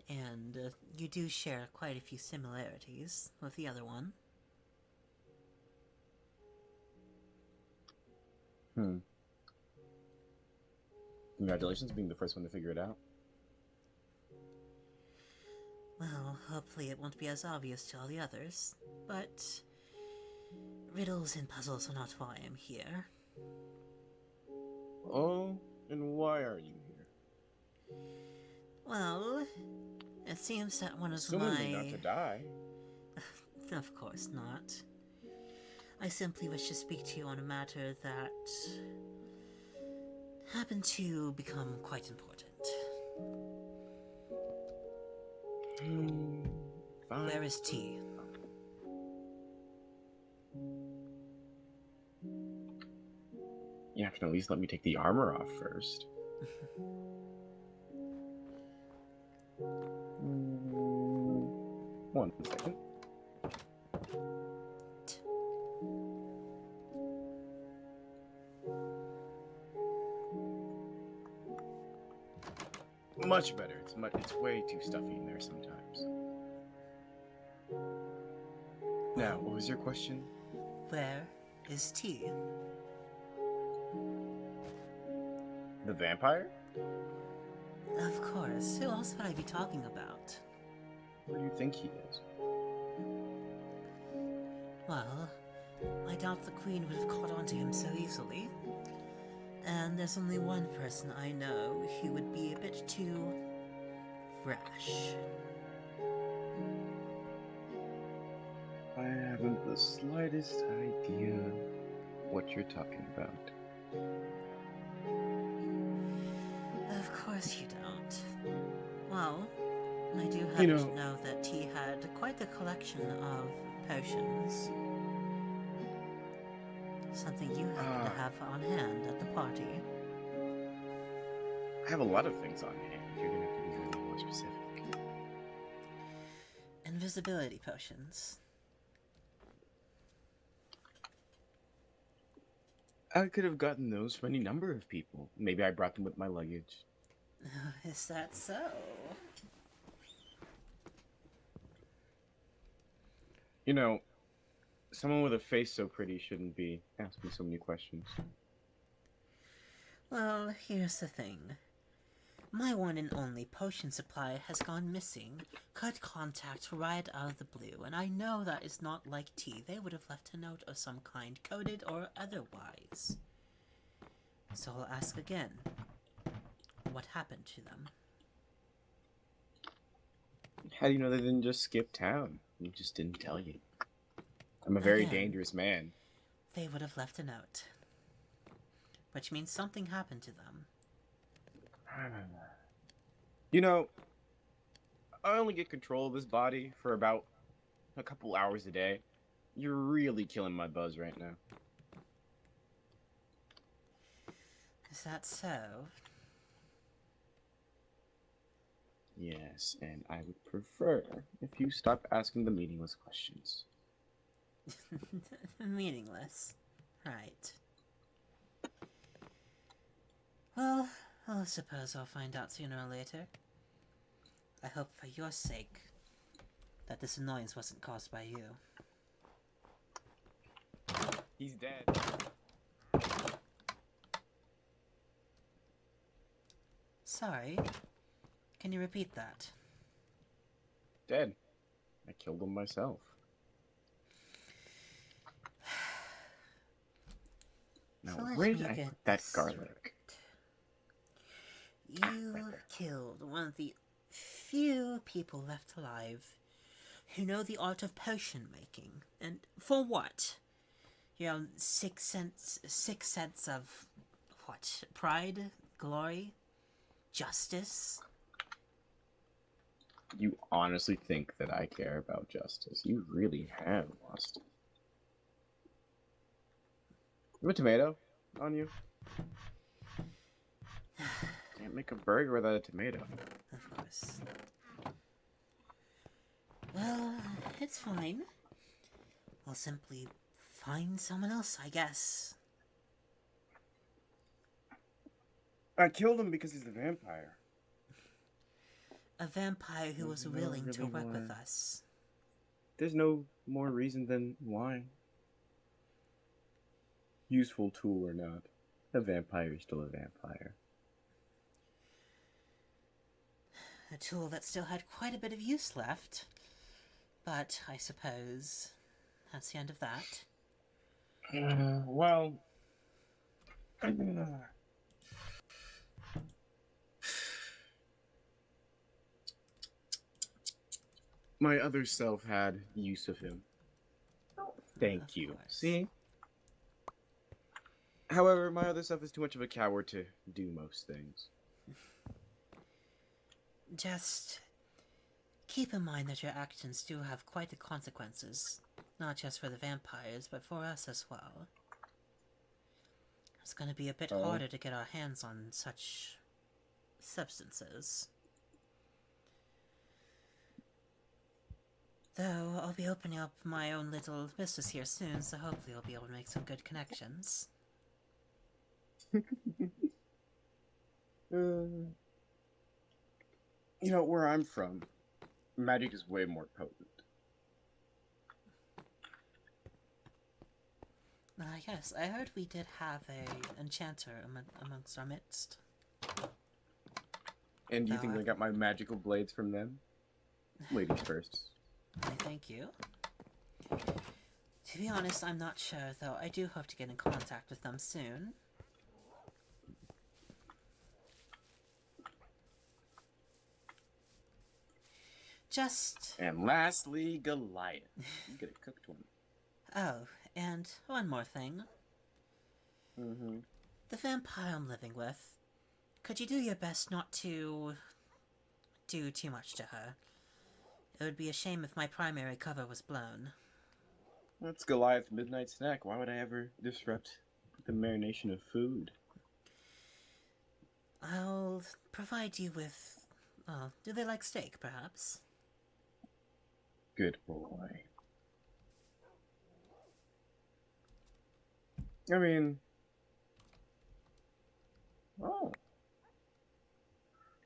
and you do share quite a few similarities with the other one. Congratulations being the first one to figure it out. Well, hopefully it won't be as obvious to all the others, but riddles and puzzles are not why I'm here. Oh, and why are you here? Well, it seems that one of Assuming not to die. Of course not. I simply wish to speak to you on a matter that happened to become quite important. Fine. Where is T? You have to at least let me take the armor off first. One second. Much better. It's way too stuffy in there sometimes. Now, what was your question? Where is T? The vampire? Of course. Who else would I be talking about? Where do you think he is? Well, I doubt the Queen would have caught on to him so easily. And there's only one person I know who would be a bit too rash. I haven't the slightest idea what you're talking about. Of course you don't. Well, I do happen to know that T had quite the collection of potions. Something you happen to have on hand at the party. I have a lot of things on hand. You're gonna have to be really more specific. Invisibility potions. I could have gotten those from any number of people. Maybe I brought them with my luggage. Is that so? You know, someone with a face so pretty shouldn't be asking so many questions. Well, here's the thing. My one and only potion supply has gone missing. Cut contact right out of the blue, and I know that is not like T. They would have left a note of some kind, coded or otherwise. So I'll ask again. What happened to them? How do you know they didn't just skip town? We just didn't tell you. I'm a very Again, dangerous man. They would have left a note. Which means something happened to them. You know, I only get control of this body for about a couple hours a day. You're really killing my buzz right now. Is that so? Yes, and I would prefer if you stop asking the meaningless questions. Meaningless. Right. Well, I suppose I'll find out sooner or later. I hope for your sake that this annoyance wasn't caused by you. He's dead. Sorry. Can you repeat that? Dead. I killed him myself. Now, So let where me did I get put that this garlic? You killed one of the few people left alive who know the art of potion making. And for what? You know, six sense of what? Pride? Glory? Justice? You honestly think that I care about justice? You really have lost it. You have a tomato on you? Can't make a burger without a tomato. Of course. Well, it's fine. I'll simply find someone else, I guess. I killed him because he's a vampire. A vampire who was No, willing to really work with why. us. There's no more reason than why. Useful tool or not, a vampire is still a vampire. A tool that still had quite a bit of use left. But I suppose that's the end of that. Well... My other self had use of him. Thank Of you. course. See? However, my other self is too much of a coward to do most things. Just keep in mind that your actions do have quite the consequences. Not just for the vampires, but for us as well. It's going to be a bit harder to get our hands on such substances. Though, I'll be opening up my own little business here soon, so hopefully I'll be able to make some good connections. You know, where I'm from, magic is way more potent. Yes, I heard we did have a enchanter amongst our midst. And do you No, think I got my magical blades from them? Ladies first. I thank you. To be honest, I'm not sure, though I do hope to get in contact with them soon. Just... And lastly, Goliath. You get a cooked one. Oh, and one more thing. Mm-hmm. The vampire I'm living with, could you do your best not to do too much to her? It would be a shame if my primary cover was blown. That's Goliath's midnight snack. Why would I ever disrupt the marination of food? I'll provide you with... well, do they like steak, perhaps? Good boy. I mean... Oh.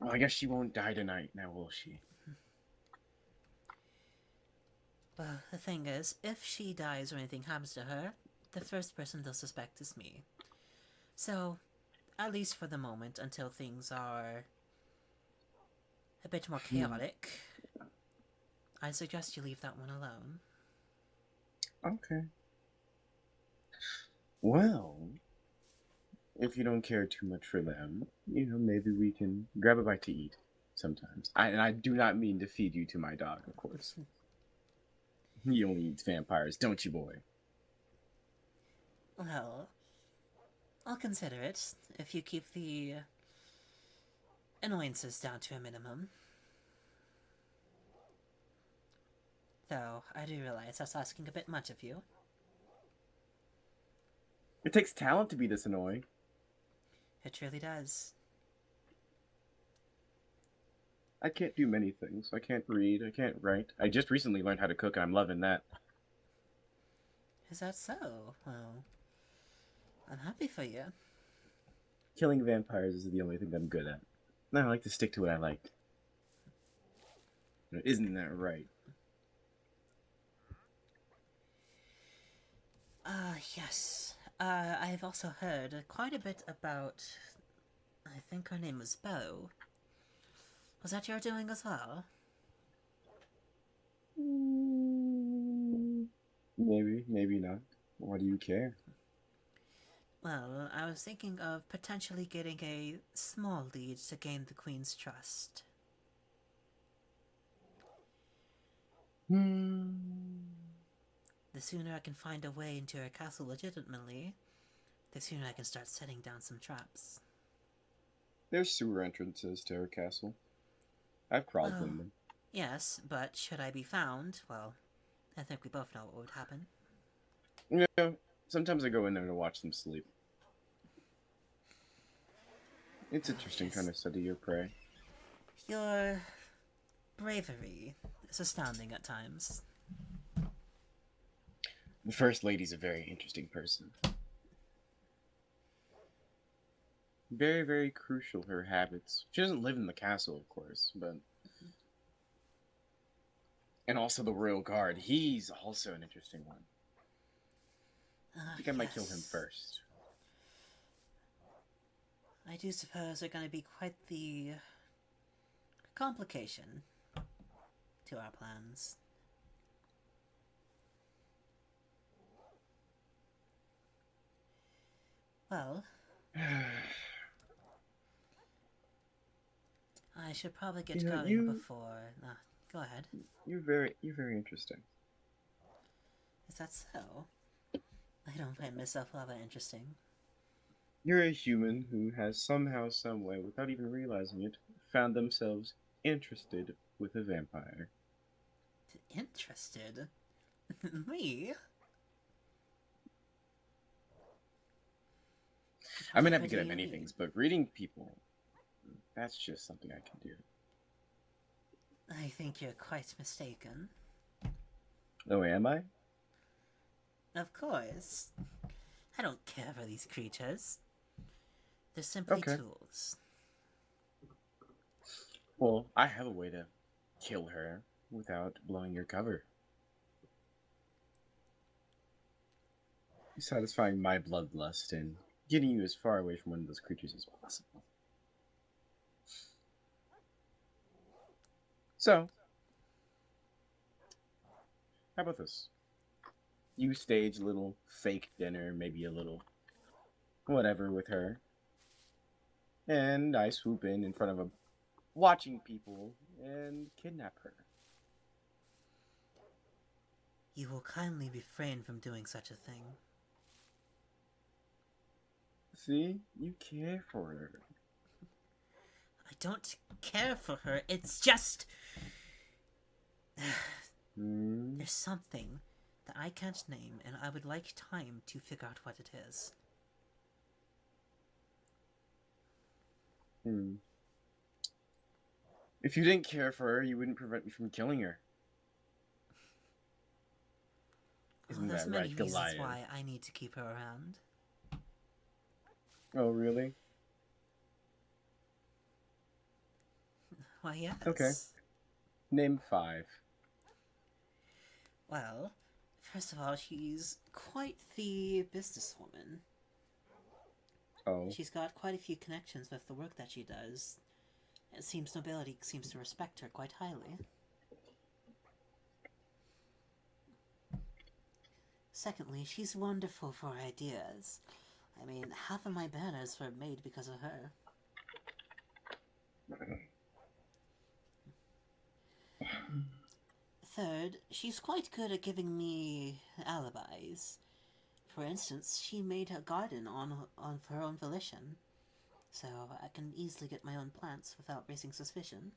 Well, I guess she won't die tonight, now will she? Well, the thing is, if she dies or anything happens to her, the first person they'll suspect is me. So, at least for the moment, until things are a bit more chaotic, I suggest you leave that one alone. Okay. Well, if you don't care too much for them, you know, maybe we can grab a bite to eat sometimes. And I do not mean to feed you to my dog, of course. He only eats vampires, don't you, boy? Well, I'll consider it, if you keep the annoyances down to a minimum. Though, I do realize that's asking a bit much of you. It takes talent to be this annoying. It really does. I can't do many things. I can't read, I can't write. I just recently learned how to cook, and I'm loving that. Is that so? Well, I'm happy for you. Killing vampires is the only thing I'm good at. I like to stick to what I like. Isn't that right? Yes. I've also heard quite a bit about... I think her name was Bo. Was that your doing as well? Maybe, maybe not. Why do you care? Well, I was thinking of potentially getting a small lead to gain the Queen's trust. The sooner I can find a way into her castle legitimately, the sooner I can start setting down some traps. There's sewer entrances to her castle. I've crawled in them. Yes, but should I be found, well, I think we both know what would happen. Yeah, sometimes I go in there to watch them sleep. It's interesting Yes. trying to study your prey. Your bravery is astounding at times. The First Lady's a very interesting person. Very, very crucial, her habits. She doesn't live in the castle, of course, but... And also the Royal Guard. He's also an interesting one. I think I might kill him Yes. first. I do suppose they're going to be quite the complication to our plans. Well, I should probably get You know, going before... go ahead. You're very interesting. Is that so? I don't find myself all that interesting. You're a human who has somehow, some way, without even realizing it, found themselves interested with a vampire. Interested? Me? I may not be What good do at you many mean? things, but reading people, that's just something I can do. I think you're quite mistaken. Oh, am I? Of course. I don't care for these creatures. They're simply Okay. tools. Well, I have a way to kill her without blowing your cover. Satisfying my bloodlust and getting you as far away from one of those creatures as possible. So, how about this? You stage a little fake dinner, maybe a little whatever with her, and I swoop in front of a watching people and kidnap her. You will kindly refrain from doing such a thing. See? You care for her. I don't care for her, it's just... There's something that I can't name, and I would like time to figure out what it is. If you didn't care for her, you wouldn't prevent me from killing her. Isn't There's that many right, reasons Goliath? why I need to keep her around. Oh, really? Why, yes. Okay. Name 5. Well, first of all, she's quite the businesswoman. Oh. She's got quite a few connections with the work that she does. It seems nobility seems to respect her quite highly. Secondly, she's wonderful for ideas. I mean, half of my banners were made because of her. Third, she's quite good at giving me alibis. For instance, she made a garden on her own volition, so I can easily get my own plants without raising suspicion.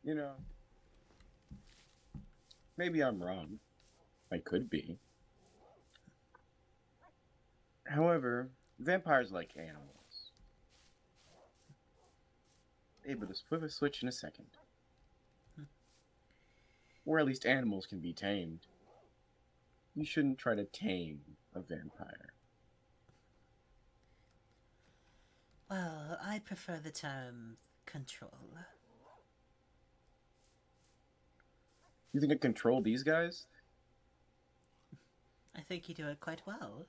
You know, maybe I'm wrong. I could be. However, vampires like animals. Able to flip a switch in a second. Or at least animals can be tamed. You shouldn't try to tame a vampire. Well, I prefer the term control. You think I control these guys? I think you do it quite well.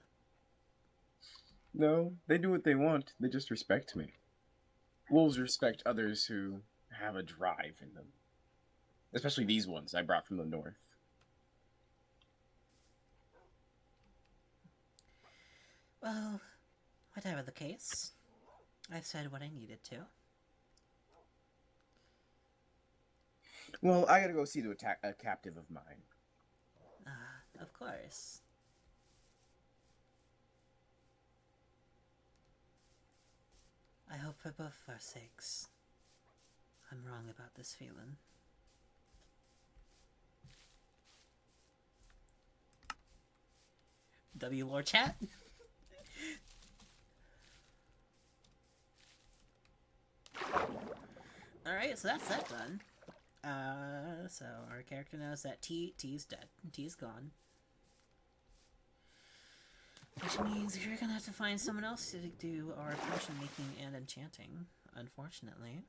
No, they do what they want. They just respect me. Wolves respect others who have a drive in them. Especially these ones I brought from the north. Well, whatever the case, I've said what I needed to. Well, I gotta go see to attack a captive of mine. Of course. I hope for both of our sakes, I'm wrong about this feeling. W lore chat? Alright, so that's that done. So our character knows that T's dead. T's gone. Which means we're gonna have to find someone else to do our potion making and enchanting, unfortunately.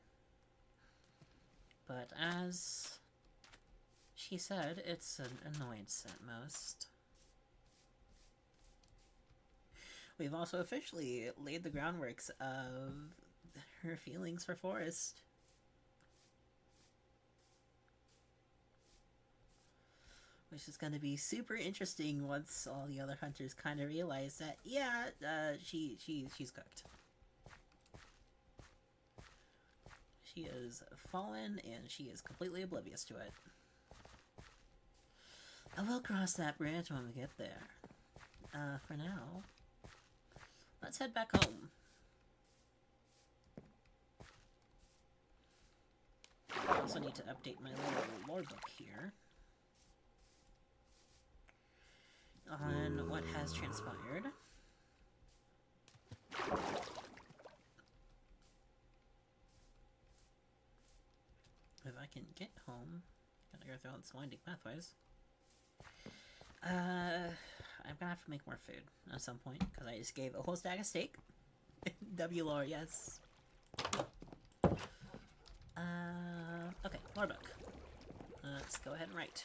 But as she said, it's an annoyance at most. We've also officially laid the groundworks of her feelings for Forrest. Which is going to be super interesting once all the other hunters kind of realize that, yeah, she's cooked. She is fallen, and she is completely oblivious to it. I will cross that bridge when we get there. For now, let's head back home. I also need to update my little lore book here on what has transpired. If I can get home, gotta go through all these winding pathways. I'm gonna have to make more food at some point, because I just gave a whole stack of steak. W lore, yes. Okay, lore book. Let's go ahead and write.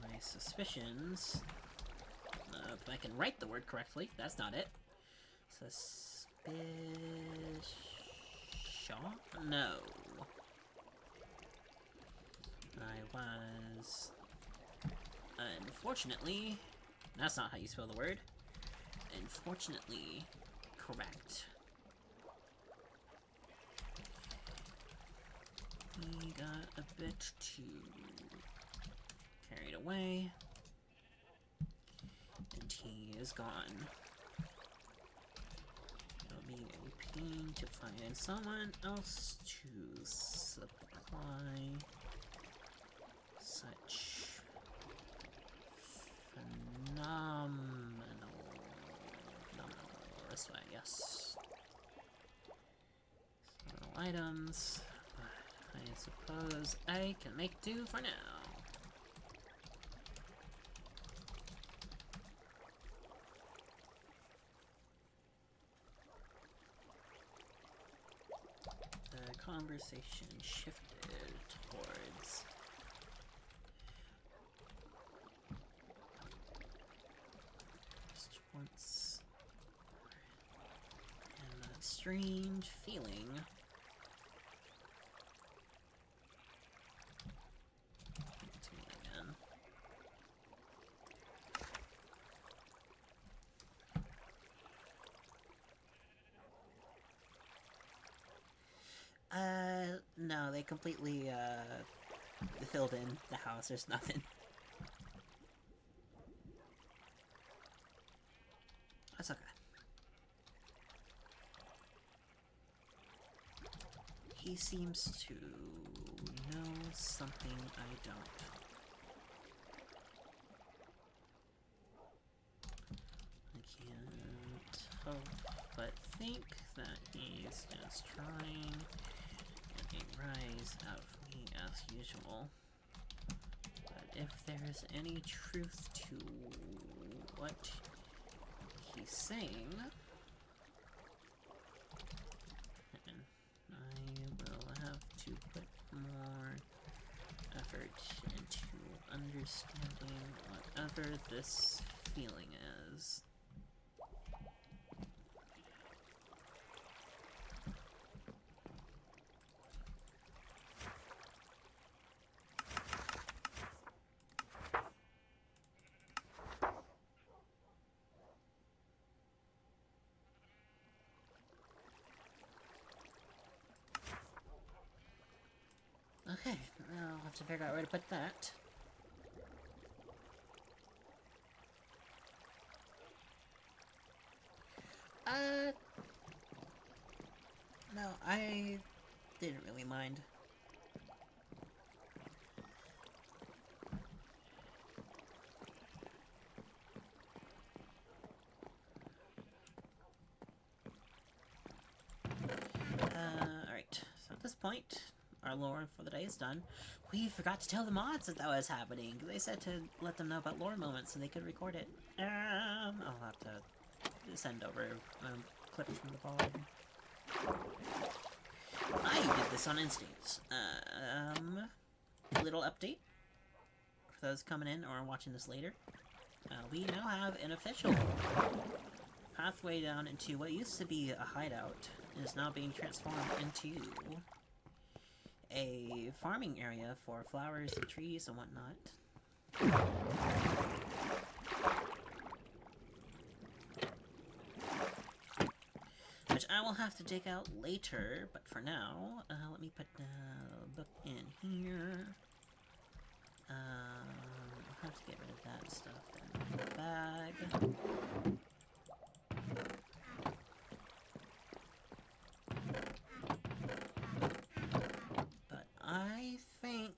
My suspicions. If I can write the word correctly, that's not it. Suspicion? No. I was... unfortunately... That's not how you spell the word. Unfortunately, correct. We got a bit too carried away, and he is gone. It'll be a pain to find someone else to supply such phenomenal this way, yes. Several items. I suppose I can make do for now. The conversation shifted towards just once, and that strange feeling to me again. No, they completely, filled in the house. There's nothing. That's okay. He seems to know something I don't. I can't help but think that he's just trying to get a rise out of me as usual. But if there's any truth to what he's saying, I will have to put more effort into understanding whatever this feeling is. Okay, I'll have to figure out where to put that. No, I didn't really mind. Alright, so at this point, our lore for the day is done. We forgot to tell the mods that that was happening. They said to let them know about lore moments so they could record it. I'll have to send over clips from the pod. I did this on instinct. Little update for those coming in or watching this later. We now have an official pathway down into what used to be a hideout. It is now being transformed into a farming area for flowers and trees and whatnot. Which I will have to dig out later, but for now, let me put the book in here. I'll have to get rid of that stuff in the bag. But I think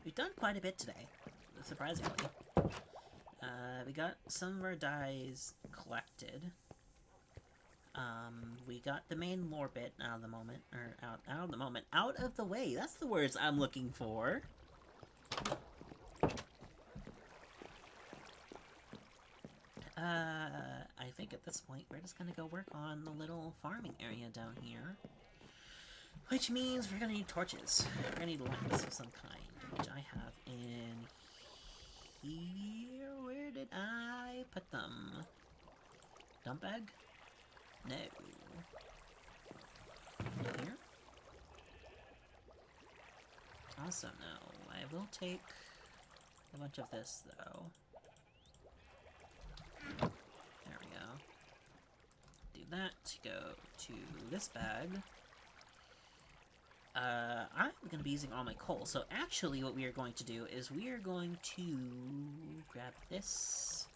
we've done quite a bit today, surprisingly. We got some of our dyes collected. We got the main lore bit out of the moment, or out of the way. That's the words I'm looking for. I think at this point we're just gonna go work on the little farming area down here. Which means we're gonna need torches. We're gonna need lights of some kind, which I have in here. Where did I put them? Dump bag? No. Here? Also no. I will take a bunch of this though. There we go. Do that. Go to this bag. I'm going to be using all my coal, so actually what we are going to do is we are going to grab this,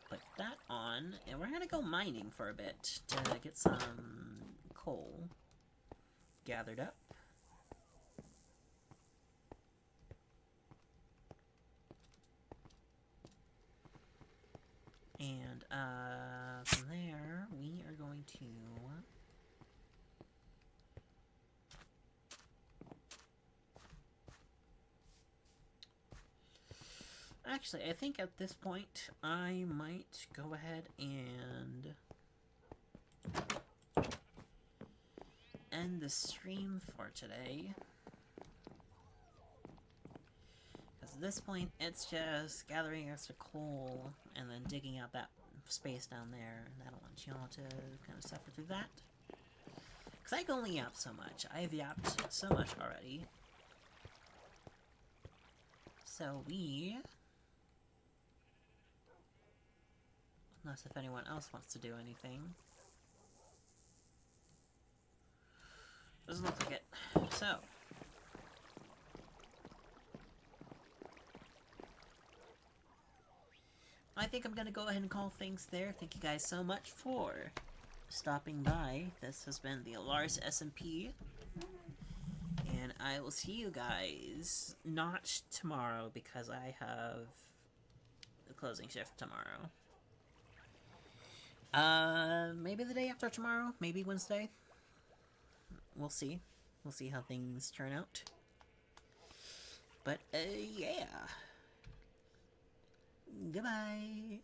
put that on, and we're going to go mining for a bit to get some coal gathered up. And, from there, we are going to actually, I think at this point, I might go ahead and end the stream for today. Because at this point, it's just gathering extra coal and then digging out that space down there. And I don't want y'all to kind of suffer through that. Because I can only yap so much. I've yapped so much already. So we... unless if anyone else wants to do anything. Doesn't look like it. So. I think I'm gonna go ahead and call things there. Thank you guys so much for stopping by. This has been the Elaris SMP. And I will see you guys not tomorrow because I have the closing shift tomorrow. Maybe the day after tomorrow, maybe Wednesday. We'll see. We'll see how things turn out. But, yeah. Goodbye.